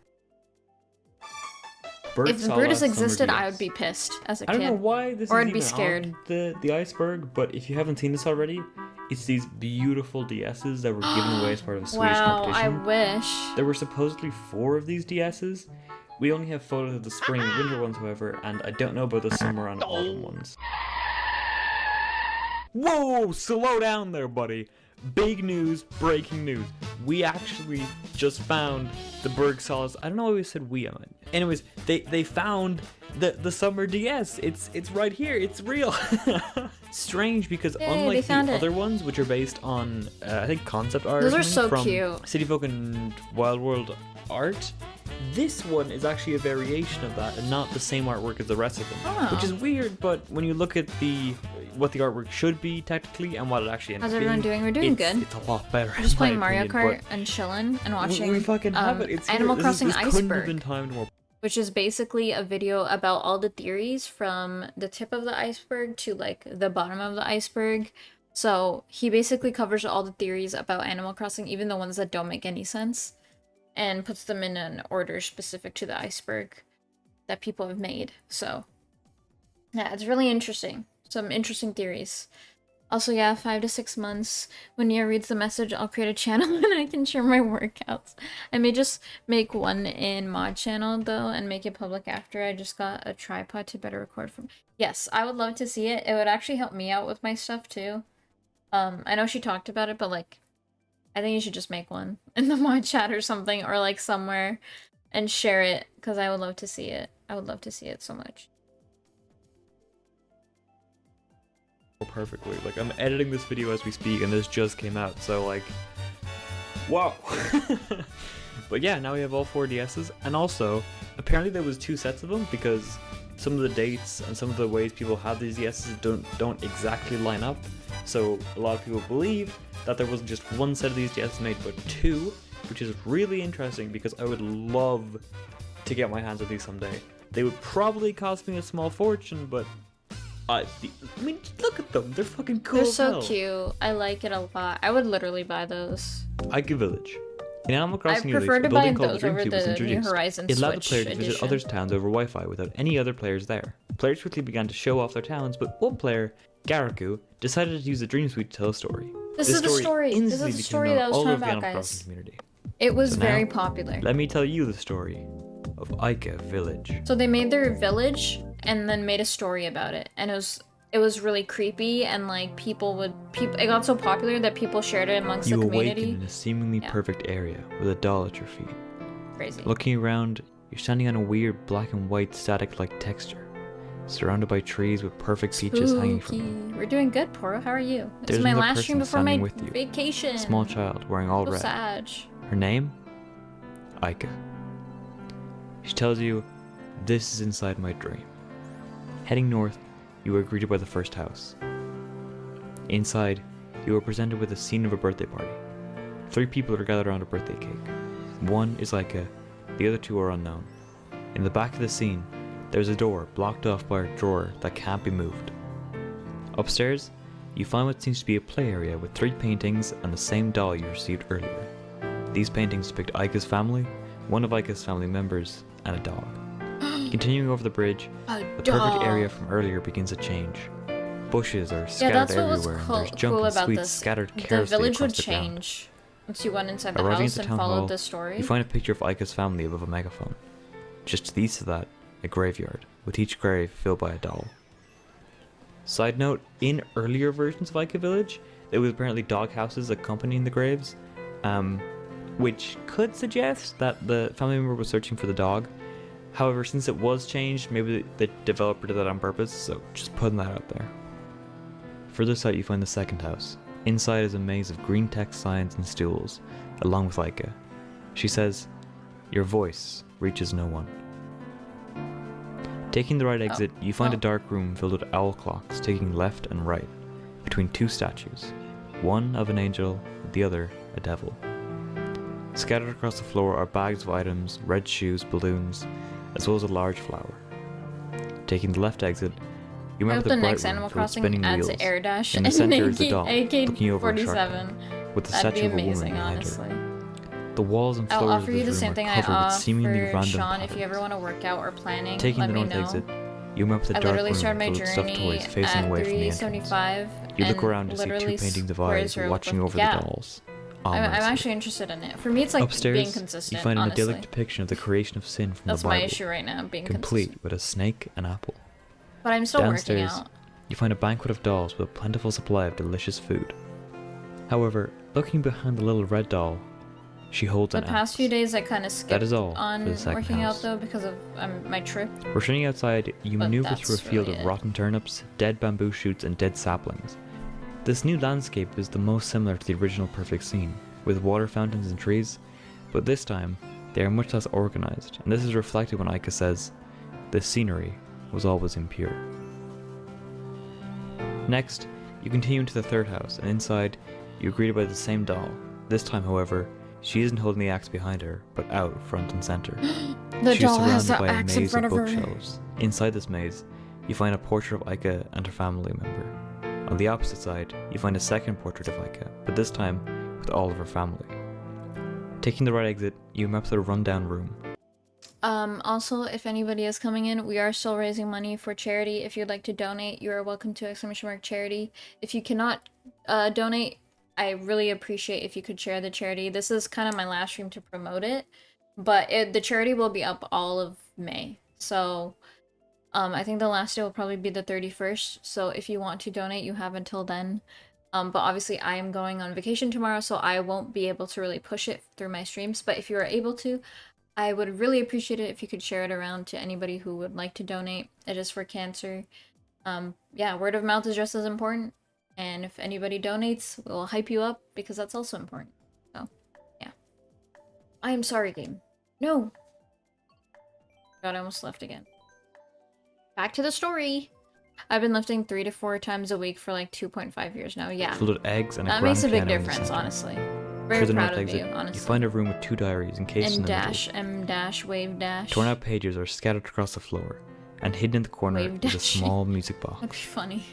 Bird If saw Brutus last existed, summer I DS. would be pissed as a I don't know kid. why this Or is I'd be even scared. on the iceberg, but if you haven't seen this already, it's these beautiful DSs that were given away as part of a Swedish Wow, I competition. wish. There were supposedly 4 of these DSs. We only have photos of the spring and winter ones, however, and I don't know about the summer and autumn ones. Whoa, slow down there, buddy. Big news, breaking news. We actually just found the Berg Solace. I don't know why we said we on it. Anyways, they found the summer DS. It's right here. It's real. Strange because Yay, they unlike the found it. other ones, which are based on I think concept art Those or are something so from cute. City Folk and Wild World art, this one is actually a variation of that and not the same artwork as the rest of them, which is Oh. weird. But when you look at what the artwork should be technically and what it actually ends How's up everyone being, doing? We're doing good. It's a lot better. I'm just in my playing Mario opinion, Kart and chilling and but watching we fucking have it. It's Animal here. Crossing this couldn't have Iceberg, been timed more. which is basically a video about all the theories from the tip of the iceberg to like the bottom of the iceberg. So he basically covers all the theories about Animal Crossing, even the ones that don't make any sense, and puts them in an order specific to the iceberg that people have made. So yeah, it's really interesting. Some interesting theories. Also, yeah, 5 to 6 months. When Nia reads the message, I'll create a channel and I can share my workouts. I may just make one in mod channel though and make it public after. I just got a tripod to better record from. Yes, I would love to see it. It would actually help me out with my stuff too. I know she talked about it, but like, I think you should just make one in the mod chat or something, or like somewhere, and share it because I would love to see it. I would love to see it so much. Perfectly. Like, I'm editing this video as we speak and this just came out, so like, wow. But yeah, now we have all 4 DSs, and also apparently there was 2 sets of them because some of the dates and some of the ways people have these DSs don't exactly line up. So a lot of people believe that there wasn't just 1 set of these DSs made, but 2, which is really interesting because I would love to get my hands on these someday. They would probably cost me a small fortune, but I mean, look at them. They're fucking cool. They're as so hell. cute. I like it a lot. I would literally buy those. Vacay Village. In Animal Crossing I New Leaf, prefer a to building buy called those the Dream over Cube was the New introduced. Horizons It allowed the Switch player to visit edition. others' towns over Wi-Fi without any other players there. Players quickly began to show off their towns, but one player, Garaku, decided to use the Dream Suite to tell a story. This is the story. This is instantly the became story known that I was all talking over the about, Animal guys. Crossing community. It was So very now, popular. Let me tell you the story of Vacay Village. So they made their village and then made a story about it, and it was really creepy, and like it got so popular that people shared it amongst You the awaken community. in a seemingly Yeah. perfect area with a doll at your feet. Crazy. Looking around, you're standing on a weird black and white static-like texture, surrounded by trees with perfect peaches hanging from them. We're doing good, Poro. How are you? This There's is my another last stream person before my standing with you. vacation. A small child wearing all So red. sad. Her name? Aika. She tells you, "This is inside my dream." Heading north, you are greeted by the first house. Inside, you are presented with a scene of a birthday party. 3 people are gathered around a birthday cake. One is Aika, the other 2 are unknown. In the back of the scene, there's a door blocked off by a drawer that can't be moved. Upstairs, you find what seems to be a play area with 3 paintings and the same doll you received earlier. These paintings depict Aika's family, one of Aika's family members, and a dog. Continuing over the bridge, the perfect area from earlier begins to change. Bushes are Yeah, scattered that's what was everywhere, and there's junk cool and about sweets this. scattered The carelessly village would across the ground. change once you went inside the Arriving house at the and town followed hall, the story. you find a picture of Aika's family above a megaphone. Just to the east of that, a graveyard, with each grave filled by a doll. Side note, in earlier versions of Vacay Village, there was apparently dog houses accompanying the graves, which could suggest that the family member was searching for the dog. However, since it was changed, maybe the developer did that on purpose, so just putting that out there. Further south, you find the second house. Inside is a maze of green text signs and stools, along with Aika. She says, "Your voice reaches no one." Taking the right exit, you find a dark room filled with owl clocks ticking left and right, between 2 statues, one of an angel, the other a devil. Scattered across the floor are bags of items, red shoes, balloons, as well as a large flower. Taking the left exit, you I hope remember the the bright next room Animal filled with Crossing spinning adds wheels. air dash In the and center is the doll, AK looking over a shark 47. with the That'd be statue of a woman amazing, behind honestly. her. The walls and I'll floors offer of you the this same room thing are I covered with offer seemingly random Sean if you patterns. ever want to work out or planning. Taking let the me north know. exit, you remember the I dark literally room started my filled with stuffed journey toys facing at away from the entrance. 375. You look and around to see 2 literally paintings of squares eyes are watching with- over yeah. the dolls. I'm Ominously. actually interested in it. For me, it's like Upstairs, being consistent. you find an honestly. idyllic depiction of the creation of sin from That's the my Bible, issue right now, being complete consistent. with a snake and apple. But I'm still working Downstairs, out. you find a banquet of dolls with a plentiful supply of delicious food. However, looking behind the little red doll, she holds The an past axe. few days, I kind of skipped That is all for on the second working house. out though because of my trip. Returning outside, you But maneuver through a that's field really of it. rotten turnips, dead bamboo shoots, and dead saplings. This new landscape is the most similar to the original perfect scene, with water fountains and trees, but this time, They are much less organized, and this is reflected when Aika says, "The scenery was always impure." Next, you continue into the third house, and inside, you're greeted by the same doll. This time, however, she isn't holding the axe behind her, but out front and center. The She's doll has surrounded the by a axe in maze front of of her. bookshelves. Inside this maze, you find a portrait of Aika and her family member. On the opposite side, you find a second portrait of Aika, but this time with all of her family. Taking the right exit, you map to a rundown room. Also, if anybody is coming in, we are still raising money for charity. If you'd like to donate, you are welcome to !charity. If you cannot donate, I really appreciate if you could share the charity. This is kind of my last stream to promote it, but the charity will be up all of May. So, I think the last day will probably be the 31st. So if you want to donate, you have until then. But obviously I am going on vacation tomorrow, so I won't be able to really push it through my streams. But if you are able to, I would really appreciate it if you could share it around to anybody who would like to donate. It is for cancer. Yeah, word of mouth is just as important. And if anybody donates, we'll hype you up because that's also important. So, yeah. I am sorry, game. No! God, I almost left again. Back to the story! I've been lifting 3 to 4 times a week for like 2.5 years now, yeah. Filled with eggs and a That grand makes a big piano in the difference, center. honestly. Through Very the proud north of exit, you, honestly. you find a room with 2 diaries encased in the N-dash, middle. M-dash, wave dash. Torn out pages are scattered across the floor, and hidden in the corner Wave is a dashing. small music That'd be box. funny.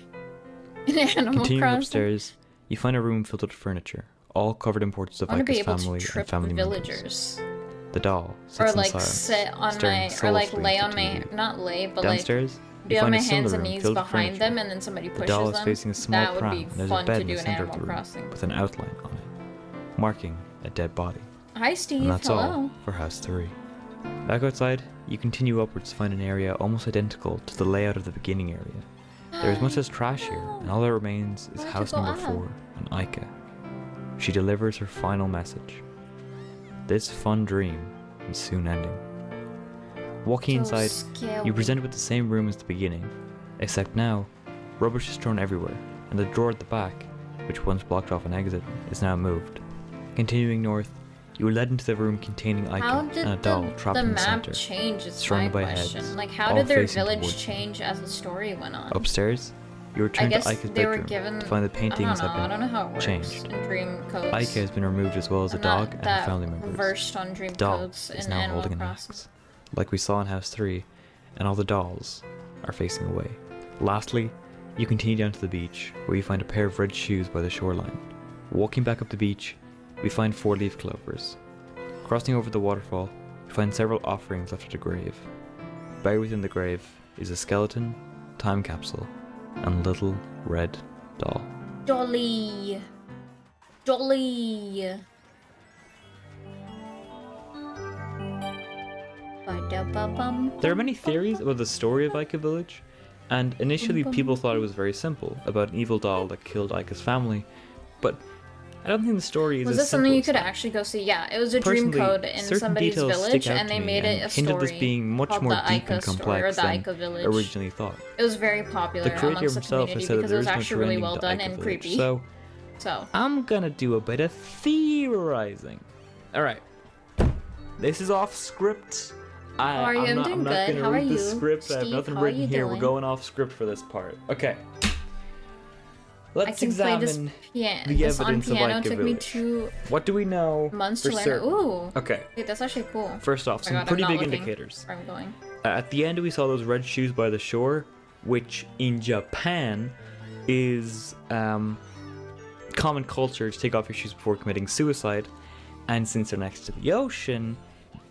In Animal Continuing Crossing. upstairs, you find a room filled with furniture, all covered in portraits of I want to be Aika's able family to and trip family members. villagers. The doll Or sits in like silence, sit on staring my, or like soulfully lay into on the my, TV. not lay, but Downstairs, like you be on find my a similar hands and room knees filled with behind furniture. them and then somebody The pushes doll is them. facing a small That would pram, be and there's a fun bed to in do the in center of Animal the room, Crossing. with an outline on it, marking a dead body. Hi Steve, And that's hello. all for House 3. Back outside, you continue upwards to find an area almost identical to the layout of the beginning area. There is much less trash here, and all that remains is Why'd you house go number up? 4 and Aika. She delivers her final message. This fun dream is soon ending. Walking inside, you're presented with the same room as the beginning, except now, rubbish is thrown everywhere, and the drawer at the back, which once blocked off an exit, is now moved. Continuing north, you are led into the room containing How Aika did and a doll trapped the in the map center. change? Is my surrounded by question. heads, Like, how all did their facing village towards you. change as the story went on? Upstairs, you I return to guess Aika's they were bedroom given. to find the paintings I have don't know how it been works changed. in dream codes. Aika has been removed as well as the I'm dog not and her that family members. versed on dream The doll codes is in now Animal holding an Crossing. axe, like we saw in House 3, and all the dolls are facing away. Lastly, you continue down to the beach, where you find a pair of red shoes by the shoreline. Walking back up the beach, we find 4 leaf clovers. Crossing over the waterfall, we find several offerings left at a grave. Buried within the grave is a skeleton, time capsule, and a little red doll. Dolly! Dolly! Ba-da-ba-bum. There are many theories about the story of Aika Village, and initially people thought it was very simple, about an evil doll that killed Aika's family, but I don't think the story is Was as this something simple you as could that. actually go see? Yeah, it was a dream Personally, code in certain somebody's details village, stick out and to they me made it a and hinted story this being much called more the deep and Aika story, or complex the than Aika village. originally thought. It was very popular The creator amongst the himself has community said that because it there was is no actually true really ending well to done Aika and Village, creepy. So I'm gonna do a bit of theorizing. Alright. This is off script. How are you? I'm doing not good. gonna How are read the you? script. I have Steve, nothing how are written you here. We're doing? going off script for this part. Okay. I Let's can play this, examine the this on evidence of piano. Aika Took me Village. 2 what do we know months for to learn. certain. Ooh, Okay. wait, that's actually cool. First off, Oh my some God, I'm pretty not big looking indicators. where I'm going. At the end, we saw those red shoes by the shore, which in Japan is common culture to take off your shoes before committing suicide. And since they're next to the ocean,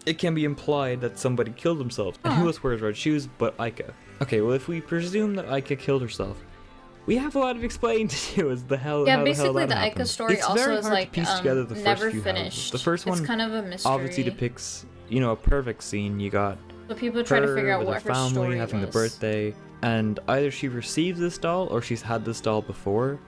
it can be implied that somebody killed themselves. And who else wears red shoes but Aika? Okay, well, if we presume that Aika killed herself, we have a lot of explaining to do as the hell. Yeah, how basically the the hell that Aika happened. story It's also very is hard like to piece together the never first few finished. houses. The first one It's kind of a mystery. obviously depicts, a perfect scene. You got So people try to her figure out with what her her family story having was. the birthday, and either she received this doll or she's had this doll before.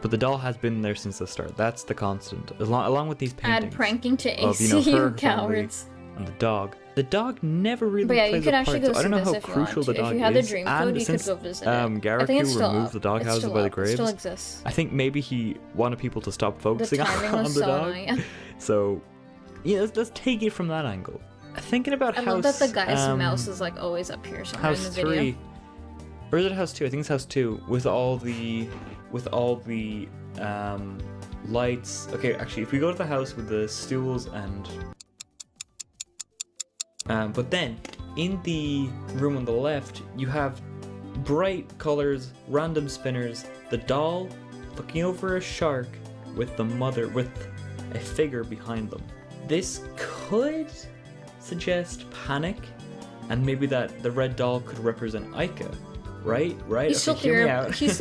But the doll has been there since the start. That's the constant, along with these paintings Add pranking to of ACU her family cowards. and the dog. The dog never really But yeah, you plays could a actually part, go so I don't see know this how if you crucial want the to. dog If you had the is. dream And code, you could since go visit it. I think Garaku it's still removed up. the doghouses It's still by the up. It still graves, exists. I think maybe he wanted people to stop The focusing timing on was the so dog. annoying. So Yeah, let's take it from that angle. Thinking about I house. love that the guy's mouse is like always up here somewhere House in the video. 3. Or is it house 2? I think it's house 2 with all the lights. Okay, actually, if we go to the house with the stools and but then in the room on the left, you have bright colors, random spinners, the doll looking over a shark with the mother with a figure behind them. This could suggest panic, and maybe that the red doll could represent Aika. Right? He's still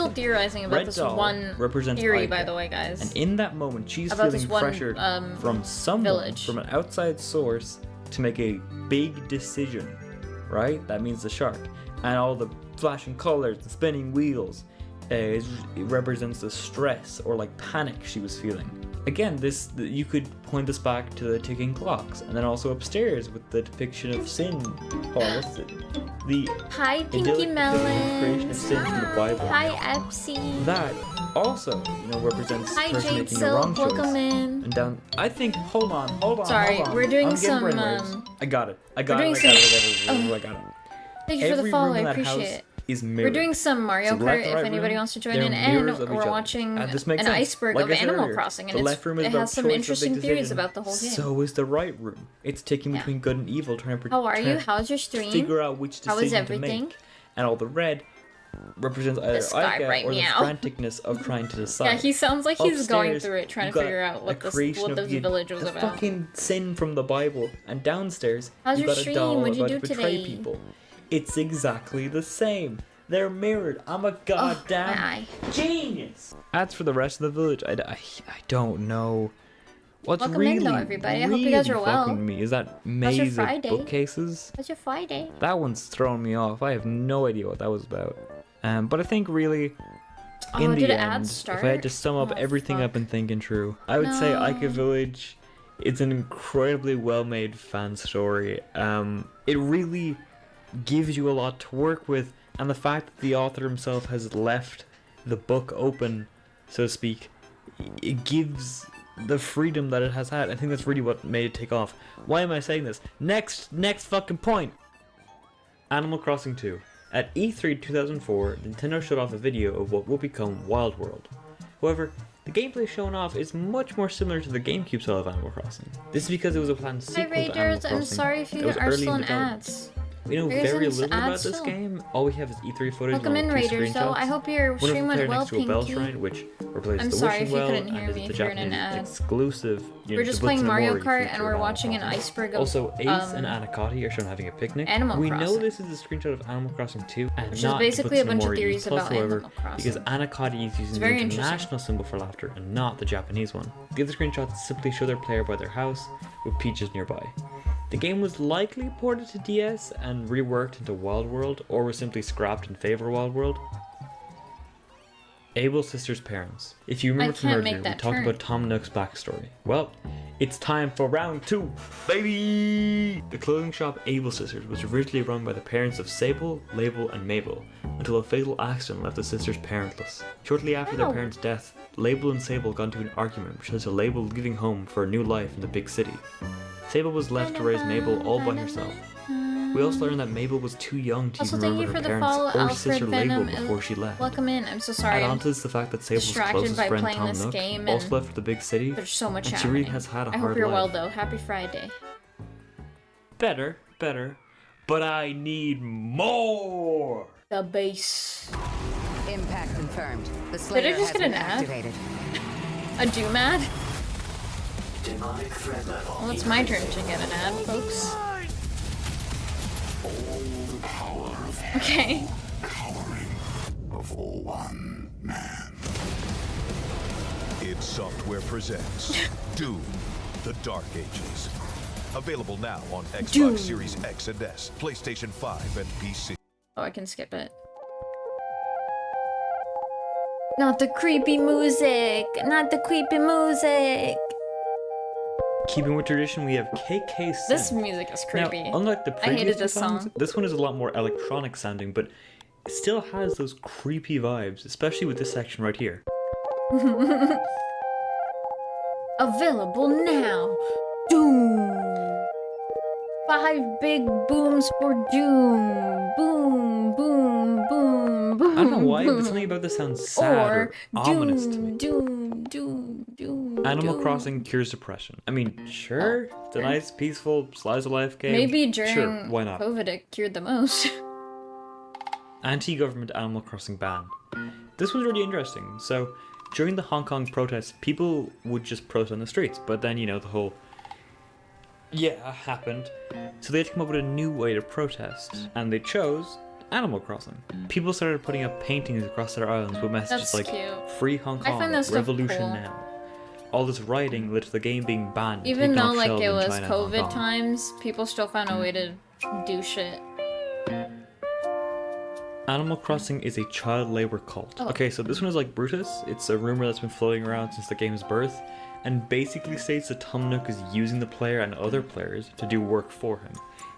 theorizing about Red this doll one represents theory, Aika. by the way, guys. And in that moment, she's About feeling this one, pressured from someone, village. from an outside source, to make a big decision. Right? That means the shark. And all the flashing colors, the spinning wheels, it represents the stress or like panic she was feeling. Again, you could point this back to the ticking clocks, and then also upstairs with the depiction of sin. What's it? The Hi, Pinky idyllic creation of Melons. sin from the Bible. Hi, Epsy. That also, represents Hi, person Jade making the wrong Silk. choice. Welcome in. And down, I think. Hold on. Sorry, we're doing I'm getting some, brainwaves. I got it. I got doing it. Thank you for the Every follow. room I in that appreciate house it. is mirrored. We're doing some Mario So Kart left and if right anybody room, wants to join they're in, and mirrors of each we're other. watching This an makes sense. iceberg Like of I said Animal earlier, Crossing, the and left room is it about has some choice of interesting big theories decision. about the whole game. So is the right room. It's taking Yeah. between good and evil, trying to How are you? trying to How's your stream? figure out which How is decision to everything? make. And all the red represents either This guy Aika right or the meow. franticness of trying to decide. Yeah, he sounds like he's going Upstairs, through it, trying you've to got figure out a what this creation of village was the about. fucking sin from the Bible, and downstairs How's you've your got stream? a doll What'd you about do to betray today? people. It's exactly the same. They're mirrored. I'm a my goddamn eye. genius. As for the rest of the village, I don't know. What's Welcome really, in, though, everybody. I hope you guys are well. fucking me is that your maze of Friday? bookcases. How's your Friday? That one's throwing me off. I have no idea what that was about. But I think really, in did the ads end, start? if I had to sum up Oh, everything fuck. I've been thinking through, I would say No. Aika Village. It's an incredibly well-made fan story. It really gives you a lot to work with, and the fact that the author himself has left the book open, so to speak, it gives the freedom that it has had. I think that's really what made it take off. Why am I saying this? Next fucking point. Animal Crossing 2. At E3 2004, Nintendo showed off a video of what will become Wild World. However, the gameplay shown off is much more similar to the GameCube style of Animal Crossing. This is because it was a planned Hi, sequel to Animal Raiders. Crossing. I'm sorry if that you was are early still in in development. ads. We know Raiders very and little about ads this still. game. All we have is E3 footage Welcome and in, like two Raiders, though. screenshots. I hope your One of stream the went player well, next to a bell Pinky. shrine, which replaces I'm the sorry wishing if you well couldn't hear and me is if the you're in an Japanese ad. exclusive. We're just playing Mario Kart and we're watching an iceberg of Also, Ace and Anakati are shown having a picnic. Animal We know Crossing. this is a screenshot of Animal Crossing 2, and Which is not basically a bunch of More theories Plus, about however, Animal Crossing. because Anakati is using the very interesting. international symbol for laughter and not the Japanese one. The other screenshots simply show their player by their house, with peaches nearby. The game was likely ported to DS and reworked into Wild World, or was simply scrapped in favor of Wild World. Abel's sister's parents. If you remember from can't earlier, make we that talked turn. about Tom Nook's backstory. Well, it's time for round 2, baby! The clothing shop Abel Sisters was originally run by the parents of Sable, Label, and Mabel, until a fatal accident left the sisters parentless. Shortly after their Ow. parents' death, Label and Sable got into an argument which led to Label leaving home for a new life in the big city. Sable was left to raise Mabel all by herself. We also learned that Mabel was too young to Also, even thank you remember for her the follow, parents or Alfred sister Label Venom. before she left. Welcome in. I'm so sorry. Add on to this the fact that Sable's distracted closest by friend playing Tom this Nook game also and left for the big city, There's so much and she really happening. has had a I hard hope you're well, life. though. Happy Friday. Better, but I need more! The base. Impact confirmed. The Slayer just has get been an ad? activated. A do-mad? Well, it's my turn to get an ad, folks. Okay. Of one man. Id Software presents Doom: The Dark Ages. Available now on Xbox Doom. Series X and S, PlayStation 5, and PC. Oh, I can skip it. Not the creepy music! Not the creepy music! Keeping with tradition, we have KK Sin. This music is creepy. Now, unlike the I previous hated two this songs, song. this one is a lot more electronic sounding, but it still has those creepy vibes, especially with this section right here. Available now! Doom. 5 big booms for doom. Boom, boom, boom, boom. I don't know why, boom. but something about this sounds sad or ominous to me. Doom, doom, doom. Animal doom. Crossing cures depression. I mean, sure, it's a nice, peaceful, slice of life game. Maybe during sure, why not? COVID it cured the most. Anti-government Animal Crossing ban. This was really interesting. So, during the Hong Kong protests, people would just protest on the streets, but then, you know, the whole happened. So they had to come up with a new way to protest, and they chose Animal Crossing. People started putting up paintings across their islands with messages That's like cute. "Free Hong I Kong, find that stuff Revolution cool. Now." All this rioting led to the game being banned. Even taken though off like shelves it in was China and Hong COVID Kong. times, people still found a way to do shit. Animal Crossing is a child labor cult. Oh. Okay, so this one is like Brutus. It's a rumor that's been floating around since the game's birth, and basically states that Tom Nook is using the player and other players to do work for him.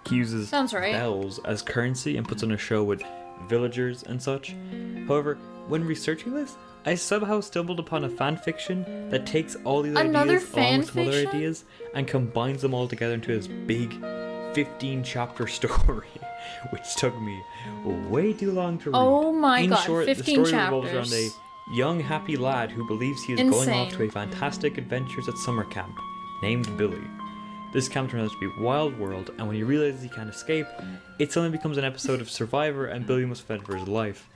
He uses Sounds right. bells as currency and puts on a show with villagers and such. However, when researching this, I somehow stumbled upon a fanfiction that takes all these Another ideas along with some other fanfiction? ideas and combines them all together into this big 15-chapter story, which took me way too long to read. Oh my In god, short, 15 the story revolves around chapters. a young, happy lad who believes he is going off to Insane. a fantastic adventures at summer camp, named Billy. This camp turns out to be Wild World, and when he realizes he can't escape, it suddenly becomes an episode of Survivor, and Billy must fend for his life.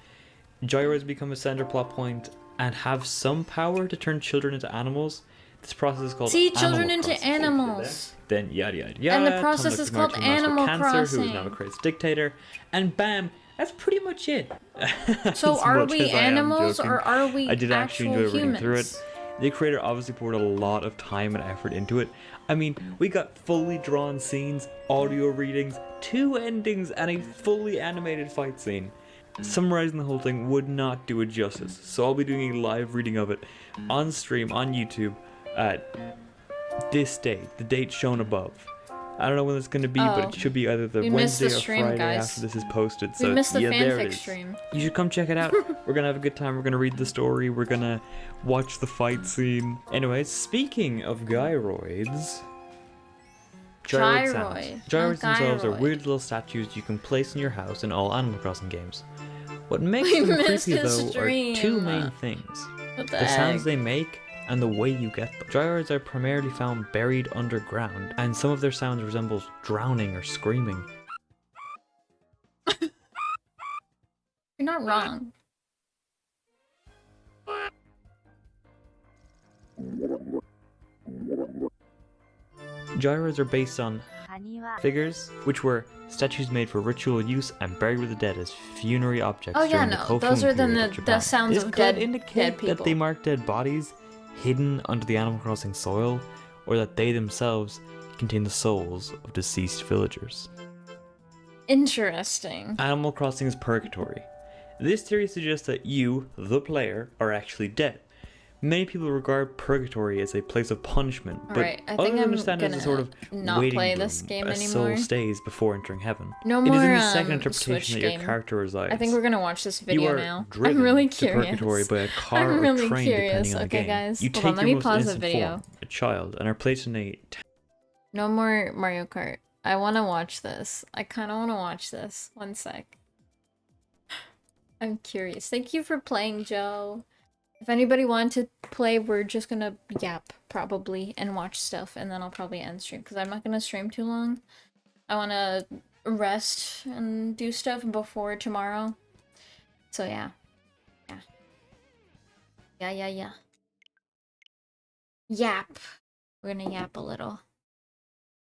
Gyros become a center plot point and have some power to turn children into animals. This process is called See, Animal children into Crossing. animals. Then yada yada yada. And the Tom process Nook is married called to a mouse with Animal cancer, who is now a Crossing. crazy dictator, and bam, that's pretty much it. So As are much we as I am animals joking, or are we I did actually actual enjoy reading through humans? it. The creator obviously poured a lot of time and effort into it. I mean, we got fully drawn scenes, audio readings, 2 endings, and a fully animated fight scene. Summarizing the whole thing would not do it justice, so I'll be doing a live reading of it on stream on YouTube at this date, the date shown above. I don't know when it's going to be, but it should be either the We missed the Wednesday or stream, Friday guys. after this is posted. We So missed the yeah, there it fanfic is. stream. You should come check it out. We're gonna have a good time. We're gonna read the story. We're gonna watch the fight scene. Anyways, speaking of gyroids. Gyroid sounds. Gyroid, Gyroids not themselves are gyroid. weird little statues you can place in your house in all Animal Crossing games. What makes We them missed creepy his though are stream. 2 main things. What The sounds they make and the way you get them. Gyroids are primarily found buried underground, and some of their sounds resemble drowning or screaming. You're not wrong. Gyroids are based on figures, which were statues made for ritual use and buried with the dead as funerary objects Oh yeah, during the no, Kofun those are period the of Japan. sounds This of could dead indicate people. that they mark dead bodies hidden under the Animal Crossing soil, or that they themselves contain the souls of deceased villagers. Interesting. Animal Crossing is purgatory. This theory suggests that you, the player, are actually dead. Many people regard purgatory as a place of punishment, but Alright, I think others I'm understand it as a sort of not waiting play room this game a soul anymore. stays before entering heaven. No It is in more, the second Switch interpretation that your game. character resides. I think we're gonna watch this You video are now. driven I'm really to curious. purgatory by a car I'm or really train, curious. depending on the Okay, game. guys, You hold take on, let your me most pause the innocent video. form, a child, and are placed in a No more Mario Kart. I want to watch this. I kind of want to watch this. One sec. I'm curious. Thank you for playing, Joe. If anybody wanted to play, we're just gonna yap, probably, and watch stuff, and then I'll probably end stream, because I'm not gonna stream too long. I want to rest and do stuff before tomorrow. So yeah. Yeah. Yap. We're gonna yap a little.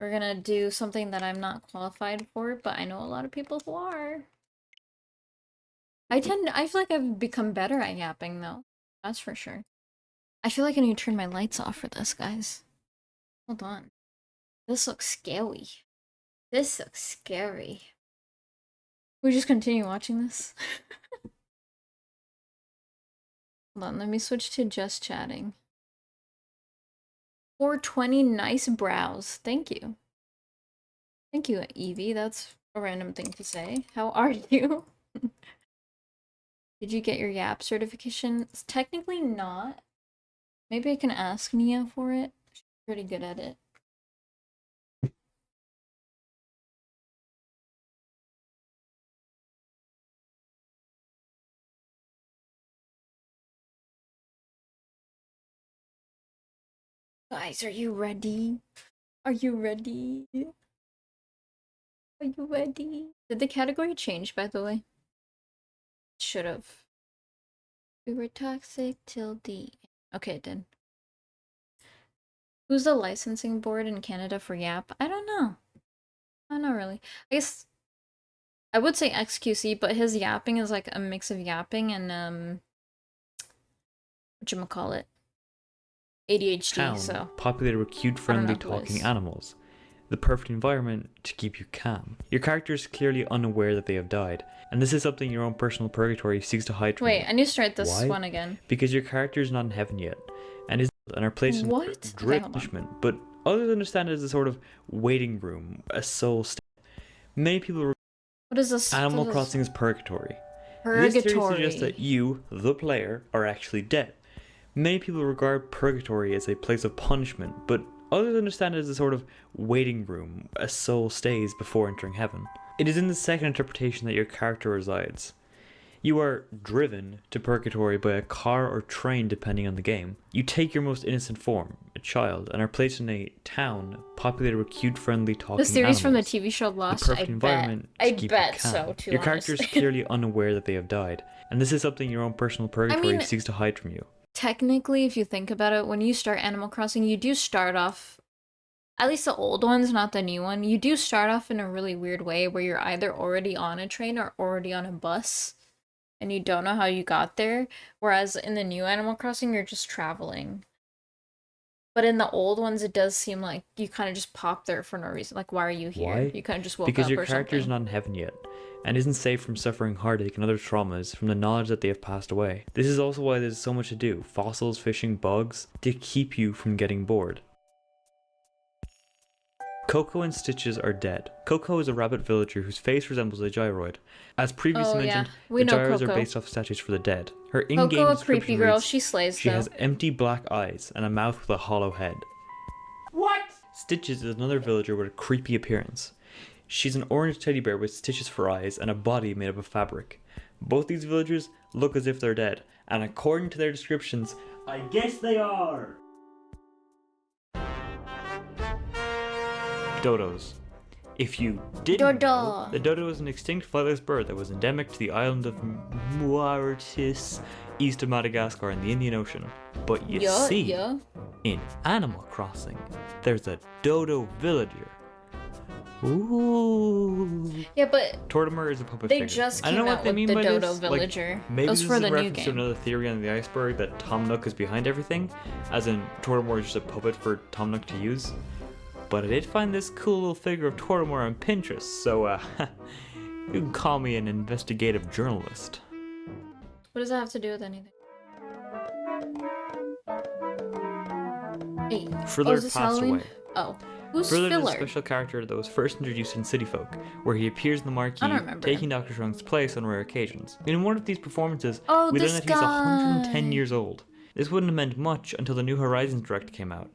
We're gonna do something that I'm not qualified for, but I know a lot of people who are. I feel like I've become better at yapping though. That's for sure. I feel like I need to turn my lights off for this, guys. Hold on. This looks scary. This looks scary. We just continue watching this. Hold on, let me switch to just chatting. 420, nice brows. Thank you. Thank you, Evie. That's a random thing to say. How are you? Did you get your YAP certification? Technically not. Maybe I can ask Nia for it. She's pretty good at it. Guys, are you ready? Are you ready? Are you ready? Did the category change, by the way? Should have. We were toxic till the... Okay, it did. Who's the licensing board in Canada for Yap? I don't know. Not really. I guess I would say XQC, but his yapping is like a mix of yapping and whatchamacallit, ADHD, Town, so populated with cute, I friendly, don't know who talking is. animals. The perfect environment to keep you calm. Your character is clearly unaware that they have died, and this is something your own personal purgatory seeks to hide from Wait, you. I need to start this Why? one again. Because your character is not in heaven yet, and are placed in What? Okay, dread hold on. punishment, but others understand it as a sort of waiting room, a soul state. Many people What is this? Animal What is Crossing is purgatory. This theory purgatory? suggests that you, the player, are actually dead. Many people regard purgatory as a place of punishment, but others understand it as a sort of waiting room, a soul stays before entering heaven. It is in the second interpretation that your character resides. You are driven to purgatory by a car or train depending on the game. You take your most innocent form, a child, and are placed in a town populated with cute, friendly, talking This series from the animals. TV show The Lost, perfect I bet. environment to I keep you bet calm. so too, Your character is honestly. clearly unaware that they have died, and this is something your own personal purgatory mean- seeks to hide from you. Technically, if you think about it, when you start Animal Crossing, you do start off, at least the old ones, not the new one, you do start off in a really weird way where you're either already on a train or already on a bus, and you don't know how you got there, whereas in the new Animal Crossing, you're just traveling. But in the old ones, it does seem like you kind of just pop there for no reason. Like, why are you here? Why? You kind of just woke Because up your or character is something. not in heaven yet, and isn't safe from suffering heartache and other traumas from the knowledge that they have passed away. This is also why there's so much to do, fossils, fishing, bugs, to keep you from getting bored. Coco and Stitches are dead. Coco is a rabbit villager whose face resembles a gyroid. As previously Oh, yeah. mentioned, We the know gyroids are Coco. based off statues for the dead. Her in-game Coco, a description creepy girl. reads, She slays, she though. has empty black eyes and a mouth with a hollow head. What? Stitches is another villager with a creepy appearance. She's an orange teddy bear with stitches for eyes and a body made up of fabric. Both these villagers look as if they're dead, and according to their descriptions, I guess they are! Dodos. If you didn't know, Dodo. the dodo is an extinct flightless bird that was endemic to the island of Mauritius, east of Madagascar in the Indian Ocean. But you see, in Animal Crossing, there's a dodo villager. Ooh. Yeah, but Tortimer is a puppet they figure. just I came don't know out what they with mean the by Dodo this. Villager. Like, maybe That was this for is the a new reference to game. another theory on the iceberg that Tom Nook is behind everything, as in Tortimer is just a puppet for Tom Nook to use. But I did find this cool little figure of Tortimer on Pinterest, so you can call me an investigative journalist. What does that have to do with anything? Hey, Friller is this passed Halloween? away. Oh, who's Friller is a Filler? special character that was first introduced in City Folk, where he appears in the marquee, I don't remember taking him. Dr. Strong's place on rare occasions. In one of these performances, Oh, we learn this that he's 110 guy. years old. This wouldn't have meant much until the New Horizons Direct came out.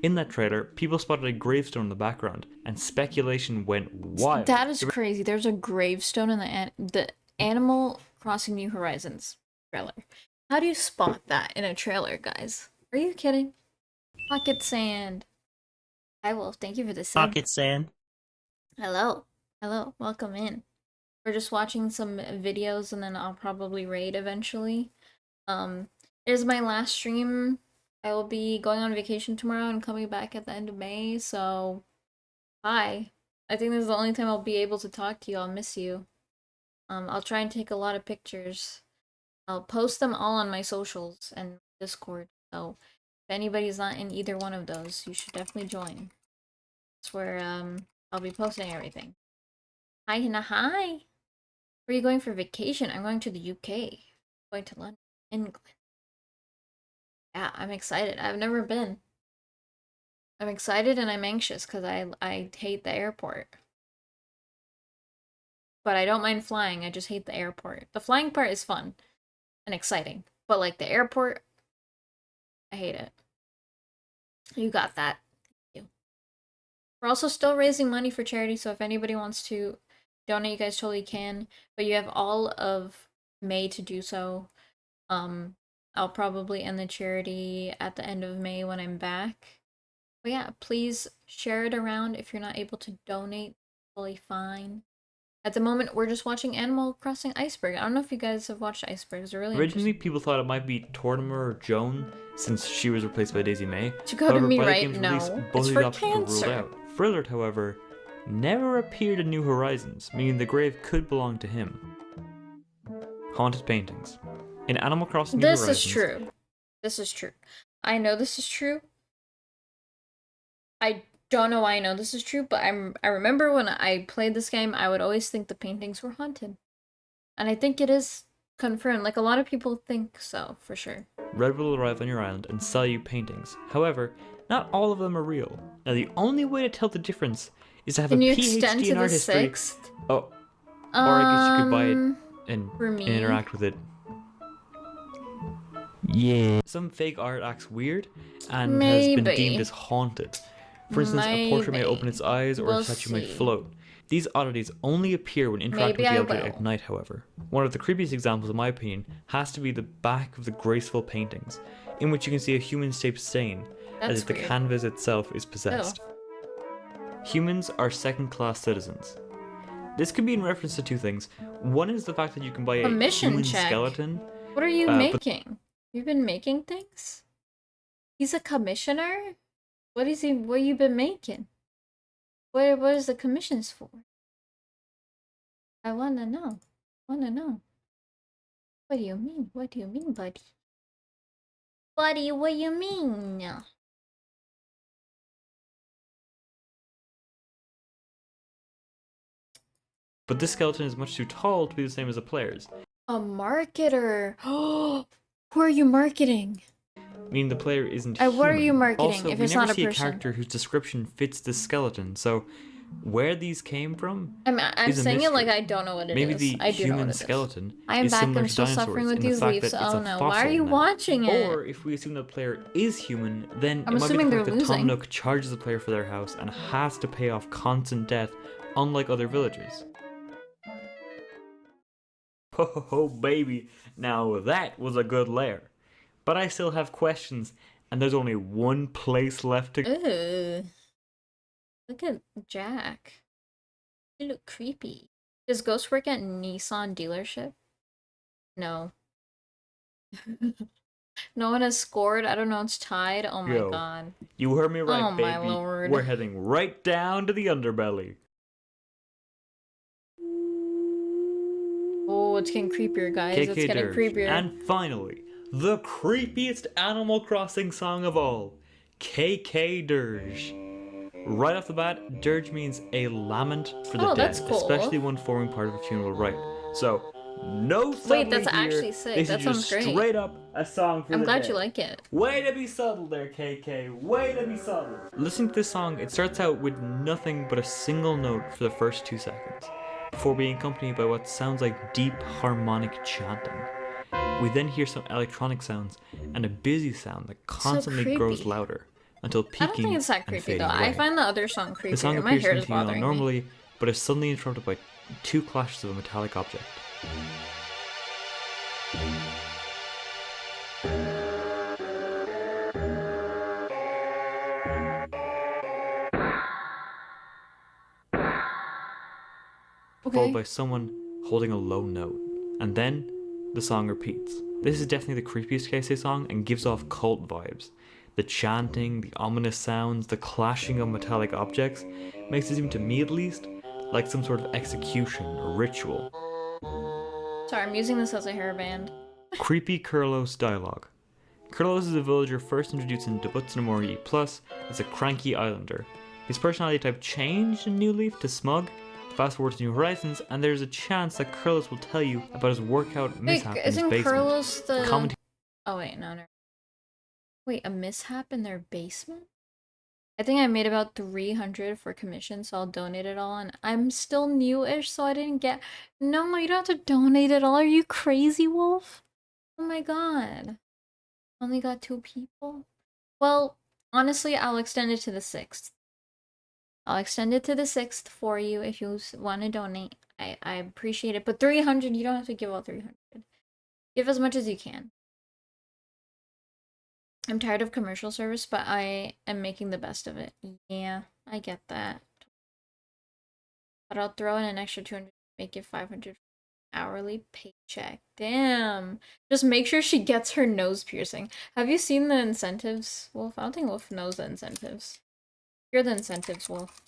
In that trailer, people spotted a gravestone in the background, and speculation went wild. That is crazy. There's a gravestone in the Animal Crossing New Horizons trailer. How do you spot that in a trailer, guys? Are you kidding? Pocket Sand. Hi, Wolf. Thank you for the sub. Pocket sand. Hello. Hello. Welcome in. We're just watching some videos and then I'll probably raid eventually. It is my last stream. I will be going on vacation tomorrow and coming back at the end of May, so hi. I think this is the only time I'll be able to talk to you. I'll miss you. I'll try and take a lot of pictures. I'll post them all on my socials and Discord. So if anybody's not in either one of those, you should definitely join. That's where I'll be posting everything. Hi Hannah, hi! Where are you going for vacation? I'm going to the UK. I'm going to London, England. Yeah, I'm excited. I've never been. I'm excited and I'm anxious because I hate the airport. But I don't mind flying, I just hate the airport. The flying part is fun and exciting. But like the airport, I hate it. You got that. Thank you. We're also still raising money for charity, so if anybody wants to donate, you guys totally can. But you have all of May to do so. I'll probably end the charity at the end of May when I'm back. But yeah, please share it around. If you're not able to donate, totally fine. At the moment, we're just watching Animal Crossing Iceberg. I don't know if you guys have watched Icebergs. They're really Originally, interesting. people thought it might be Tortimer or Joan, since she was replaced by Daisy May. To go to However, me by the right game's now, release, it's both of for the options were ruled cancer. out. Frillard, however, never appeared in New Horizons, meaning the grave could belong to him. Haunted paintings. In Animal Crossing New This Horizons... is true. This is true. I know this is true. I don't know why I know this is true, but I remember when I played this game, I would always think the paintings were haunted. And I think it is confirmed. Like, a lot of people think so, for sure. Red will arrive on your island and sell you paintings. However, not all of them are real. Now, the only way to tell the difference is to have Can a you PhD extend to in the art history. 6th? Oh, or I guess you could buy it and for me? interact with it. Yeah. Some fake art acts weird and has been Maybe. deemed as haunted. For instance, a portrait may open its eyes or We'll a statue may see. float. These oddities only appear when interacting Maybe with the I object will. at night, however. One of the creepiest examples, in my opinion, has to be the back of the graceful paintings, in which you can see a human-shaped stain, as That's if the weird. canvas itself is possessed. Humans are second-class citizens. This could be in reference to two things. One is the fact that you can buy a Commission human check. skeleton. What are you but- making? You've been making things? He's a commissioner? What is he? What you been making? What is the commissions for? I wanna know. What do you mean? What do you mean, buddy? Buddy, what do you mean? But this skeleton is much too tall to be the same as a player's, A marketer. Who are you marketing? meaning the player isn't What are human. you marketing Also, if we it's never not a see person? a character whose description fits the skeleton, so where these came from I'm is a saying it like mystery. I don't know what it is. Maybe the I do know what human it is. skeleton I am is back. similar I'm to still dinosaurs suffering with in the these fact leaves. that it's Oh a no! fossil Why are you now. watching it? Or if we assume the player is human, then I'm it might be assuming the fact they're that Tom losing. Nook charges the player for their house and has to pay off constant death, unlike other villagers. Oh baby, now that was a good lair. But I still have questions, and there's only one place left to go. Ooh. Look at Jack. You look creepy. Does Ghost work at Nissan dealership? No. No one has scored. I don't know. It's tied. Oh my Yo. god. You heard me right, Oh baby. my lord. We're heading right down to the underbelly. Oh, it's getting creepier, guys. It's KK getting Dirge. creepier. And finally, the creepiest Animal Crossing song of all, KK Dirge. Right off the bat, dirge means a lament for the Oh, dead, that's cool. especially one forming part of a funeral rite. So, no Wait, that's subtlety here. actually sick. This That is sounds just great. straight up a song for I'm the glad dead. you like it. Way to be subtle there, KK. Way to be subtle. Listening to this song, it starts out with nothing but a single note for the first 2 seconds, before being accompanied by what sounds like deep harmonic chanting. We then hear some electronic sounds and a busy sound that constantly grows creepy. louder until peaking I don't think it's that and creepy fading though. away. I find the other song creepier. The song My appears to hair is continue on bothering me. normally, but is suddenly interrupted by 2 clashes of a metallic object. Followed by someone holding a low note. And then, the song repeats. This is definitely the creepiest KSA song and gives off cult vibes. The chanting, the ominous sounds, the clashing of metallic objects makes it seem to me at least like some sort of execution or ritual. Sorry, I'm using this as a hairband. Creepy Kurlos dialogue. Kurlos is a villager first introduced in Debutz no Mori E+ as a cranky islander. His personality type changed in New Leaf to smug. Fast forward to New Horizons, and there's a chance that Kurlos will tell you about his workout mishap in his isn't basement. Kurlos the... Commenting Oh wait, no. Wait, a mishap in their basement? I think I made about 300 for commission, so I'll donate it all, and I'm still new-ish, so I didn't get... No, you don't have to donate it all. Are you crazy, Wolf? Oh my god. Only got 2 people? Well, honestly, I'll extend it to the 6th. I'll extend it to the 6th for you if you want to donate. I appreciate it. But 300, you don't have to give all 300. Give as much as you can. I'm tired of commercial service, but I am making the best of it. Yeah, I get that. But I'll throw in an extra 200, make it 500 hourly paycheck. Damn. Just make sure she gets her nose piercing. Have you seen the incentives, Wolf? I don't think Wolf knows the incentives. Here are the incentives, Wolf.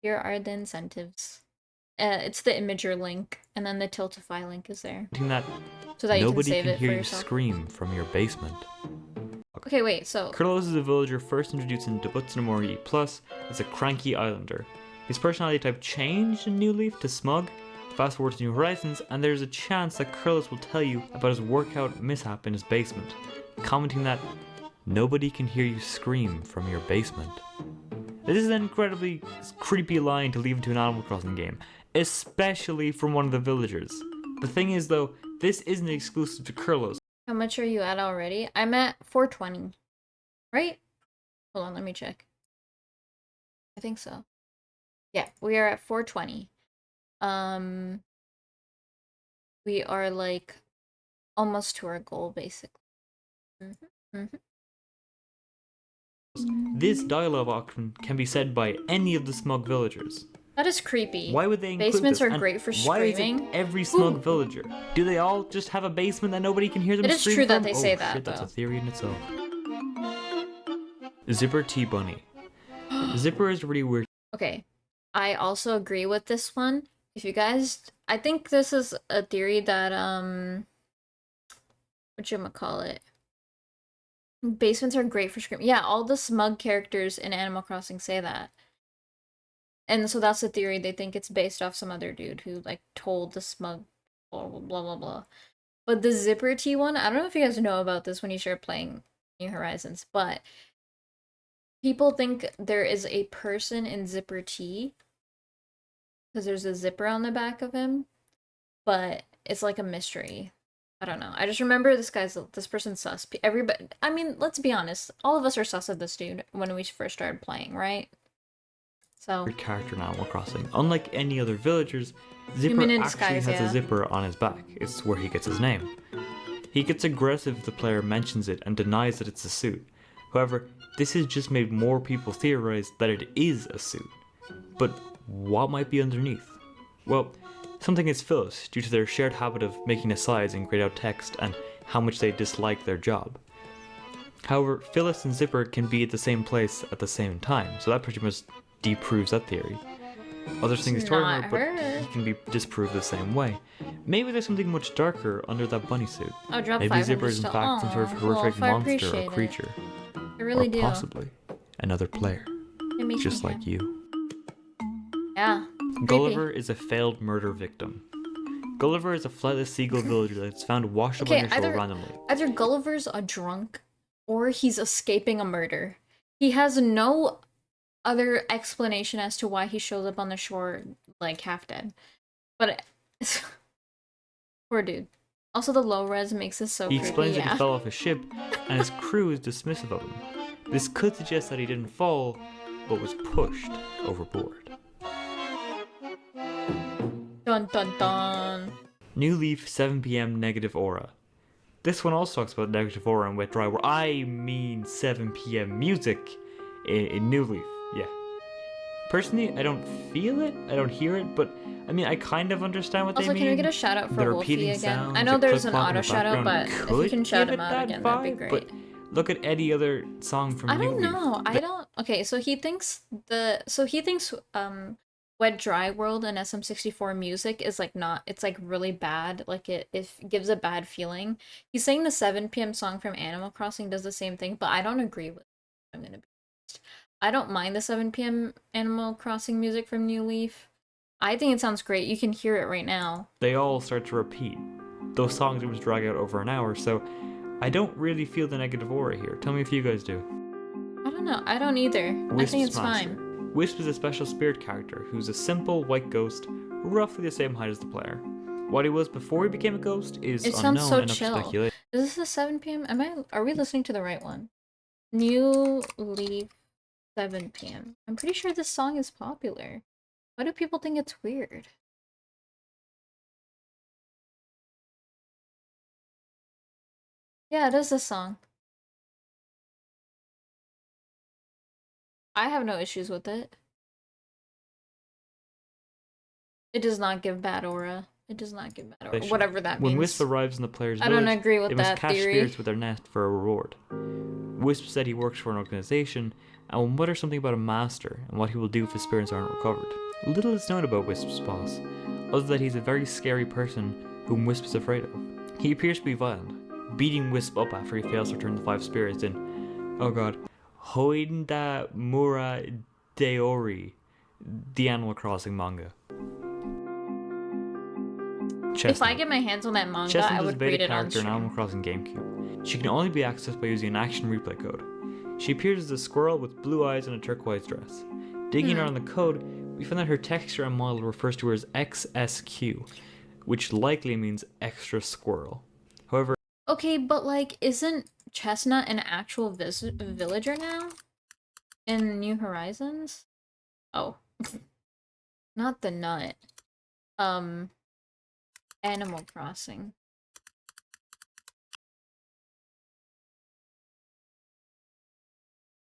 Here are the incentives. It's the Imager link, and then the Tiltify link is there. That so that you can nobody save can it hear for you yourself. scream from your basement. Okay, wait, so... Kurlos is a villager first introduced in Debutsunamori Plus as a cranky islander. His personality type changed in New Leaf to smug. Fast forward to New Horizons, and there's a chance that Kurlos will tell you about his workout mishap in his basement, commenting that nobody can hear you scream from your basement. This is an incredibly creepy line to leave into an Animal Crossing game, especially from one of the villagers. The thing is though, this isn't exclusive to Kurlos. How much are you at already? I'm at 420. Right? Hold on, let me check. I think so. Yeah, we are at 420. We are like almost to our goal, basically. This dialogue option can be said by any of the smug villagers. That is creepy. Why would they include Basements this? are And great for why is screaming. it every smug villager? Do they all just have a basement that nobody can hear them It is scream true that from? they say Oh, that, shit, that's though. a theory in itself. Zipper T Bunny. Zipper is really weird. Okay, I also agree with this one. If you guys, I think this is a theory that whatchamacallit, basements are great for screaming. Yeah, all the smug characters in Animal Crossing say that. And so that's the theory. They think it's based off some other dude who like told the smug blah blah blah blah. But the Zipper T one, I don't know if you guys know about this when you start playing New Horizons, but people think there is a person in Zipper T because there's a zipper on the back of him, but it's like a mystery. I don't know. I just remember this person's sus. Everybody, I mean, let's be honest. All of us are sus of this dude when we first started playing, right? So Character in Animal Crossing. Unlike any other villagers, Zipper Human in actually disguise, has yeah. a zipper on his back. It's where he gets his name. He gets aggressive if the player mentions it and denies that it's a suit. However, this has just made more people theorize that it is a suit. But what might be underneath? Well, something is Phyllis due to their shared habit of making asides and grayed out text and how much they dislike their job. However, Phyllis and Zipper can be at the same place at the same time, so that pretty much disproves that theory. Other things Torimer, but he can be disproved the same way. Maybe there's something much darker under that bunny suit. I'll drop Maybe 500 Zipper is in still. fact some sort of Aw, horrific Wolf, I monster or appreciate it. creature. I really or do. possibly another player, It makes just me like happy. you. Yeah. Gulliver is a failed murder victim. Gulliver is a flightless seagull villager that's found washed up on Okay, your shore randomly. either Gulliver's a drunk or he's escaping a murder. He has no other explanation as to why he shows up on the shore like half dead. But poor dude. Also, the low res makes this so He creepy. explains that Yeah. he fell off a ship, and his crew is dismissive of him. This could suggest that he didn't fall, but was pushed overboard. Dun dun dun. New Leaf 7 PM Negative Aura. This one also talks about negative aura and wet dry, where I mean 7 PM music in New Leaf, yeah. Personally, I don't feel it, I don't hear it, but I mean, I kind of understand what Also, they mean. can we get a shout out The for repeating Wolfie again? sounds, I know the there's an clip-clop in auto the shout out, but background if you can could shout give him it out that again, that'd be vibe, great. But look at any other song from I New don't Leaf. know. Okay, so he thinks Wet Dry World and SM64 music is like not, it's like really bad, like it gives a bad feeling. He's saying the 7 PM song from Animal Crossing does the same thing, but I don't agree with it. I'm gonna be honest. I don't mind the 7 PM Animal Crossing music from New Leaf. I think it sounds great. You can hear it right now. They all start to repeat. Those songs almost drag out over an hour, so I don't really feel the negative aura here. Tell me if you guys do. I don't know. I don't either. I think it's Master. fine. Wisp is a special spirit character who's a simple white ghost, roughly the same height as the player. What he was before he became a ghost is It sounds unknown so and up to chill. speculation. Is this the 7 PM? Are we listening to the right one? New Leaf 7 PM. I'm pretty sure this song is popular. Why do people think it's weird? Yeah, it is this song. I have no issues with it. It does not give bad aura. It does not give bad aura. Whatever that means. When Wisp arrives in the player's I village, don't agree with they must that catch theory. spirits with their net for a reward. Wisp said he works for an organization and will mutter something about a master and what he will do if his spirits aren't recovered. Little is known about Wisp's boss, other that he's a very scary person whom Wisp is afraid of. He appears to be violent, beating Wisp up after he fails to return the 5 spirits in, oh god, Hoinda Mura Deori, the Animal Crossing manga. If I get my hands on that manga, Chestnut I is a would beta read it on character in stream. Animal Crossing GameCube. She can only be accessed by using an action replay code. She appears as a squirrel with blue eyes and a turquoise dress. Digging around the code, we find that her texture and model refers to her as XSQ, which likely means extra squirrel. However, Okay, but like, isn't Chestnut an actual villager now? In New Horizons? Oh. Not the nut. Animal Crossing.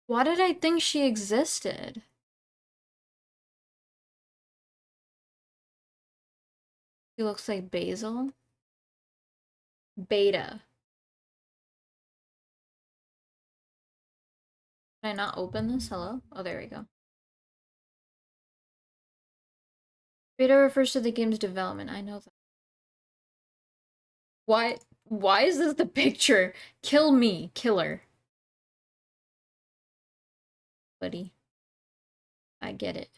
Why did I think she existed? She looks like Basil. Beta. Can I not open this? Hello? Oh, there we go. Beta refers to the game's development. I know that. Why is this the picture? Kill me, killer. Buddy. I get it.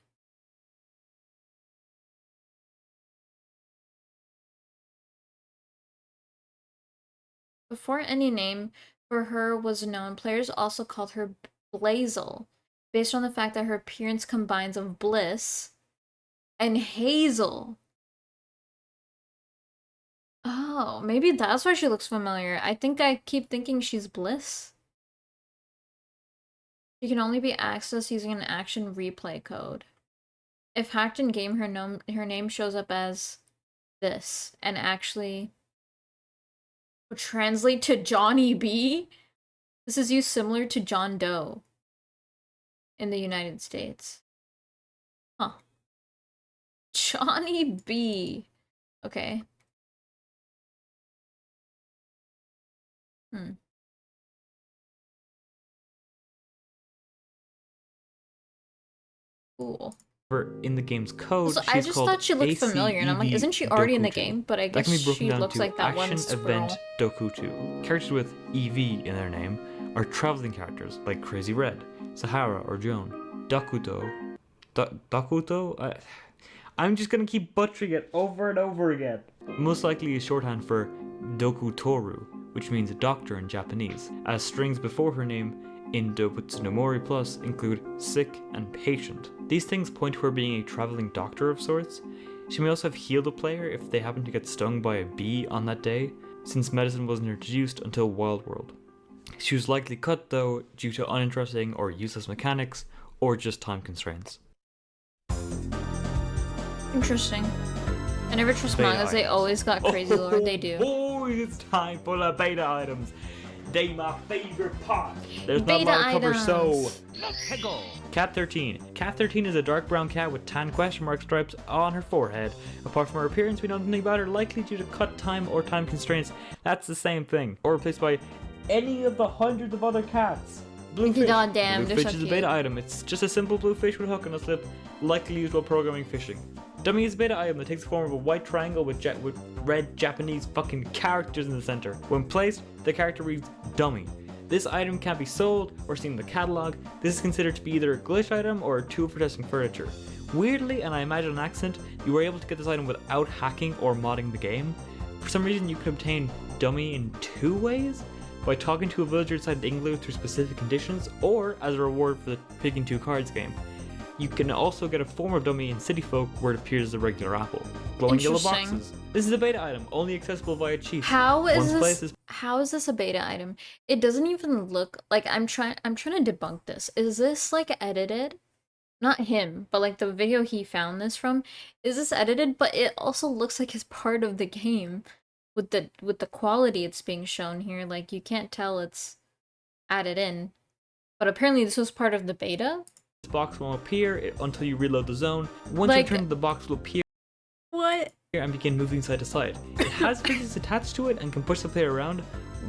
Before any name for her was known, players also called her Blazel, based on the fact that her appearance combines of Bliss and Hazel. Oh, maybe that's why she looks familiar. I think I keep thinking she's Bliss. She can only be accessed using an action replay code. If hacked in game, her name shows up as this, and actually would translate to Johnny B. This is used similar to John Doe in the United States. Huh. Johnny B. Okay. Cool. in the game's code, So she's I just called thought she looked familiar, and I'm like, isn't she already in the Dokutu. game? But I That guess can be broken she down looks to like that one Action squirrel. Event Dokutu. Characters with EV in their name are traveling characters like Crazy Red, Sahara, or Joan. Dokuto. Dokuto? I'm just gonna keep butchering it over and over again. Most likely is shorthand for Dokutoru, which means doctor in Japanese, as strings before her name in Dobutsunomori Plus include sick and patient. These things point to her being a traveling doctor of sorts. She may also have healed a player if they happen to get stung by a bee on that day, since medicine wasn't introduced until Wild World. She was likely cut though due to uninteresting or useless mechanics, or just time constraints. Interesting. I never trust Beta mangas, they items. always got crazy lore, they do. Boys, it's time for the beta items. They my favorite part. There's not Beta a lot to cover, so items. let's go. Cat 13. Cat 13 is a dark brown cat with tan question mark stripes on her forehead. Apart from her appearance, we know nothing about her, likely due to cut time or time constraints. That's the same thing. Or replaced by any of the hundreds of other cats. Bluefish. God damn, they're Bluefish so is a cute. beta item. It's just a simple blue fish with a hook and a slip, likely used while programming fishing. Dummy is a beta item that takes the form of a white triangle with red Japanese fucking characters in the center. When placed, the character reads dummy. This item can't be sold or seen in the catalog. This is considered to be either a glitch item or a tool for testing furniture. Weirdly, and I imagine an accident, you were able to get this item without hacking or modding the game. For some reason, you could obtain dummy in 2 ways: by talking to a villager inside the igloo through specific conditions, or as a reward for the picking 2 cards game. You can also get a form of dummy in City Folk where it appears as a regular apple. Glowing yellow Interesting. boxes. This is a beta item, only accessible via cheats. How is Once this? placed is How is this a beta item? It doesn't even look like I'm trying to debunk this. Is this like edited? Not him, but like the video he found this from. Is this edited? But it also looks like it's part of the game. with the quality it's being shown here. Like, you can't tell it's added in. But apparently this was part of the beta. This box won't appear until you reload the zone. Once Like- you return, the box will appear What? and begin moving side to side. It has physics attached to it and can push the player around.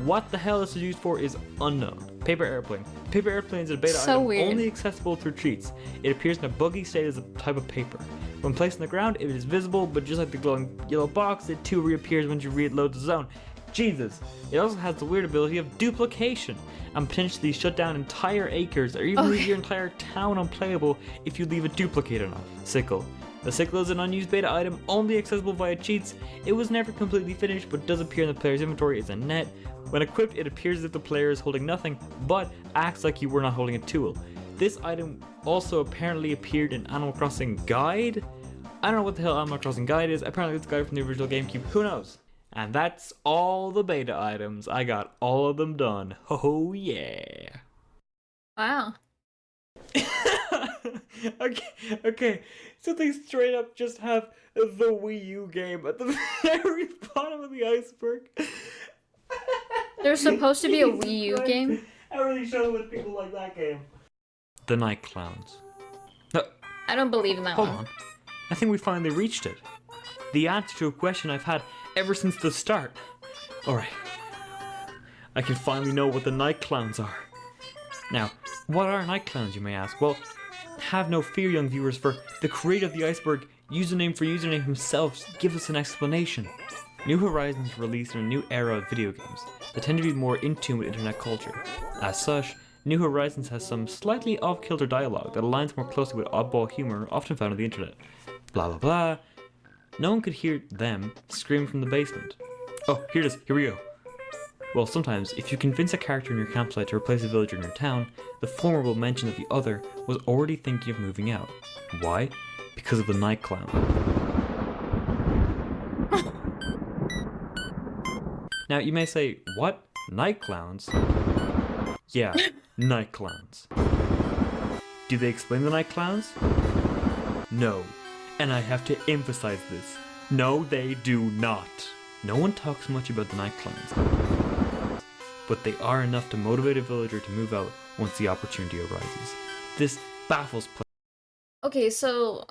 What the hell this is used for is unknown. Paper airplane. Paper airplane is a beta So item weird. only accessible through cheats. It appears in a buggy state as a type of paper. When placed on the ground, it is visible, but just like the glowing yellow box, it too reappears when you reload the zone. Jesus. It also has the weird ability of duplication and potentially shut down entire acres or even leave your entire town unplayable if you leave it duplicate enough. Sickle. The sickle is an unused beta item only accessible via cheats. It was never completely finished but does appear in the player's inventory as a net. When equipped, it appears as if the player is holding nothing but acts like you were not holding a tool. This item also apparently appeared in Animal Crossing Guide. I don't know what the hell Animal Crossing Guide is. Apparently it's a guide from the original GameCube. Who knows? And that's all the beta items. I got all of them done. Oh yeah. Wow. okay. So they straight up just have the Wii U game at the very bottom of the iceberg. There's supposed to be a Wii U game? I really show with people like that game. The Night Clowns. I don't believe in that Hold one. on. I think we finally reached it. The answer to a question I've had ever since the start. Alright. I can finally know what the Night Clowns are. Now, what are Night Clowns, you may ask? Well, have no fear, young viewers, for the creator of the iceberg, username for username himself, gives us an explanation. New Horizons released in a new era of video games that tend to be more in tune with internet culture. As such, New Horizons has some slightly off-kilter dialogue that aligns more closely with oddball humor often found on the internet. Blah blah blah. No one could hear them scream from the basement. Oh, here it is. Here we go. Well, sometimes, if you convince a character in your campsite to replace a villager in your town, the former will mention that the other was already thinking of moving out. Why? Because of the Night Clown. Now, you may say, what? Night Clowns? Yeah, Night Clowns. Do they explain the Night Clowns? No. And I have to emphasize this. No, they do not. No one talks much about the Night Clowns, but they are enough to motivate a villager to move out once the opportunity arises. This baffles players. Okay, so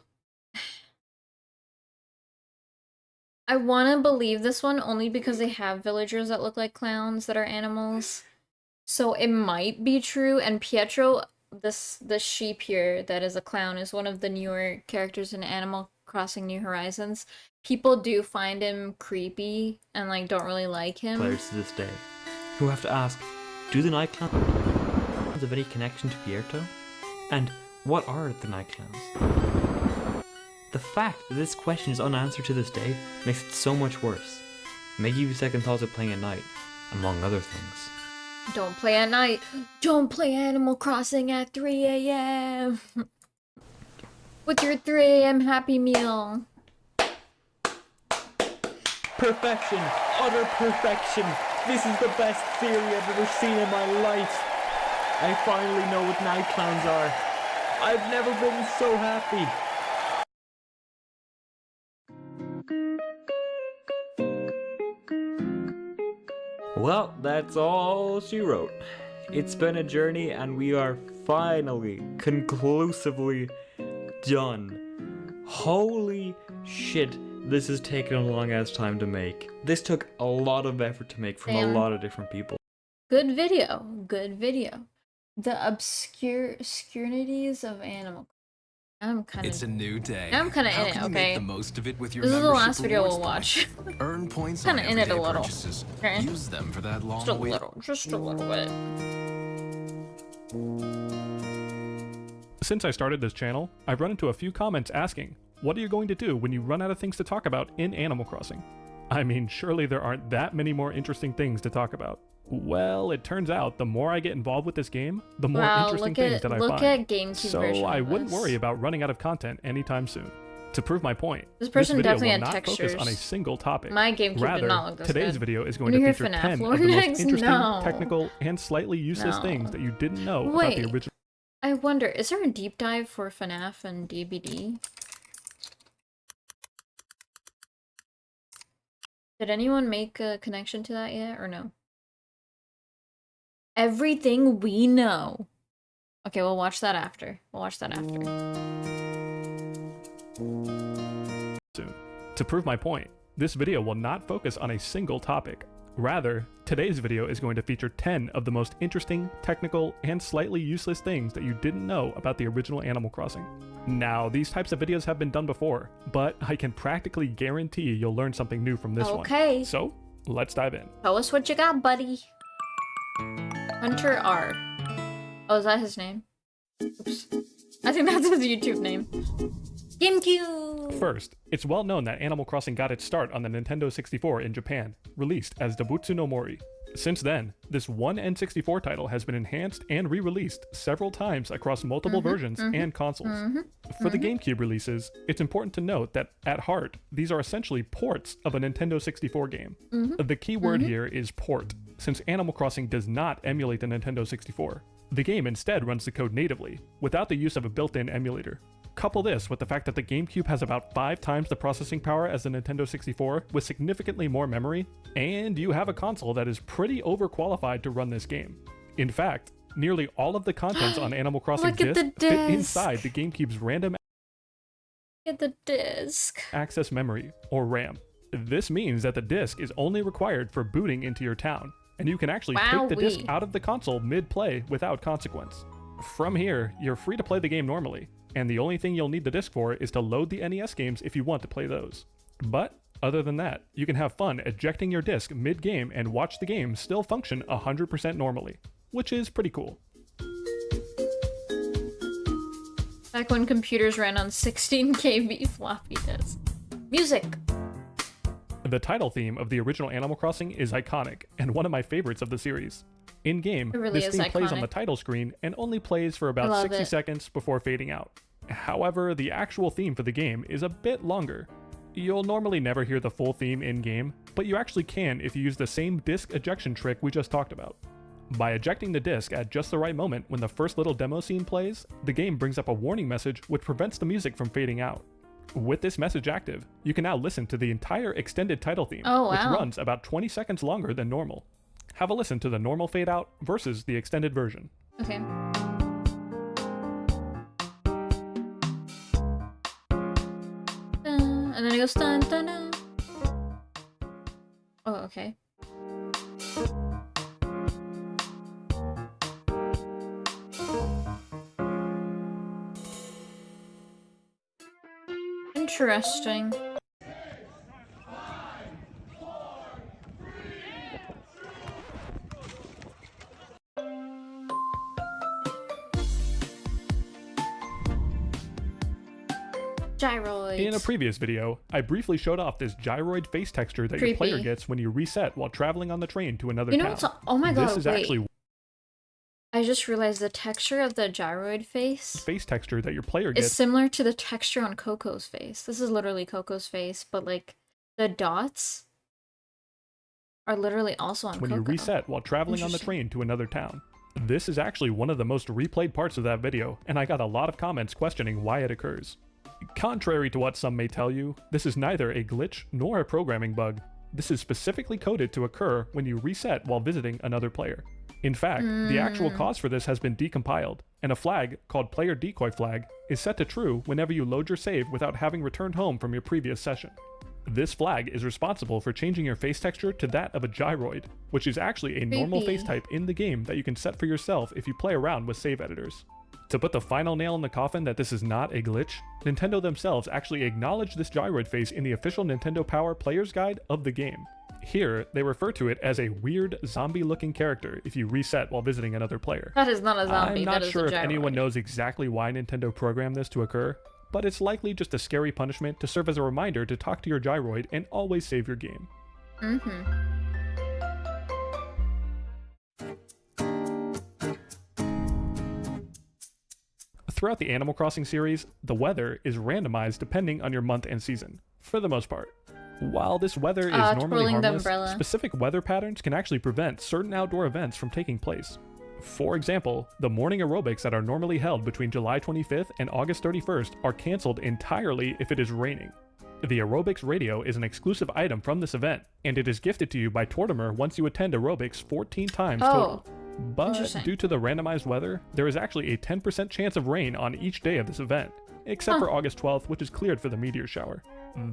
I want to believe this one only because they have villagers that look like clowns that are animals. So it might be true, and Pietro, the sheep here that is a clown, is one of the newer characters in Animal Crossing New Horizons. People do find him creepy and like don't really like him. Players to this day who have to ask, do the Night Clowns have any connection to Pietro? And what are the Night Clowns? The fact that this question is unanswered to this day makes it so much worse. It may give you second thoughts of playing at night, among other things. Don't play at night. Don't play Animal Crossing at 3 a.m. with your 3 a.m. Happy Meal. Perfection! Utter perfection! This is the best theory I've ever seen in my life! I finally know what Night Clowns are. I've never been so happy! Well, that's all she wrote. It's been a journey and we are finally, conclusively done. Holy shit, this has taken a long ass time to make. This took a lot of effort to make from a Damn. lot of different people. Good video. Good video. The obscurities of Animal. I'm kind It's a of. new day. I'm kinda How in it, can you okay? make the most of it with your This is the membership last video rewards we'll watch. points? Earn points Kinda on in it a everyday little. purchases. Okay. Use them for that long Just a wait. little. Just a little bit. Since I started this channel, I've run into a few comments asking, what are you going to do when you run out of things to talk about in Animal Crossing? I mean, surely there aren't that many more interesting things to talk about. Well, it turns out the more I get involved with this game, the more Wow, interesting things that I look find. at GameCube So version I of wouldn't this. worry about running out of content anytime soon. To prove my point, This person video definitely will had not textures. focus on a single topic. My GameCube did Rather, not look this today's good. video is going When to you feature hear 10 FNAF of the most warnings, interesting, no. technical, and slightly useless No. things that you didn't know about Wait. the original. I wonder, is there a deep dive for FNAF and DBD? Did anyone make a connection to that yet, or no? Everything we know. Okay, we'll watch that after. We'll watch that after. Soon. To prove my point, this video will not focus on a single topic. Rather, today's video is going to feature 10 of the most interesting, technical, and slightly useless things that you didn't know about the original Animal Crossing. Now, these types of videos have been done before, but I can practically guarantee you'll learn something new from this one. Okay. So, let's dive in. Tell us what you got, buddy. Hunter R. Oh, is that his name? Oops. I think that's his YouTube name. GameCube! First, it's well known that Animal Crossing got its start on the Nintendo 64 in Japan, released as Dobutsu no Mori. Since then, this one N64 title has been enhanced and re-released several times across multiple versions and consoles. For the GameCube releases, it's important to note that, at heart, these are essentially ports of a Nintendo 64 game. The key word here is port, since Animal Crossing does not emulate the Nintendo 64. The game instead runs the code natively, without the use of a built-in emulator. Couple this with the fact that the GameCube has about 5 times the processing power as the Nintendo 64 with significantly more memory, and you have a console that is pretty overqualified to run this game. In fact, nearly all of the contents on Animal Crossing disc fit inside the GameCube's random access memory, or RAM. This means that the disc is only required for booting into your town, and you can actually take the disc out of the console mid-play without consequence. From here, you're free to play the game normally, and the only thing you'll need the disc for is to load the NES games if you want to play those. But other than that, you can have fun ejecting your disc mid-game and watch the game still function 100% normally, which is pretty cool. Back when computers ran on 16 KB floppy disks. Music! The title theme of the original Animal Crossing is iconic, and one of my favorites of the series. In-game, this theme plays on the title screen and only plays for about 60 seconds before fading out. However, the actual theme for the game is a bit longer. You'll normally never hear the full theme in-game, but you actually can if you use the same disc ejection trick we just talked about. By ejecting the disc at just the right moment when the first little demo scene plays, the game brings up a warning message which prevents the music from fading out. With this message active, you can now listen to the entire extended title theme, which runs about 20 seconds longer than normal. Have a listen to the normal fade out versus the extended version. Okay. And then it goes dun dun dun. Oh, okay. Interesting. Gyroids. In a previous video, I briefly showed off this gyroid face texture that your player gets when you reset while traveling on the train to another town. Oh my god, this is actually I just realized the texture of the gyroid face texture that your player gets is similar to the texture on Coco's face. This is literally Coco's face, but like the dots are literally also on when Coco. you reset while traveling on the train to another town. This is actually one of the most replayed parts of that video, and I got a lot of comments questioning why it occurs. Contrary to what some may tell you, this is neither a glitch nor a programming bug. This is specifically coded to occur when you reset while visiting another player. In fact, the actual cause for this has been decompiled, and a flag, called Player Decoy Flag, is set to true whenever you load your save without having returned home from your previous session. This flag is responsible for changing your face texture to that of a gyroid, which is actually a normal face type in the game that you can set for yourself if you play around with save editors. To put the final nail in the coffin that this is not a glitch, Nintendo themselves actually acknowledged this gyroid face in the official Nintendo Power Player's Guide of the game. Here, they refer to it as a weird zombie-looking character if you reset while visiting another player. That is not a zombie, I'm that not is sure a if gyroid. anyone knows exactly why Nintendo programmed this to occur, but it's likely just a scary punishment to serve as a reminder to talk to your gyroid and always save your game. Throughout the Animal Crossing series, the weather is randomized depending on your month and season, for the most part. While this weather is normally harmless, specific weather patterns can actually prevent certain outdoor events from taking place. For example, the morning aerobics that are normally held between July 25th and August 31st are cancelled entirely if it is raining. The aerobics radio is an exclusive item from this event, and it is gifted to you by Tortimer once you attend aerobics 14 times total. But due to the randomized weather, there is actually a 10% chance of rain on each day of this event, except for August 12th, which is cleared for the meteor shower.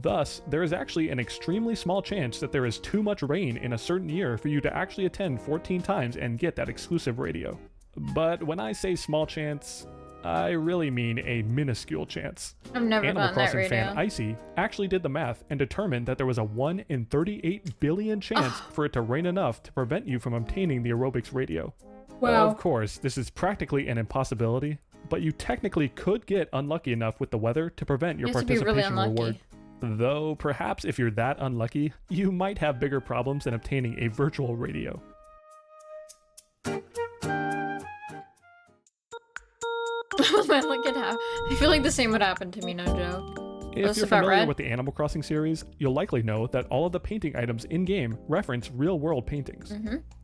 Thus, there is actually an extremely small chance that there is too much rain in a certain year for you to actually attend 14 times and get that exclusive radio. But when I say small chance, I really mean a minuscule chance. I've never Animal gotten that Crossing radio. fan Icy actually did the math and determined that there was a 1 in 38 billion chance for it to rain enough to prevent you from obtaining the aerobics radio. Wow. Of course, this is practically an impossibility, but you technically could get unlucky enough with the weather to prevent your You have to be participation really unlucky. reward. Though perhaps if you're that unlucky, you might have bigger problems than obtaining a virtual radio. Man, look at how I feel like the same would happen to me, no joke. If you're familiar with the Animal Crossing series, you'll likely know that all of the painting items in-game reference real-world paintings.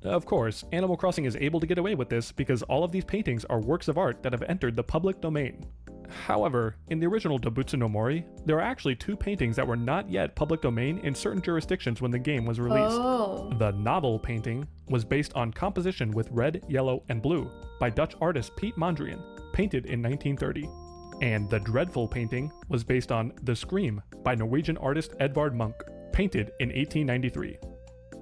Of course, Animal Crossing is able to get away with this because all of these paintings are works of art that have entered the public domain. However, in the original Dobutsu no Mori, there are actually 2 paintings that were not yet public domain in certain jurisdictions when the game was released. The novel painting was based on composition with red, yellow, and blue by Dutch artist Piet Mondrian, painted in 1930. And the dreadful painting was based on The Scream by Norwegian artist Edvard Munch, painted in 1893.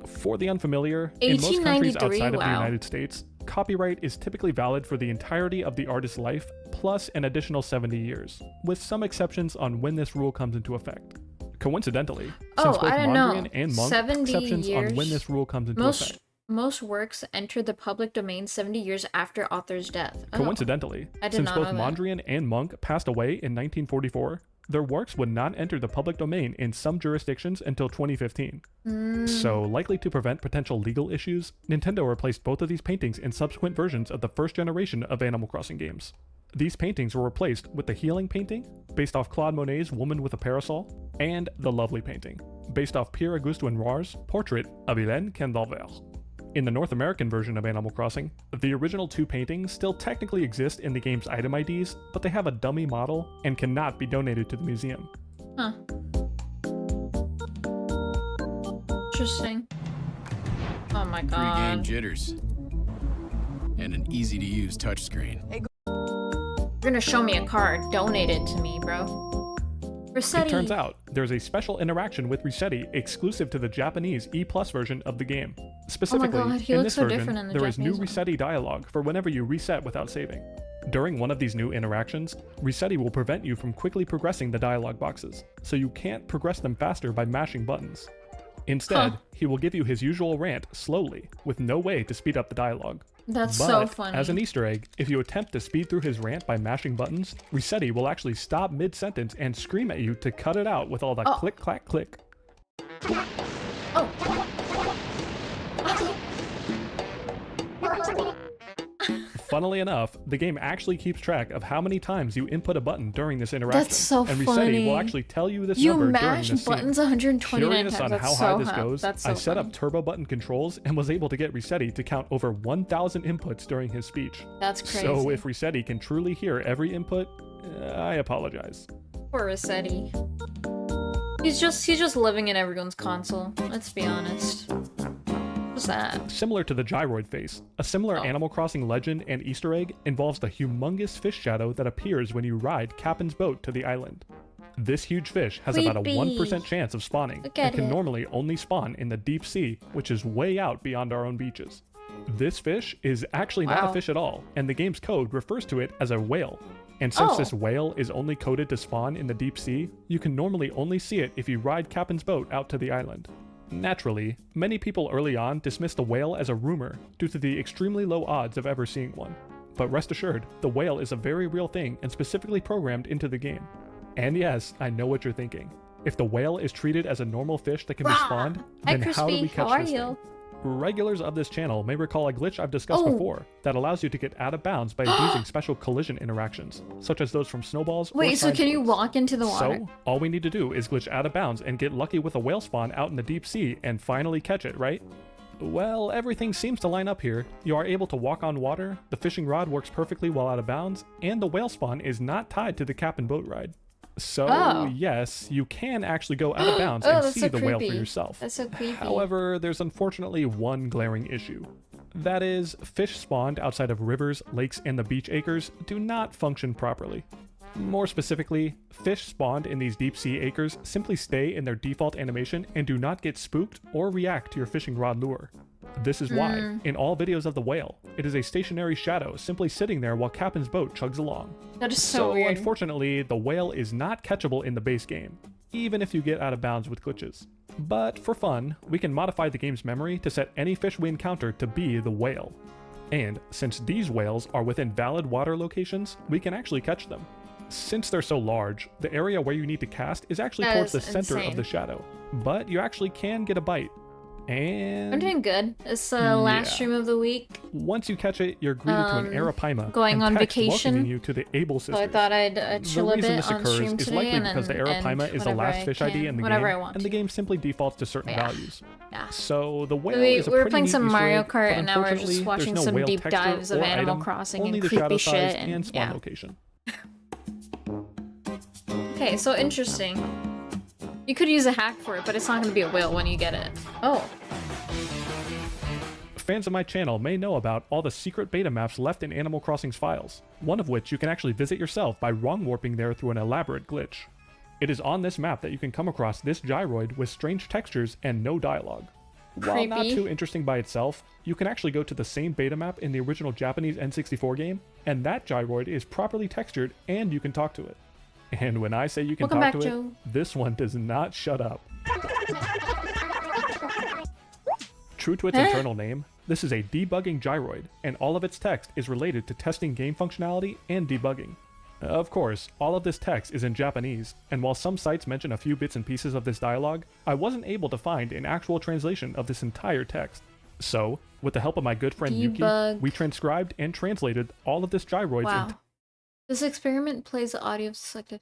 For the unfamiliar, in most countries outside of the United States, copyright is typically valid for the entirety of the artist's life, plus an additional 70 years, with some exceptions on when this rule comes into effect. Coincidentally, since both Mondrian and Munch exceptions on when this rule comes into effect. Most works enter the public domain 70 years after author's death. Coincidentally, since both Mondrian and Munch passed away in 1944, their works would not enter the public domain in some jurisdictions until 2015. So, likely to prevent potential legal issues, Nintendo replaced both of these paintings in subsequent versions of the first generation of Animal Crossing games. These paintings were replaced with the Healing painting, based off Claude Monet's Woman with a Parasol, and the Lovely painting, based off Pierre-Auguste Renoir's portrait of Hélène Candelvert. In the North American version of Animal Crossing, the original 2 paintings still technically exist in the game's item IDs, but they have a dummy model and cannot be donated to the museum. Huh. Interesting. Oh my god. Pre-game jitters. And an easy-to-use touchscreen. You're gonna show me a card. Donate it to me, bro. Resetti. It turns out, there's a special interaction with Resetti exclusive to the Japanese E+ version of the game. Specifically, in this version, there is new Resetti dialogue for whenever you reset without saving. During one of these new interactions, Resetti will prevent you from quickly progressing the dialogue boxes, so you can't progress them faster by mashing buttons. Instead, he will give you his usual rant slowly, with no way to speed up the dialogue. That's so funny. As an Easter egg, if you attempt to speed through his rant by mashing buttons, Resetti will actually stop mid-sentence and scream at you to cut it out with all the click, clack, click. Funnily enough, the game actually keeps track of how many times you input a button during this interaction. That's so and funny. Resetti will actually tell you this number during this scene. You mash buttons 129 Curious times. on That's how so high this goes, That's so I set funny. up turbo button controls and was able to get Resetti to count over 1,000 inputs during his speech. That's crazy. So if Resetti can truly hear every input, I apologize. Poor Resetti. He's just living in everyone's console. Let's be honest. What's that? Similar to the gyroid face, a similar Animal Crossing legend and Easter egg involves the humongous fish shadow that appears when you ride Captain's boat to the island. This huge fish has about a 1% chance of spawning, and can normally only spawn in the deep sea, which is way out beyond our own beaches. This fish is actually not a fish at all, and the game's code refers to it as a whale. And since this whale is only coded to spawn in the deep sea, you can normally only see it if you ride Captain's boat out to the island. Naturally, many people early on dismissed the whale as a rumor due to the extremely low odds of ever seeing one. But rest assured, the whale is a very real thing and specifically programmed into the game. And yes, I know what you're thinking. If the whale is treated as a normal fish that can be spawned, then how do we catch this thing? Regulars of this channel may recall a glitch I've discussed before that allows you to get out of bounds by using special collision interactions, such as those from snowballs. Wait, so can you walk into the water? So, all we need to do is glitch out of bounds and get lucky with a whale spawn out in the deep sea and finally catch it, right? Well, everything seems to line up here. You are able to walk on water, the fishing rod works perfectly while out of bounds, and the whale spawn is not tied to the Captain boat ride. So, yes, you can actually go out of bounds and that's see so the whale for creepy. yourself. That's so creepy. However, there's unfortunately one glaring issue. That is, fish spawned outside of rivers, lakes, and the beach acres do not function properly. More specifically, fish spawned in these deep sea acres simply stay in their default animation and do not get spooked or react to your fishing rod lure. This is why, in all videos of the whale, it is a stationary shadow simply sitting there while Captain's boat chugs along. That is so weird. Unfortunately, the whale is not catchable in the base game, even if you get out of bounds with glitches. But for fun, we can modify the game's memory to set any fish we encounter to be the whale. And since these whales are within valid water locations, we can actually catch them. Since they're so large, the area where you need to cast is actually towards the center of the shadow, but you actually can get a bite. And I'm doing good. It's the last stream of the week. Once you catch it, you're greeted to an arapaima going and on text vacation. welcoming you to the Able Sisters. So I thought I'd chill a the reason bit this on occurs stream is today likely and because the arapaima is the last fish ID in the game, and the game simply defaults to certain values. Yeah. So the whale We is a were pretty playing neat some Easter Mario egg, Kart, but and now we're just unfortunately, watching there's no some whale deep texture dives of or Animal item, Crossing only and the creepy shadow shit. size and spawn Yeah. location. Okay, so interesting. You could use a hack for it, but it's not going to be a whale when you get it. Oh. Fans of my channel may know about all the secret beta maps left in Animal Crossing's files, one of which you can actually visit yourself by wrong warping there through an elaborate glitch. It is on this map that you can come across this gyroid with strange textures and no dialogue. While not Creepy. too interesting by itself, you can actually go to the same beta map in the original Japanese N64 game, and that gyroid is properly textured and you can talk to it. And when I say you can Welcome talk back, to Joe. it, this one does not shut up. True to its internal name, this is a debugging gyroid, and all of its text is related to testing game functionality and debugging. Of course, all of this text is in Japanese, and while some sites mention a few bits and pieces of this dialogue, I wasn't able to find an actual translation of this entire text. So, with the help of my good friend Debug. Yuki, we transcribed and translated all of this gyroids Wow. into This experiment plays the audio selected.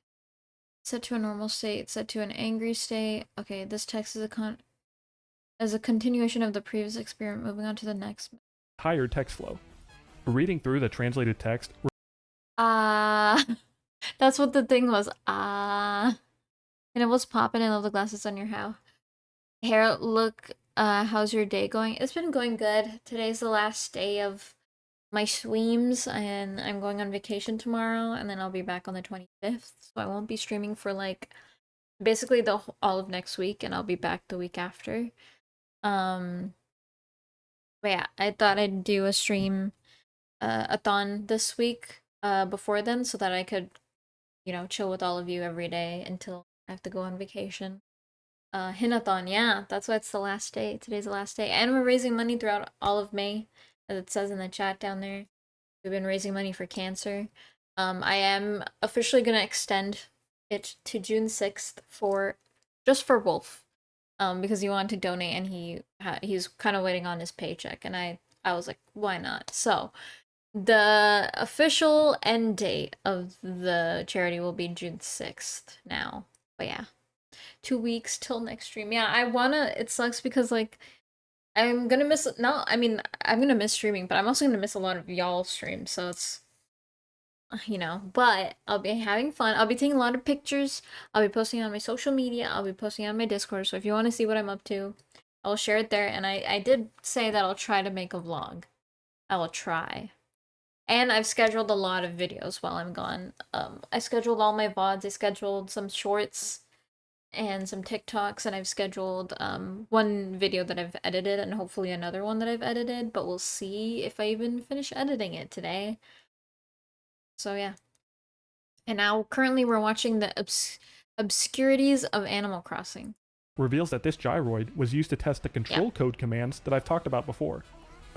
Set to a normal state, set to an angry state. Okay, this text is a continuation of the previous experiment, moving on to the next. entire text flow. Reading through the translated text, That's what the thing was. And it was popping. I love the glasses on your hair. Look, how's your day going? It's been going good. Today's the last day of my streams, and I'm going on vacation tomorrow, and then I'll be back on the 25th. So I won't be streaming for like basically all of next week, and I'll be back the week after. But yeah, I thought I'd do a stream a-thon this week before then, so that I could, you know, chill with all of you every day until I have to go on vacation. Hinathon, yeah, that's why it's the last day. Today's the last day. And we're raising money throughout all of May, as it says in the chat down there. We've been raising money for cancer. I am officially going to extend it to June 6th just for Wolf. Because he wanted to donate, and he's kind of waiting on his paycheck, and I was like, why not? So the official end date of the charity will be June 6th now. But yeah, 2 weeks till next stream. Yeah, it sucks because like I'm gonna miss I'm gonna miss streaming, but I'm also gonna miss a lot of y'all streams, so it's, you know, but I'll be having fun. I'll be taking a lot of pictures. I'll be posting on my social media. I'll be posting on my Discord. So if you want to see what I'm up to, I'll share it there. And I did say that I'll try to make a vlog. I will try. And I've scheduled a lot of videos while I'm gone. I scheduled all my VODs. I scheduled some shorts and some TikToks. And I've scheduled one video that I've edited and hopefully another one that I've edited. But we'll see if I even finish editing it today. So yeah. And now currently we're watching the obscurities of Animal Crossing. reveals that this gyroid was used to test the control code commands that I've talked about before.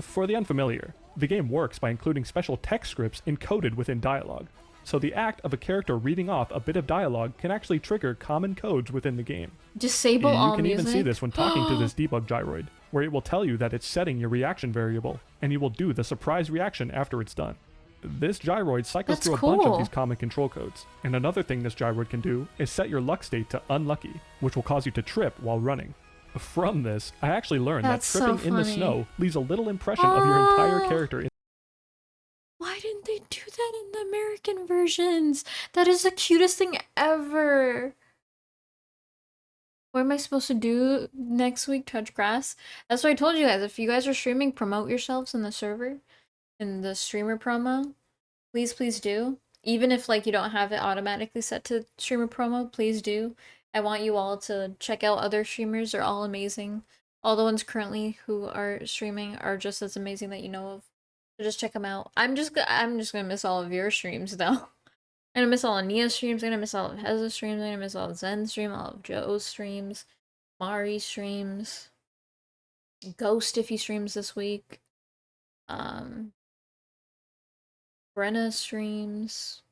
For the unfamiliar, the game works by including special text scripts encoded within dialogue. So the act of a character reading off a bit of dialogue can actually trigger common codes within the game. Disable all music. You can even see this when talking to this debug gyroid, where it will tell you that it's setting your reaction variable, and you will do the surprise reaction after it's done. This gyroid cycles through a bunch of these common control codes, and another thing this gyroid can do is set your luck state to unlucky, which will cause you to trip while running. From this, I actually learned that tripping in the snow leaves a little impression of your entire character. Why didn't they do that in the American versions. That is the cutest thing ever. What am I supposed to do next week? Touch grass? That's what I told you guys. If you guys are streaming, promote yourselves in the server, in the streamer promo. Please, please do. Even if like you don't have it automatically set to streamer promo, please do. I want you all to check out other streamers. They're all amazing. All the ones currently who are streaming are just as amazing that you know of. So just check them out. I'm just gonna miss all of your streams though. I'm gonna miss all of Nia's streams, I'm gonna miss all of Heza's streams, I'm gonna miss all of Zen's stream, all of Joe's streams, Mari's streams, Ghost if he streams this week, Brenna's streams,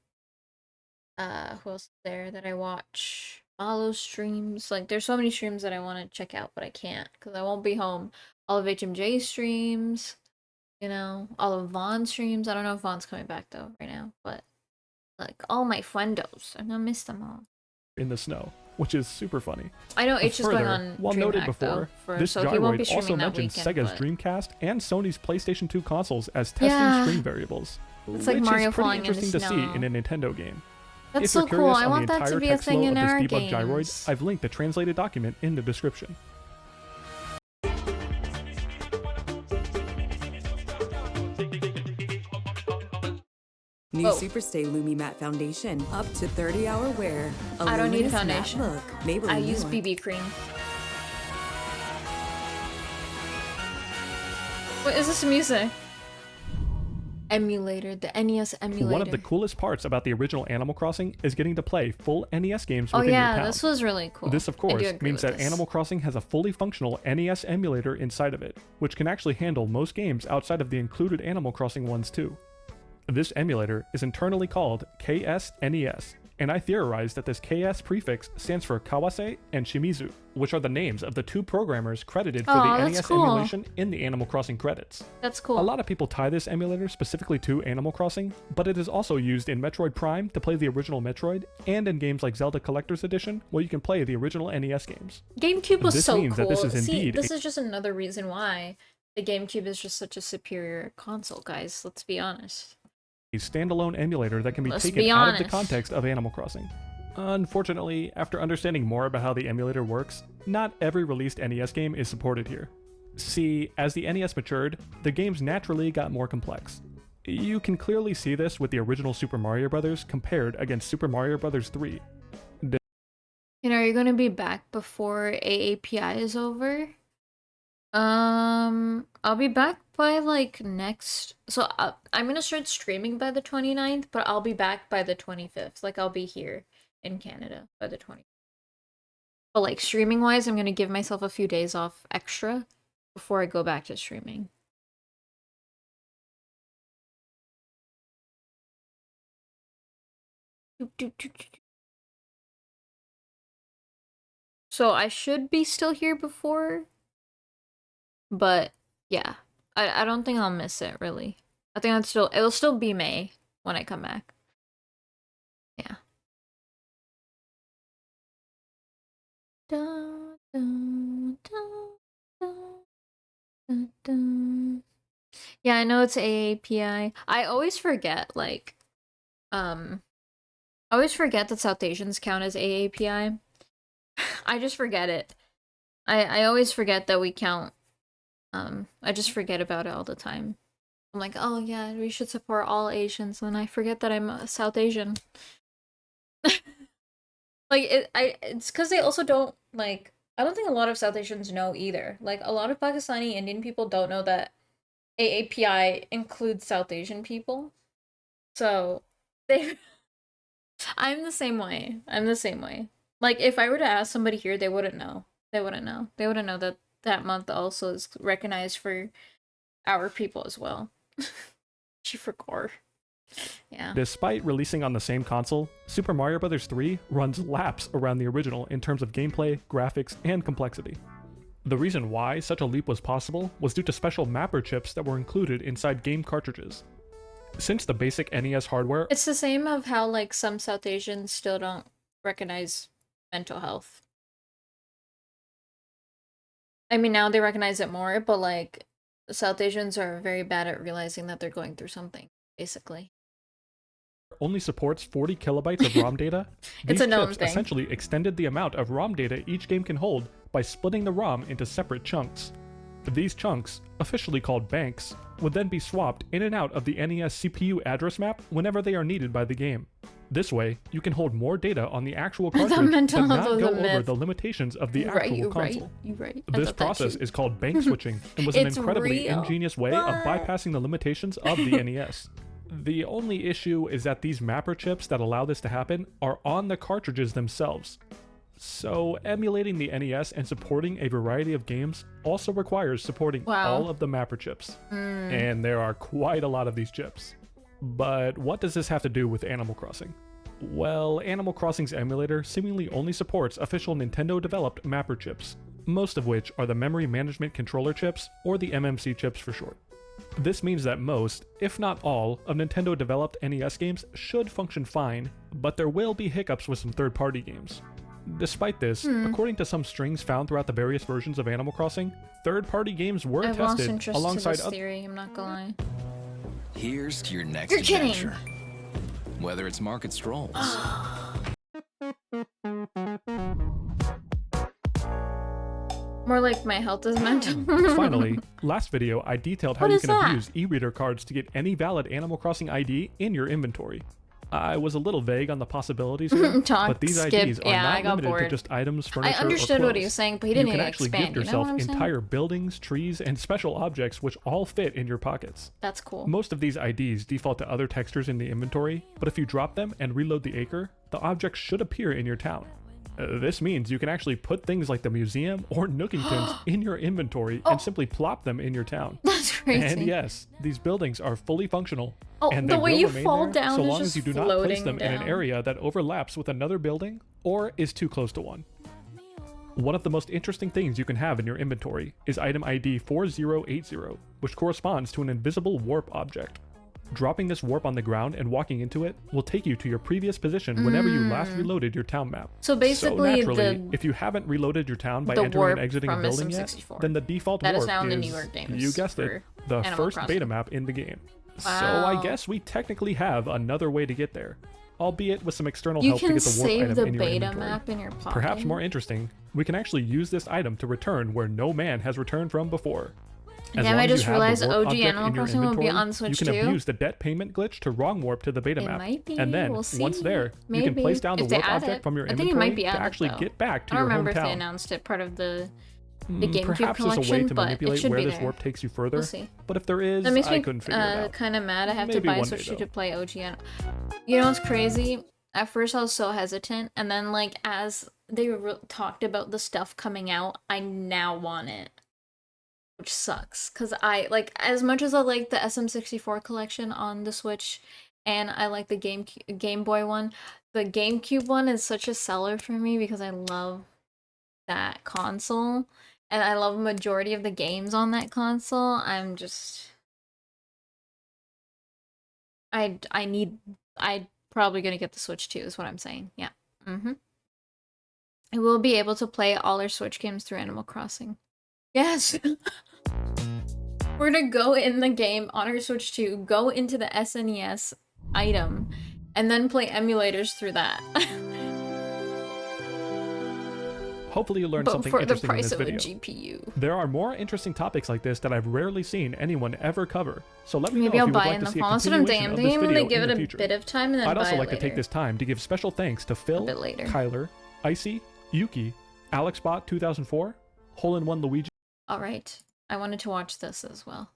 who else is there that I watch? Malo's streams. Like, there's so many streams that I want to check out, but I can't, because I won't be home. All of HMJ's streams, you know, all of Vaughn's streams. I don't know if Vaughn's coming back, though, right now, but like all my friendos, I'm gonna miss them all. In the snow, which is super funny. I know H is going on while noted before, this so he won't be gyroid also streaming that mentions weekend, Sega's but... Dreamcast and Sony's PlayStation 2 consoles as testing stream variables. It's like which Mario is pretty falling in the interesting to snow. see in a Nintendo game. That's If so you're cool. curious I on want the that to entire be a text thing flow in of our this debug games. gyroid, I've linked the translated document in the description. New Superstay Lumi Matte Foundation. Up to 30-hour wear. I don't need luminous matte foundation. Look. Maybelline I use New York. BB cream. What is this music? Emulator, the NES emulator. One of the coolest parts about the original Animal Crossing is getting to play full NES games Oh within your yeah, town. this was really cool. This, of I do course, agree means with that this. Animal Crossing has a fully functional NES emulator inside of it, which can actually handle most games outside of the included Animal Crossing ones too. This emulator is internally called KSNES, and I theorized that this KS prefix stands for Kawase and Shimizu, which are the names of the two programmers credited for the that's NES cool. emulation in the Animal Crossing credits. That's cool. A lot of people tie this emulator specifically to Animal Crossing, but it is also used in Metroid Prime to play the original Metroid, and in games like Zelda Collector's Edition, where you can play the original NES games. GameCube was This so means cool. that this is indeed this is just another reason why the GameCube is just such a superior console, guys. Let's be honest. a standalone emulator that can be Let's taken be out of the honest. context of Animal Crossing. Unfortunately, after understanding more about how the emulator works, not every released NES game is supported here. See, as the NES matured, the games naturally got more complex. You can clearly see this with the original Super Mario Bros. Compared against Super Mario Bros. 3. You know, are you gonna be back before AAPI is over? I'll be back by like next. So I'm gonna start streaming by the 29th, but I'll be back by the 25th. Like I'll be here in Canada by the 20th. But like streaming wise, I'm gonna give myself a few days off extra before I go back to streaming. So I should be still here before, but yeah, I don't think I'll miss it really. I think it'll still be May when I come back. Yeah. Dun, dun, dun, dun, dun, dun. Yeah, I know it's AAPI. I always forget, like, I always forget that South Asians count as AAPI. I just forget it. I always forget that we count. I just forget about it all the time. I'm like, oh yeah, we should support all Asians, and I forget that I'm a South Asian. Like, it's because they also don't, like, I don't think a lot of South Asians know either. Like, a lot of Pakistani Indian people don't know that AAPI includes South Asian people. So, I'm the same way. I'm the same way. Like, if I were to ask somebody here, they wouldn't know. They wouldn't know. They wouldn't know that that month also is recognized for our people as well. She forgot. Yeah. Despite releasing on the same console, Super Mario Bros. 3 runs laps around the original in terms of gameplay, graphics, and complexity. The reason why such a leap was possible was due to special mapper chips that were included inside game cartridges. Since the basic NES hardware... It's the same of how, like, some South Asians still don't recognize mental health. I mean, now they recognize it more, but, like, South Asians are very bad at realizing that they're going through something, basically. only supports 40 kilobytes of ROM data, these a known chips thing. essentially extended the amount of ROM data each game can hold by splitting the ROM into separate chunks. These chunks, officially called banks, would then be swapped in and out of the NES CPU address map whenever they are needed by the game. This way, you can hold more data on the actual cartridge mental but health not was go a over myth. the limitations of the You're right, actual you're console. You're right. This process is called bank switching and was an It's incredibly real. ingenious way of bypassing the limitations of the NES. The only issue is that these mapper chips that allow this to happen are on the cartridges themselves. So emulating the NES and supporting a variety of games also requires supporting all of the mapper chips. And there are quite a lot of these chips. But what does this have to do with Animal Crossing? Well, Animal Crossing's emulator seemingly only supports official Nintendo-developed mapper chips, most of which are the Memory Management Controller chips, or the MMC chips for short. This means that most, if not all, of Nintendo-developed NES games should function fine, but there will be hiccups with some third-party games. Despite this, according to some strings found throughout the various versions of Animal Crossing, third-party games were I've lost tested interest alongside to this theory, I'm not gonna lie. Here's to your next You're kidding. adventure. Whether it's market strolls, More like my health is mental. Finally, last video I detailed how What you is can that? abuse e-reader cards to get any valid Animal Crossing ID in your inventory. I was a little vague on the possibilities here, Talk, but these skip. IDs are Yeah, I not got limited to bored. just items, furniture, I understood or what he clothes. was saying, but he You didn't can actually expand. gift You know yourself what I'm saying? entire buildings, trees, and special objects which all fit in your pockets. That's cool. Most of these IDs default to other textures in the inventory, but if you drop them and reload the acre, the objects should appear in your town. This means you can actually put things like the museum or Nookingtons in your inventory and simply plop them in your town. That's crazy. And yes, these buildings are fully functional. Oh, and the they way will you remain fall there down so is long as just you do not place floating them in an down. area that overlaps with another building or is too close to one. One of the most interesting things you can have in your inventory is item ID 4080, which corresponds to an invisible warp object. Dropping this warp on the ground and walking into it will take you to your previous position whenever you last reloaded your town map. So basically, naturally, if you haven't reloaded your town by the entering warp and exiting a from building yet, SM64. then the default That is warp now in the is, newer games you guessed it, for the Animal first Crossing. beta map in the game. So I Wow. guess we technically have another way to get there, albeit with some external You help to can get the warp save item the in your beta inventory. map in your pocket. Perhaps more interesting, we can actually use this item to return where no man has returned from before. As Damn, long I as you just have the realized warp OG object Animal in your Crossing will be inventory, on Switch you can too. abuse the debt payment glitch to wrong warp to the beta It map. might be, And then, we'll see. once there, you can Maybe. place down the If they warp add object it. from your I think it inventory might be to added, actually though. get back to I don't your remember if they hometown. announced it part of the GameCube Perhaps there's a way collection, to but it manipulate should where be this there. warp takes you further. We'll see. But if there is, That makes I me couldn't figure it out. kind of mad. I have Maybe to buy a one Switch day, 2 to though. play OG. You know what's crazy? At first I was so hesitant, and then like as they talked about the stuff coming out, I now want it. Which sucks, because I like, as much as I like the SM64 collection on the Switch, and I like the Game Boy one, the GameCube one is such a seller for me because I love that console, and I love a majority of the games on that console. I'm just, I'm probably gonna get the Switch too, is what I'm saying. Yeah. I will be able to play all our Switch games through Animal Crossing. Yes. We're gonna go in the game on our Switch 2, go into the SNES item, and then play emulators through that. Hopefully you learned But something for the interesting in price this of a video. GPU. There are more interesting topics like this that I've rarely seen anyone ever cover. So let me know Maybe if I'll you would buy like in to the see a fall. That's what I'm continuation thinking. of I'm this thinking I'm video gonna in give the it a future. bit of time and then I'd buy also it like to take later. this time to give special thanks to Phil, bit later. Kyler, Icy, Yuki, AlexBot2004, Hole-in-One Luigi. Alright. I wanted to watch this as well.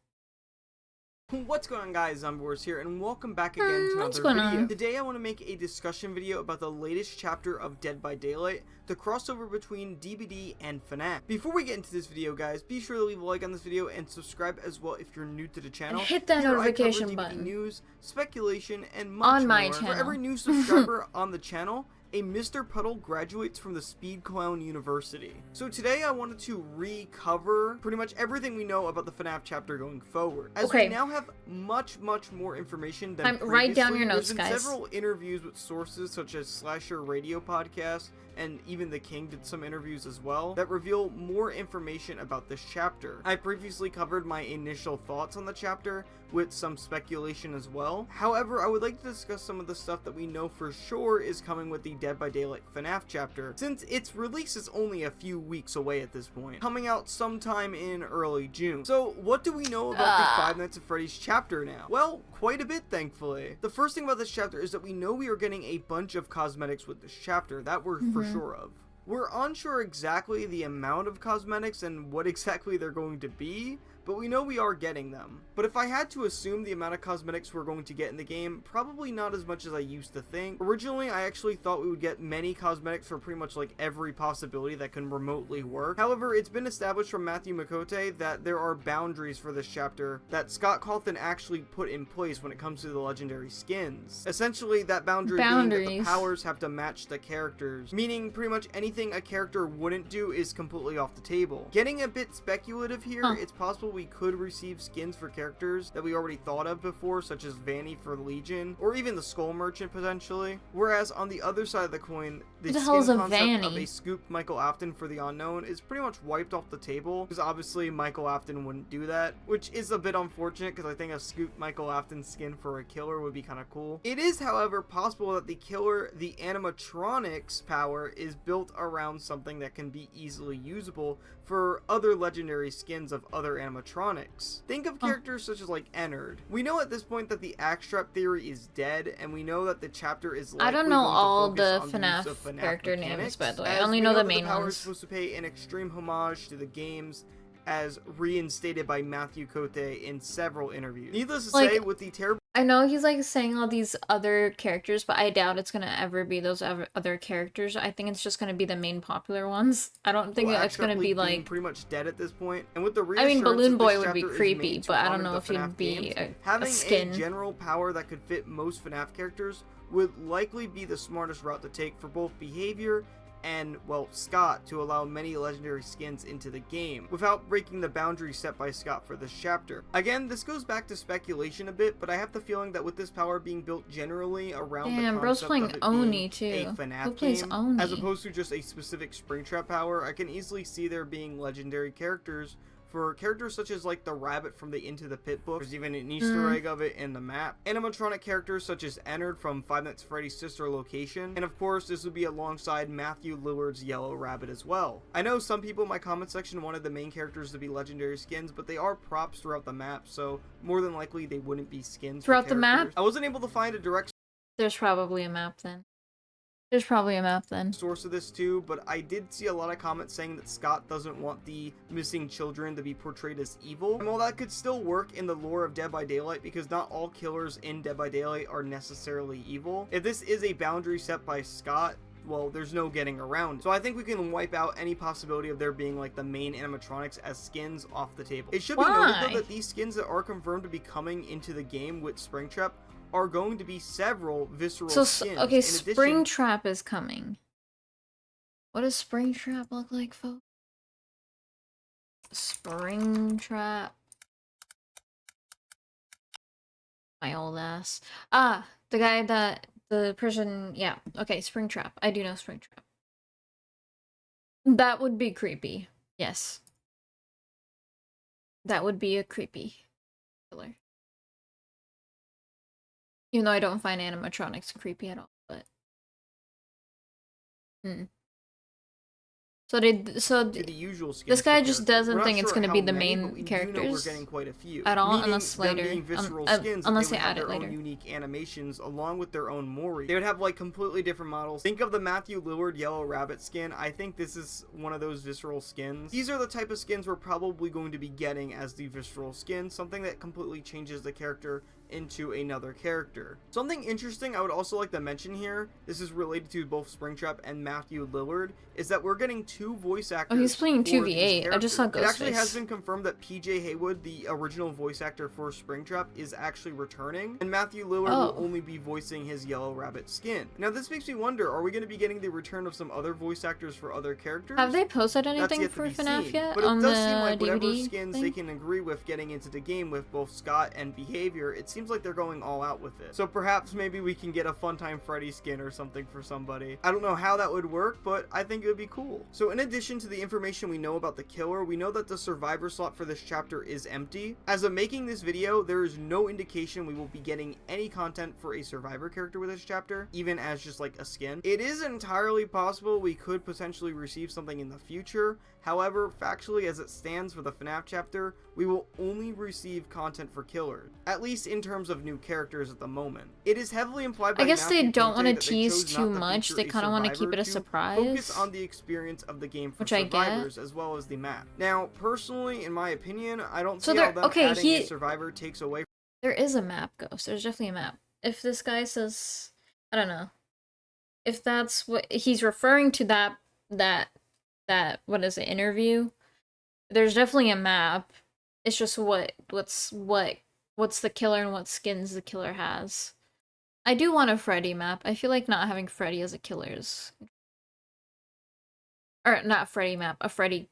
What's going on, guys? Zombivores here, and welcome back again to what's another going video. on? Today I want to make a discussion video about the latest chapter of Dead by Daylight, the crossover between DBD and FNAF. Before we get into this video, guys, be sure to leave a like on this video and subscribe as well if you're new to the channel. And hit that Here I cover notification DVD button. news, speculation, and much On my more. channel. For every new subscriber on the channel, a Mr. Puddle graduates from the Speed Clown University. So today I wanted to recover pretty much everything we know about the FNAF chapter going forward, as we now have much more information than previously. Write down your notes, There's been guys. several interviews with sources such as Slasher Radio Podcast, and even The King did some interviews as well, that reveal more information about this chapter. I previously covered my initial thoughts on the chapter, with some speculation as well. However, I would like to discuss some of the stuff that we know for sure is coming with the Dead by Daylight FNAF chapter, since its release is only a few weeks away at this point, coming out sometime in early June. So what do we know about the Five Nights at Freddy's chapter now? Well, quite a bit, thankfully. The first thing about this chapter is that we know we are getting a bunch of cosmetics with this chapter, that we're for sure of. We're unsure exactly the amount of cosmetics and what exactly they're going to be, but we know we are getting them. But if I had to assume the amount of cosmetics we're going to get in the game, probably not as much as I used to think. Originally, I actually thought we would get many cosmetics for pretty much like every possibility that can remotely work. However, it's been established from Matthew McCote that there are boundaries for this chapter that Scott Cawthon actually put in place when it comes to the legendary skins. Essentially, that boundary being that the powers have to match the characters, meaning pretty much anything a character wouldn't do is completely off the table. Getting a bit speculative here, it's possible we could receive skins for characters that we already thought of before, such as Vanny for Legion, or even the Skull Merchant potentially. Whereas on the other side of the coin, the skin concept of a scooped Michael Afton for the Unknown is pretty much wiped off the table, because obviously Michael Afton wouldn't do that, which is a bit unfortunate because I think a scooped Michael Afton skin for a killer would be kind of cool. It is, however, possible that the killer, the animatronics power, is built around something that can be easily usable for other legendary skins of other animatronics. Think of characters such as like Ennard. We know at this point that the Axe-Trap theory is dead, and we know that the chapter is likely I don't know going to all focus the on FNAF use of FNAF character mechanics, names, by the way. I as only we know the that main the power ones. is supposed to pay an extreme homage to the games, as reinstated by Matthew Cote in several interviews. Needless to say, with the terrible... I know he's like saying all these other characters, but I doubt it's gonna ever be those other characters. I think it's just gonna be the main popular ones. I don't think it's gonna be like pretty much dead at this point. And with the I mean, Balloon Boy would be chapter is creepy, made to but I don't honor know the if he'd FNAF be games, a having skin. a general power that could fit most FNAF characters would likely be the smartest route to take for both behavior and, well, Scott to allow many legendary skins into the game, without breaking the boundaries set by Scott for this chapter. Again, this goes back to speculation a bit, but I have the feeling that with this power being built generally around the bro's concept playing of it Oni being too. a FNAF Who plays game, Oni? as opposed to just a specific Springtrap power, I can easily see there being legendary characters for characters such as like the rabbit from the Into the Pit book. There's even an Easter egg of it in the map. Animatronic characters such as Ennard from Five Nights at Freddy's sister location. And of course, this would be alongside Matthew Lillard's Yellow Rabbit as well. I know some people in my comment section wanted the main characters to be legendary skins, but they are props throughout the map, so more than likely they wouldn't be skins throughout the map. I wasn't able to find a direct There's probably a map then. There's probably a map then. Source of this too, but I did see a lot of comments saying that Scott doesn't want the missing children to be portrayed as evil. And while that could still work in the lore of Dead by Daylight, because not all killers in Dead by Daylight are necessarily evil, if this is a boundary set by Scott, well, there's no getting around. So I think we can wipe out any possibility of there being like the main animatronics as skins off the table. It should be noted though that these skins that are confirmed to be coming into the game with Springtrap are going to be several visceral skins. Okay, Springtrap is coming. What does Springtrap look like, folks? Springtrap. My old ass. Ah, the guy that the person. Yeah. Okay, Springtrap. I do know Springtrap. That would be creepy. Yes. That would be a creepy killer. Even though I don't find animatronics creepy at all, but So the usual skins this guy just doesn't think it's gonna be the main characters we're getting quite a few. at all, Meaning unless them later, being visceral skins, unless they they would add have it their later. own unique animations along with their own mori. They would have like completely different models. Think of the Matthew Lillard Yellow Rabbit skin. I think this is one of those visceral skins. These are the type of skins we're probably going to be getting as the visceral skin, something that completely changes the character into another character. Something interesting I would also like to mention here, this is related to both Springtrap and Matthew Lillard, is that we're getting 2 voice actors. Oh, he's playing for 2v8. I just saw Ghostface. It actually has been confirmed that PJ Haywood, the original voice actor for Springtrap, is actually returning, and Matthew Lillard will only be voicing his Yellow Rabbit skin. Now this makes me wonder, are we going to be getting the return of some other voice actors for other characters? Have they posted anything for FNAF yet? But it on does the seem like whatever DVD skins thing? they can agree with getting into the game with both Scott and Behavior, it seems like they're going all out with it. So perhaps maybe we can get a Funtime Freddy skin or something for somebody. I don't know how that would work, but I think it would be cool. So in addition to the information we know about the killer, we know that the survivor slot for this chapter is empty. As of making this video, there is no indication we will be getting any content for a survivor character with this chapter, even as just like a skin. It is entirely possible we could potentially receive something in the future. However, factually as it stands for the FNAF chapter, we will only receive content for killers, at least in terms of new characters at the moment. It is heavily implied by I guess Matthew they don't want to that they tease chose too not to much. feature They kind of want to keep it a surprise. Focus on the experience of the game for Which I get. survivors as well as the map. Now, personally, in my opinion, I don't So see there- how them okay, adding a survivor takes away. There is a map, Ghost. There's definitely a map. If this guy says, I don't know, if that's what he's referring to, that what is it, interview? There's definitely a map. It's just what's the killer and what skins the killer has. I do want a Freddy map. I feel like not having Freddy as a killer is, or not Freddy map, a Freddy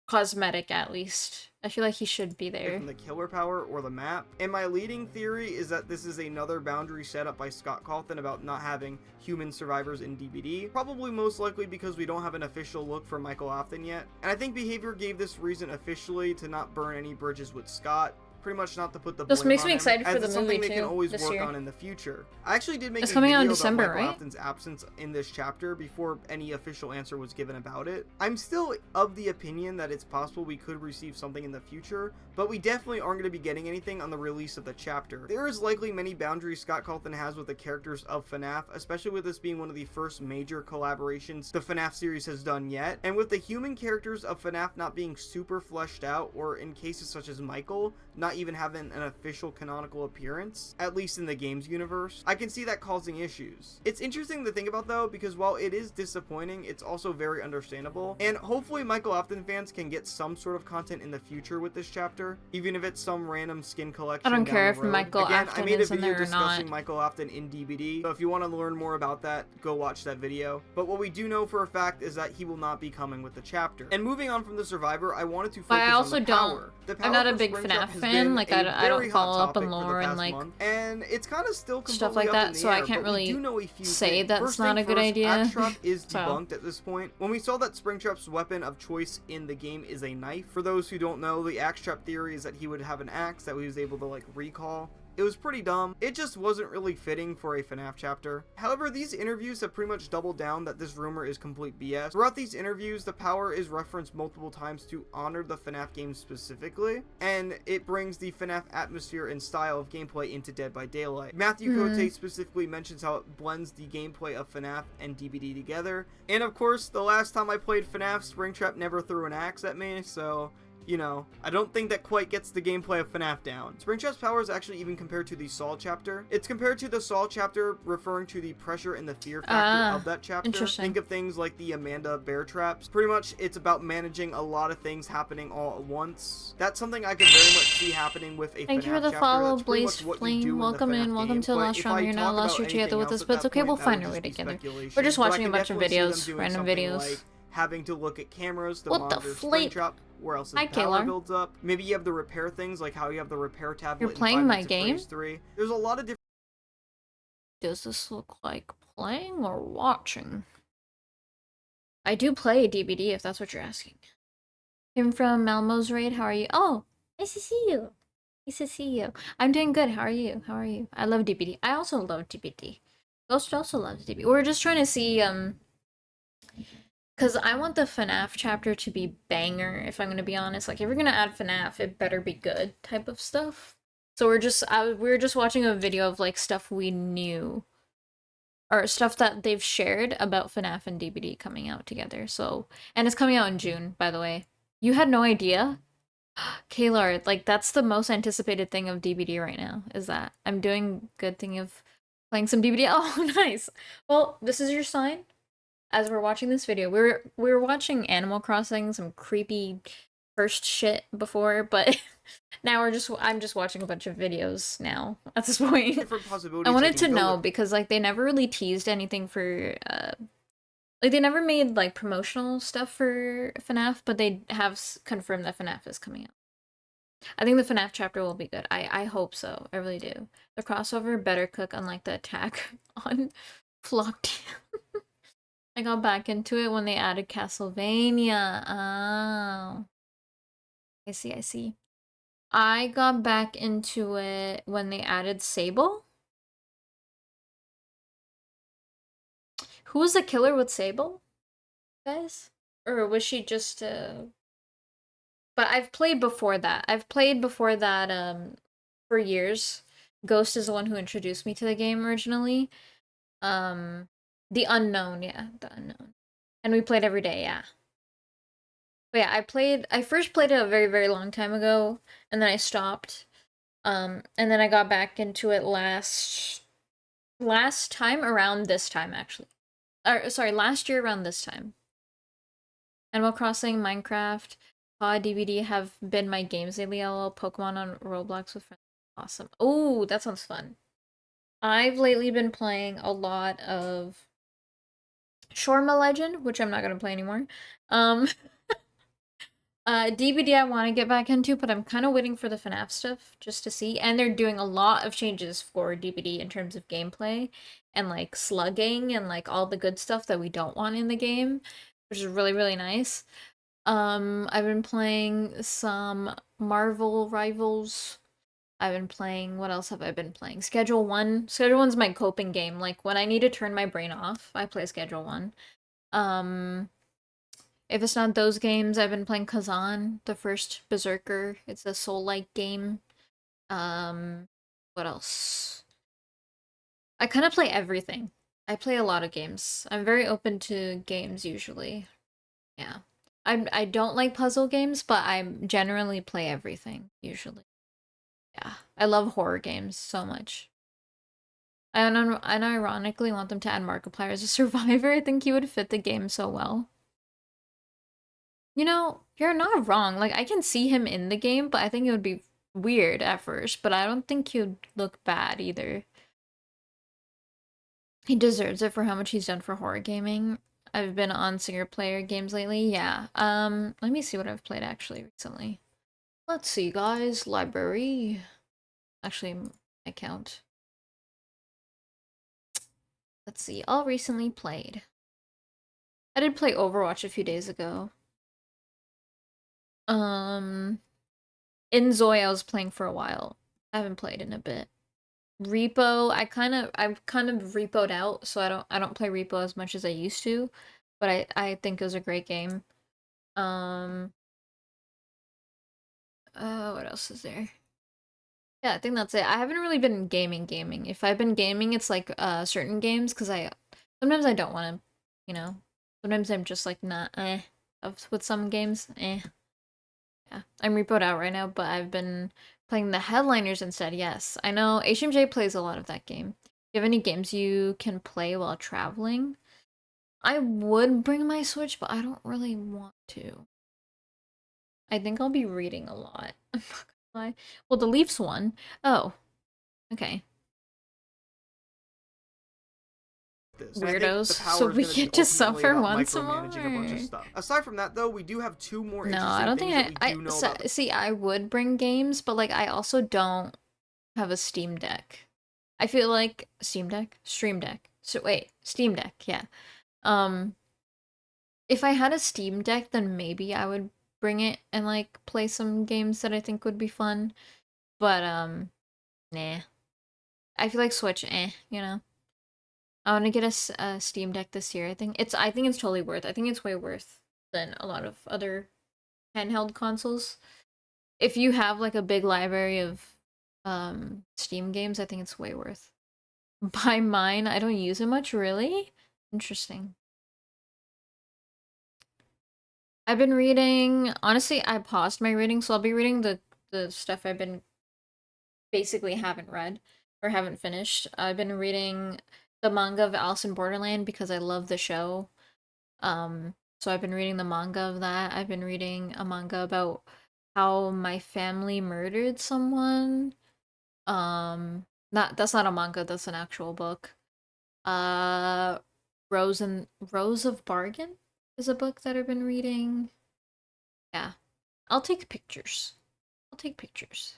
cosmetic at least. I feel like he should be there. From the killer power or the map. And my leading theory is that this is another boundary set up by Scott Cawthon about not having human survivors in DBD. Probably most likely because we don't have an official look for Michael Afton yet. And I think Behavior gave this reason officially to not burn any bridges with Scott. Pretty much not to put the This blame makes on me him, excited for as the it's movie something they too, can always this work year. on in the future. I actually did make It's a coming out in video December, about Michael right? Afton's absence in this chapter before any official answer was given about it. I'm still of the opinion that it's possible we could receive something in the future, but we definitely aren't going to be getting anything on the release of the chapter. There is likely many boundaries Scott Cawthon has with the characters of FNAF, especially with this being one of the first major collaborations the FNAF series has done yet, and with the human characters of FNAF not being super fleshed out, or in cases such as Michael, not even having an official canonical appearance, at least in the game's universe, I can see that causing issues. It's interesting to think about though, because while it is disappointing, it's also very understandable, and hopefully Michael Afton fans can get some sort of content in the future with this chapter, even if it's some random skin collection. I don't down care the if road. Michael Again, Afton I made a is in video there or discussing not. Michael Afton in DBD, so if you want to learn more about that, go watch that video. But what we do know for a fact is that he will not be coming with the chapter. And moving on from the survivor, I wanted to focus But I also on the power. The I'm not power a for big Springtrap FNAF has fan. been Like a I don't very hot follow up topic on for the lore and past like month, and it's kind of still stuff completely like up that, in the so I air, can't but we really do know a few say things. that's First not thing a good first, idea. Axe is So. debunked at this point. When we saw that Springtrap's weapon of choice in the game is a knife, for those who don't know, the Axe Trap theory is that he would have an axe that he was able to like recall. It was pretty dumb. It just wasn't really fitting for a FNAF chapter. However, these interviews have pretty much doubled down that this rumor is complete BS. Throughout these interviews, the power is referenced multiple times to honor the FNAF game specifically, and it brings the FNAF atmosphere and style of gameplay into Dead by Daylight. Matthew Cote specifically mentions how it blends the gameplay of FNAF and DBD together. And of course, the last time I played FNAF, Springtrap never threw an axe at me, so you know, I don't think that quite gets the gameplay of FNAF down. Springtrap's power is actually even compared to the Saul chapter. It's compared to the Saul chapter, referring to the pressure and the fear factor of that chapter. Interesting. Think of things like the Amanda bear traps. Pretty much, it's about managing a lot of things happening all at once. That's something I could very much see happening with a Thank FNAF you for the chapter. follow, That's pretty Blaze much what you do Flame. the Welcome FNAF in. Welcome game. to But Lost if Round. I You're now talk lost about your together anything with else us, at but it's that okay. point, We'll that find would our way just be together. speculation. We're just But I watching a can bunch of definitely see them videos, doing random something videos. like having to look at cameras to What the monitor flake? Springtrap, where else his Hi, power Kalar. builds up. Maybe you have the repair things, like how you have the repair tablet. You're in playing 5 my Nights at game? Freddy's 3. There's a lot of different. Does this look like playing or watching? I do play DBD if that's what you're asking. Came from Malmo's raid. How are you? Oh, nice to see you. Nice to see you. I'm doing good. How are you? How are you? I love DBD. I also love DBD. Ghost also loves DBD. We're just trying to see because I want the FNAF chapter to be banger, if I'm gonna be honest. Like, if we're gonna add FNAF, it better be good type of stuff. So we were just watching a video of like stuff we knew, or stuff that they've shared about FNAF and DBD coming out together. So, and it's coming out in June, by the way. You had no idea? Kalar, like that's the most anticipated thing of DBD right now, is that I'm doing good thing of playing some DBD. Oh, nice. Well, this is your sign. As we're watching this video, we were watching Animal Crossing, some creepy first shit before, but now I'm just watching a bunch of videos now at this point. Different possibilities I wanted they to can go know with. because like they never really teased anything for like they never made like promotional stuff for FNAF, but they have confirmed that FNAF is coming out. I think the FNAF chapter will be good. I hope so. I really do. The crossover better cook, unlike the attack on Flock. I got back into it when they added Castlevania. Oh. I see, I see. I got back into it when they added Sable. Who was the killer with Sable, guys? Or was she just But I've played before that. I've played before that for years. Ghost is the one who introduced me to the game originally. The Unknown, yeah, the Unknown. And we played every day, yeah. But yeah, I first played it a very, very long time ago, and then I stopped. And then I got back into it last time around this time, actually. Or, sorry, last year around this time. Animal Crossing, Minecraft, COD, DVD have been my games lately. LOL, Pokemon on Roblox with friends. Awesome. Oh, that sounds fun. I've lately been playing a lot of Shorma Legend, which I'm not gonna play anymore. DBD I want to get back into, but I'm kind of waiting for the FNAF stuff just to see. And they're doing a lot of changes for DBD in terms of gameplay and like slugging and like all the good stuff that we don't want in the game, which is really, really nice. I've been playing some Marvel Rivals. I've been playing, what else have I been playing? Schedule 1. Schedule 1's my coping game. Like when I need to turn my brain off, I play Schedule 1. If it's not those games, I've been playing Kazan, the first Berserker. It's a soul-like game. What else? I kind of play everything. I play a lot of games. I'm very open to games usually. Yeah. I don't like puzzle games, but I generally play everything usually. Yeah. I love horror games so much. I unironically want them to add Markiplier as a survivor. I think he would fit the game so well. You know, you're not wrong. Like, I can see him in the game, but I think it would be weird at first. But I don't think he would look bad either. He deserves it for how much he's done for horror gaming. I've been on single player games lately. Yeah. Let me see what I've played actually recently. Let's see, guys. Library. Actually, account. Let's see. All recently played. I did play Overwatch a few days ago. In Zoe, I was playing for a while. I haven't played in a bit. Repo, I've kind of repoed out, so I don't play Repo as much as I used to, but I think it was a great game. What else is there? Yeah, I think that's it. I haven't really been gaming. If I've been gaming, it's like certain games, because sometimes I don't want to, you know, sometimes I'm just like not with some games. Yeah, I'm repoed out right now, but I've been playing the Headliners instead. Yes, I know HMJ plays a lot of that game. Do you have any games you can play while traveling? I would bring my Switch, but I don't really want to. I think I'll be reading a lot. I'm not gonna lie. Well, the Leafs won. Oh, okay. Weirdos, so we get to suffer once more. Aside from that, though, we do have two more. No, I don't think see. I would bring games, but like I also don't have a Steam Deck. I feel like Stream Deck. So wait, Steam Deck. Yeah. If I had a Steam Deck, then maybe I would bring it and like play some games that I think would be fun. But nah. I feel like Switch, you know. I want to get a Steam Deck this year. I think it's totally worth. I think it's way worth than a lot of other handheld consoles. If you have like a big library of Steam games, I think it's way worth. Buy mine. I don't use it much, really. Interesting. I've been reading, honestly, I paused my reading, so I'll be reading the stuff I've been basically haven't read or haven't finished. I've been reading the manga of Alice in Borderland because I love the show. So I've been reading the manga of that. I've been reading a manga about how my family murdered someone. That's not a manga, that's an actual book. Rose of Bargain is a book that I've been reading. Yeah. I'll take pictures. I'll take pictures.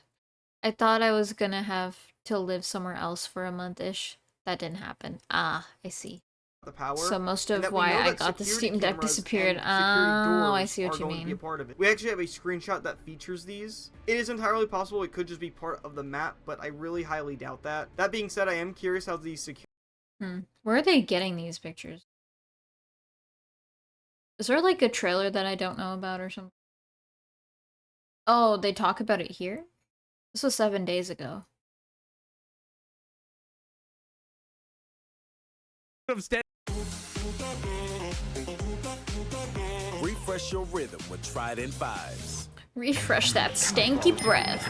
I thought I was gonna have to live somewhere else for a month-ish. That didn't happen. Ah, I see. The power, so most of why I got the Steam Deck disappeared. Oh, I see what you mean. Be a part of it. We actually have a screenshot that features these. It is entirely possible it could just be part of the map, but I really highly doubt that. That being said, I am curious how these security... Where are they getting these pictures? Is there like a trailer that I don't know about or something? Oh, they talk about it here? This was 7 days ago. Refresh your rhythm with Trident 5s. Refresh that stanky breath.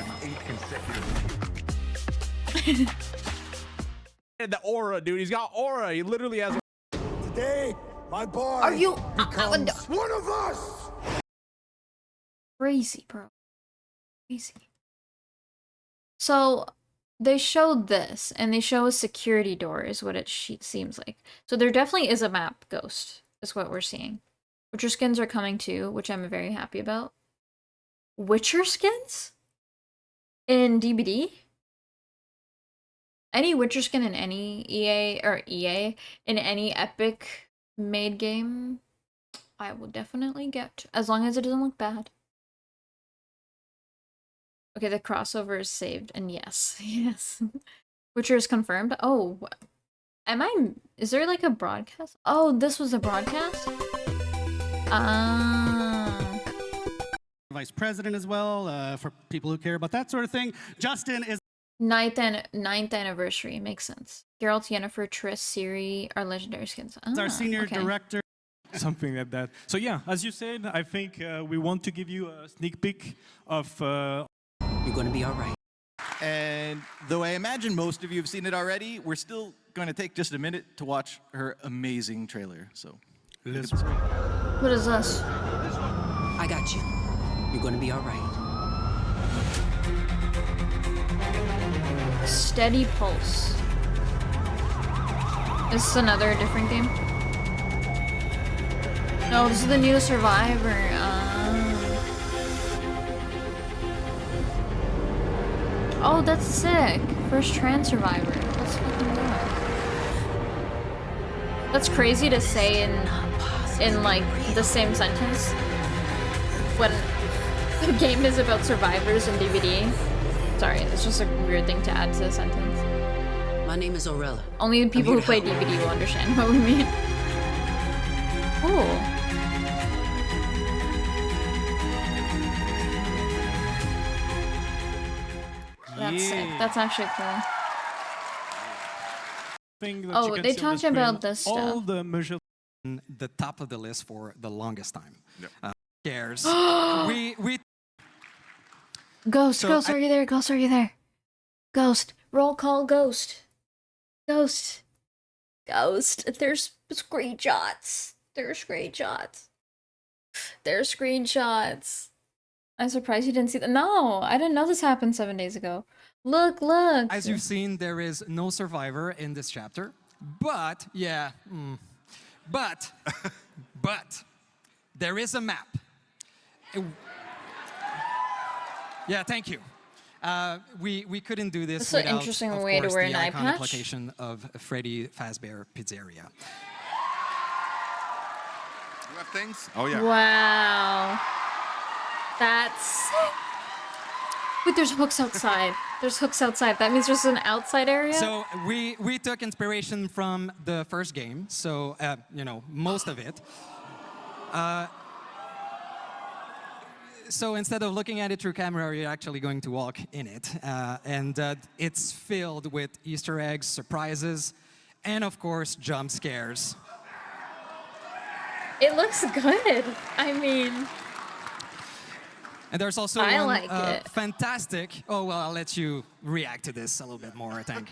The aura, dude. He's got aura. He literally has. Today, my boy. Are you becomes one of us? Crazy, bro. Crazy. So they showed this, and they show a security door, is what it seems like. So there definitely is a map ghost, is what we're seeing. Witcher skins are coming too, which I'm very happy about. Witcher skins? In DBD? Any Witcher skin in any EA, in any Epic made game, I will definitely get, as long as it doesn't look bad. Okay, the crossover is saved, and yes, yes. Witcher is confirmed. Oh, is there like a broadcast? Oh, this was a broadcast? Vice President as well, for people who care about that sort of thing. Justin is... Ninth anniversary, makes sense. Geralt, Yennefer, Triss, Ciri are legendary skins. It's our senior director. Something like that. So yeah, as you said, I think we want to give you a sneak peek of... You're gonna be all right. And though I imagine most of you have seen it already, we're still going to take just a minute to watch her amazing trailer. So, let's What is this? I got you. You're gonna be all right. Steady Pulse. Is this another different game? No, this is the new Survivor. Oh, that's sick. First trans survivor. Let's fucking go. That's crazy to say in like the same sentence when the game is about survivors in DVD. Sorry, it's just a weird thing to add to a sentence. My name is Aurella. Only the people who play DVD will understand what we mean. Oh. That's sick. That's actually cool. Oh, they talked about this stuff. All the measures the top of the list for the longest time. Yep. Cares. we Ghost, Ghost, are you there? Ghost, are you there? Ghost, roll call, Ghost. Ghost. Ghost. There's screenshots. There's screenshots. There's screenshots. I'm surprised you didn't see that. No, I didn't know this happened 7 days ago. Look, look. As you've seen, there is no survivor in this chapter. But, yeah, but there is a map. Yeah, thank you. We couldn't do this That's without, an interesting of way course, to wear the an eye iconic patch. location of Freddy Fazbear Pizzeria. You have things? Oh, yeah. Wow. That's sick. Wait, there's hooks outside. There's hooks outside. That means there's an outside area? So we took inspiration from the first game, so, you know, most of it. So instead of looking at it through camera, you're actually going to walk in it. And it's filled with Easter eggs, surprises, and of course, jump scares. It looks good. I mean, And there's also I one like it. fantastic. Oh well, I'll let you react to this a little bit more, I think.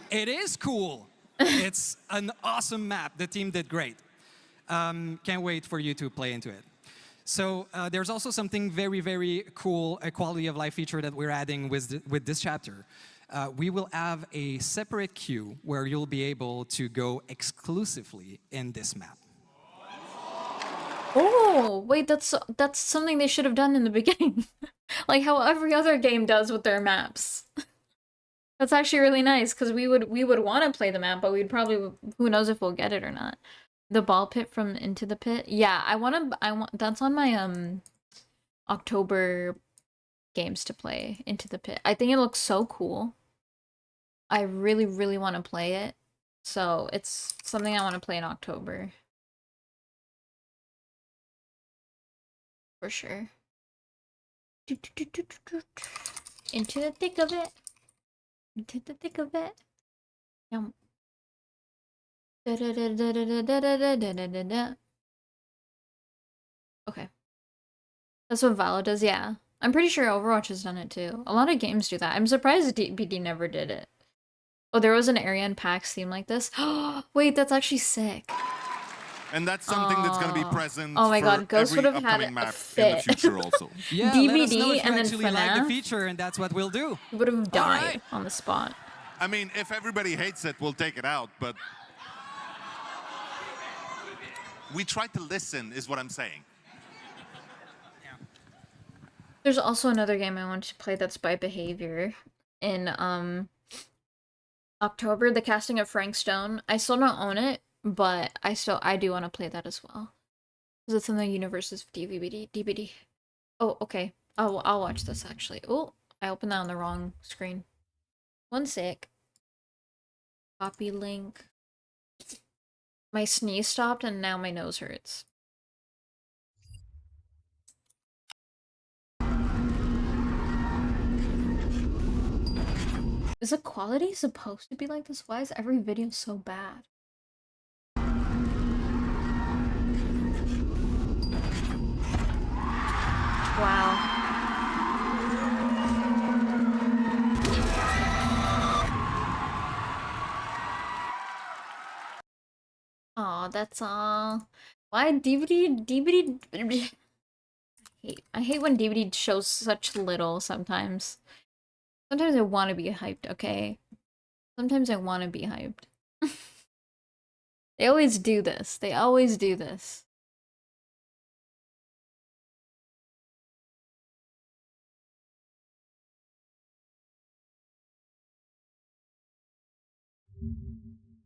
It is cool. It's an awesome map. The team did great. Can't wait for you to play into it. So there's also something very, very cool, a quality of life feature that we're adding with this chapter. We will have a separate queue where you'll be able to go exclusively in this map. Oh, wait, that's something they should have done in the beginning. Like how every other game does with their maps. That's actually really nice because we would want to play the map, but we'd probably, who knows if we'll get it or not. The ball pit from Into the Pit. Yeah, I want that's on my October games to play, Into the Pit. I think it looks so cool. I really, really want to play it. So it's something I want to play in October. For sure. Into the thick of it. Into the thick of it. Yum. Okay. That's what Valo does, yeah. I'm pretty sure Overwatch has done it too. A lot of games do that. I'm surprised DBD never did it. Oh, there was an area in PAX theme like this. Wait, that's actually sick. And that's something that's going to be present oh my God, for Ghost every would have had upcoming a map fit. in the future also. Yeah, DBD let us know if you and then actually like FNAF. the feature, and that's what we'll do. You would have died on the spot. I mean, if everybody hates it, we'll take it out, but we try to listen, is what I'm saying. There's also another game I want to play that's by Behavior in October, the casting of Frank Stone. I still don't own it, but I do want to play that as well. Because it's in the universe's DVD. Oh, okay. I'll watch this actually. Oh, I opened that on the wrong screen. One sec. Copy link. My sneeze stopped and now my nose hurts. Is the quality supposed to be like this? Why is every video so bad? Wow. Aw, that's all. Why DVD? I hate when DVD shows such little sometimes. Sometimes I want to be hyped, okay? Sometimes I want to be hyped. They always do this. They always do this.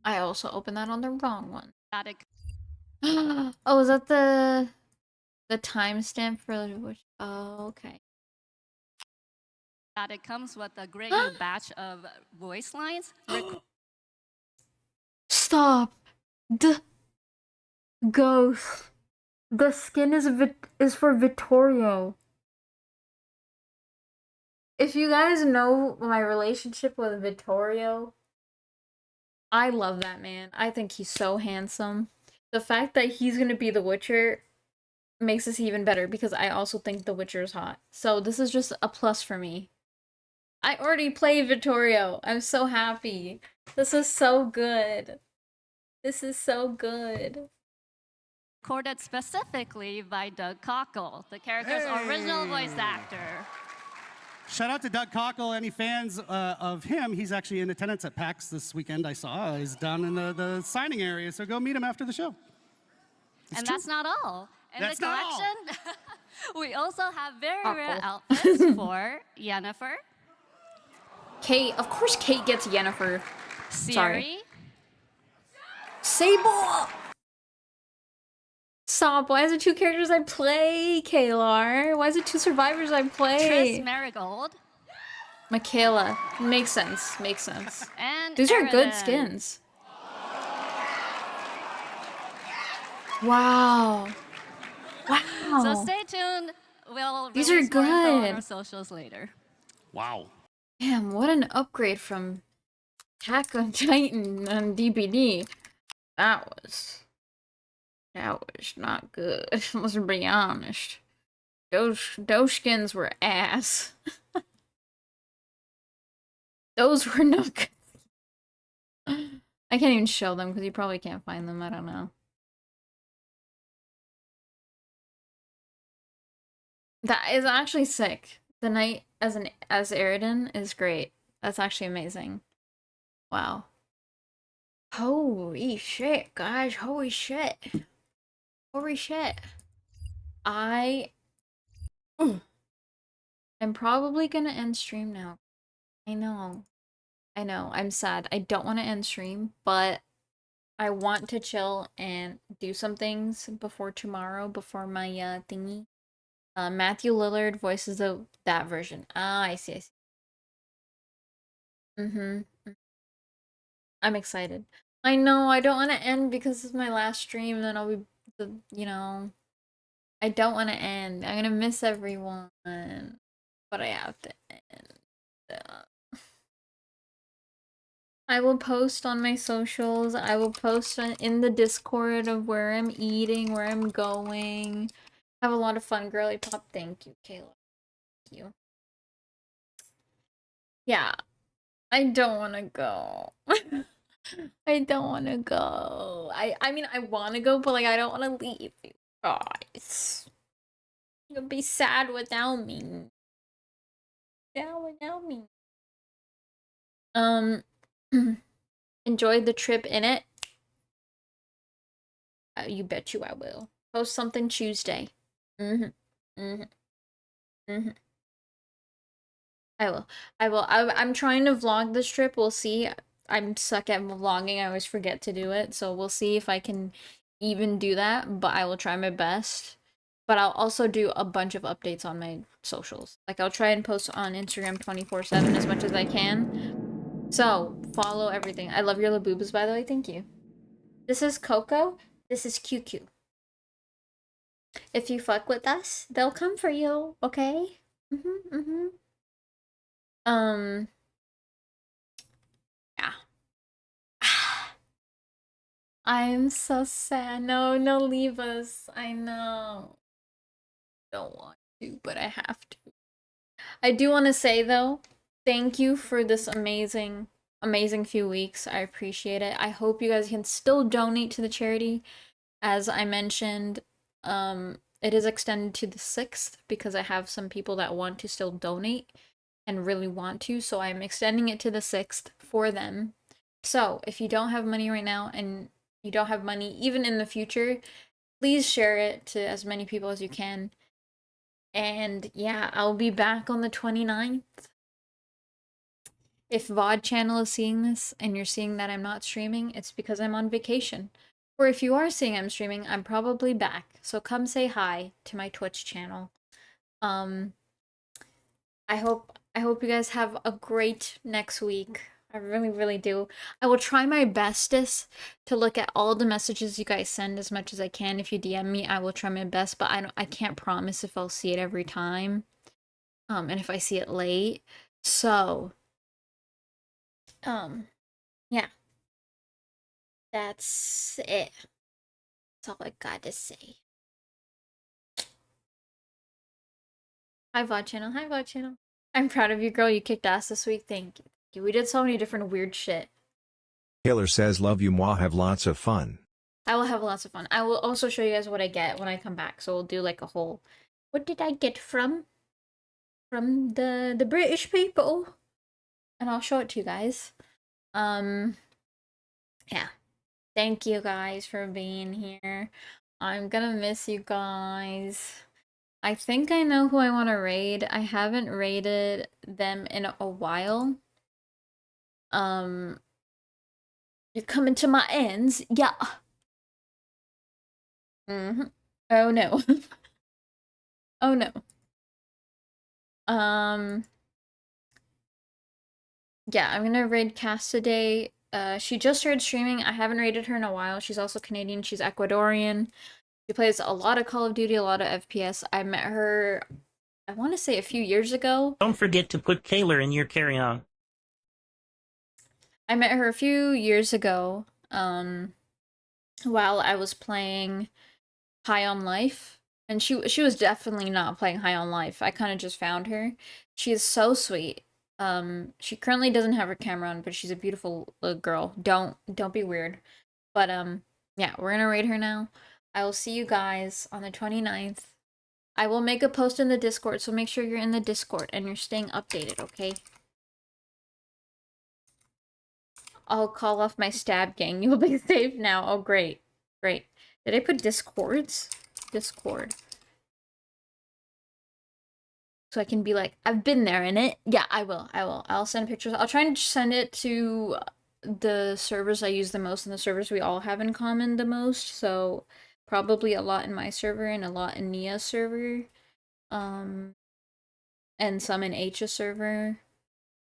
I also opened that on the wrong one. Oh, is that the timestamp for which? Oh, okay. That it comes with a great new batch of voice lines. Stop. Ghost. The skin is for Vittorio. If you guys know my relationship with Vittorio, I love that man. I think he's so handsome. The fact that he's gonna be the Witcher makes this even better because I also think the Witcher is hot. So this is just a plus for me. I already played Vittorio. I'm so happy. This is so good. This is so good. Recorded specifically by Doug Cockle, the character's original voice actor. Shout out to Doug Cockle. Any fans of him? He's actually in attendance at PAX this weekend. I saw. He's down in the signing area, so go meet him after the show. And that's not all. In That's the not all. collection, we also have very rare outfits for Yennefer, Kate, of course Kate gets Yennefer. Siri, Sable! Stop, why is it two characters I play, Kalar? Why is it two survivors I play? Triss Marigold, Michaela. Makes sense, makes sense. and These are good Aridin. skins. Wow. Wow. So stay tuned. We'll These are release more info on good. our socials later. Wow. Damn, what an upgrade from Attack on Titan on DBD. That was not good. Let's be honest. Those skins were ass. Those were not good. I can't even show them because you probably can't find them. I don't know. That is actually sick. The knight as Eridan is great. That's actually amazing. Wow. Holy shit, guys. Holy shit. Holy shit. I'm probably gonna end stream now. I know. I'm sad. I don't want to end stream, but I want to chill and do some things before tomorrow, before my thingy. Matthew Lillard voices that version. Ah, I see. I'm excited. I know, I don't want to end because it's my last stream, then I'll be, you know, I don't want to end. I'm gonna miss everyone, but I have to end. I will post on my socials. I will post in the Discord of where I'm eating, where I'm going. Have a lot of fun, girly pop. Thank you, Kayla. Thank you. Yeah, I don't want to go. I don't want to go. I mean, I want to go, but like, I don't want to leave you guys. You'll be sad without me. Yeah, without me. Enjoyed the trip in it. You bet you I will. Post something Tuesday. I will. I'm trying to vlog this trip. We'll see. I'm stuck at vlogging. I always forget to do it. So we'll see if I can even do that. But I will try my best. But I'll also do a bunch of updates on my socials. Like, I'll try and post on Instagram 24/7 as much as I can. So, follow everything. I love your laboobas, by the way. Thank you. This is Coco. This is QQ. If you fuck with us, they'll come for you, okay? Yeah. I'm so sad. No, leave us. I know. Don't want to, but I have to. I do want to say, though, thank you for this amazing few weeks. I appreciate it. I hope you guys can still donate to the charity. As I mentioned, it is extended to the 6th because I have some people that want to still donate and really want to, so I'm extending it to the 6th for them. So if you don't have money right now and you don't have money even in the future, please share it to as many people as you can. And yeah, I'll be back on the 29th. If VOD channel is seeing this and you're seeing that I'm not streaming, it's because I'm on vacation. Or if you are seeing I'm streaming, I'm probably back. So come say hi to my Twitch channel. I hope you guys have a great next week. I really, really do. I will try my bestest to look at all the messages you guys send as much as I can. If you DM me, I will try my best, but I can't promise if I'll see it every time. And if I see it late. So, yeah. That's it. That's all I got to say. Hi, VOD channel. Hi, VOD channel. I'm proud of you, girl. You kicked ass this week. Thank you. We did so many different weird shit. Taylor says love you moi, have lots of fun. I will have lots of fun. I will also show you guys what I get when I come back. So we'll do like a whole, what did I get from the British people? And I'll show it to you guys. Yeah. Thank you guys for being here. I'm gonna miss you guys. I think I know who I want to raid. I haven't raided them in a while. You're coming to my ends. Yeah. Oh no. Oh no. Yeah, I'm gonna raid Cass today. She just started streaming. I haven't raided her in a while. She's also Canadian. She's Ecuadorian. She plays a lot of Call of Duty, a lot of FPS. I met her, I want to say a few years ago. Don't forget to put Taylor in your carry-on. I met her a few years ago, while I was playing High on Life. And she was definitely not playing High on Life. I kind of just found her. She is so sweet. She currently doesn't have her camera on, but she's a beautiful little girl. Don't be weird. But yeah, we're gonna raid her now. I will see you guys on the 29th. I will make a post in the Discord, so make sure you're in the Discord and you're staying updated, okay? I'll call off my stab gang. You'll be safe now. Oh, great. Great. Did I put Discords? Discord. So I can be like, I've been there in it. Yeah, I will. I'll send pictures. I'll try and send it to the servers I use the most and the servers we all have in common the most. So probably a lot in my server and a lot in Nia's server. And some in H's server.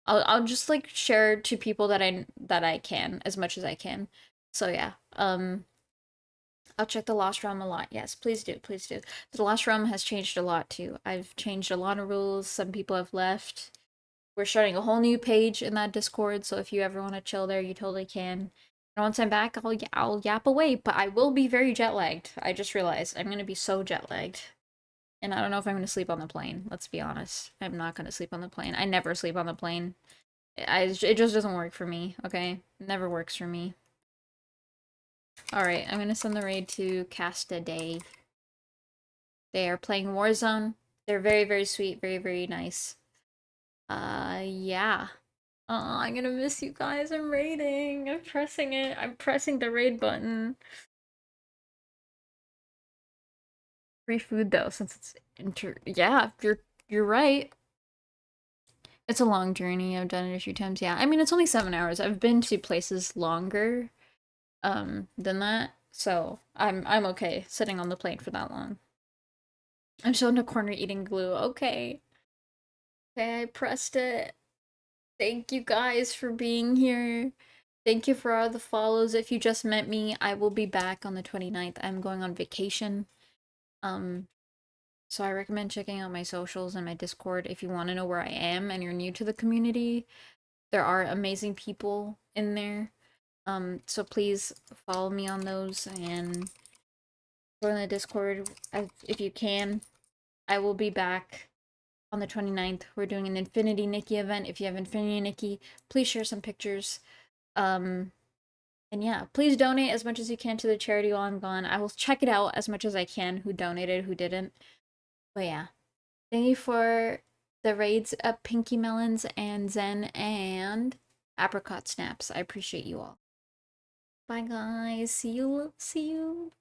I'll just like share to people that I can as much as I can. So yeah. I'll check the Lost Realm a lot. Yes, please do, please do. The Lost Realm has changed a lot too. I've changed a lot of rules. Some people have left. We're starting a whole new page in that Discord, so if you ever want to chill there, you totally can. And once I'm back, I'll yap away, but I will be very jet lagged. I just realized I'm gonna be so jet lagged. And I don't know if I'm gonna sleep on the plane. Let's be honest. I'm not gonna sleep on the plane. I never sleep on the plane. It just doesn't work for me, okay? It never works for me. Alright, I'm gonna send the raid to Casta Day. They are playing Warzone. They're very, very sweet, very, very nice. Yeah. I'm gonna miss you guys. I'm raiding. I'm pressing it. I'm pressing the raid button. Free food though, since it's yeah, you're right. It's a long journey. I've done it a few times. Yeah, I mean it's only 7 hours. I've been to places longer than that, so I'm okay sitting on the plane for that long. I'm still in a corner eating glue. Okay. Okay, I pressed it. Thank you guys for being here. Thank you for all the follows. If you just met me, I will be back on the 29th. I'm going on vacation. So I recommend checking out my socials and my Discord if you want to know where I am and you're new to the community. There are amazing people in there. So please follow me on those and join the Discord if you can. I will be back on the 29th. We're doing an Infinity Nikki event. If you have Infinity Nikki, please share some pictures. And yeah, please donate as much as you can to the charity while I'm gone. I will check it out as much as I can, who donated, who didn't. But yeah. Thank you for the raids of Pinky Melons and Zen and Apricot Snaps. I appreciate you all. Bye guys. See you soon.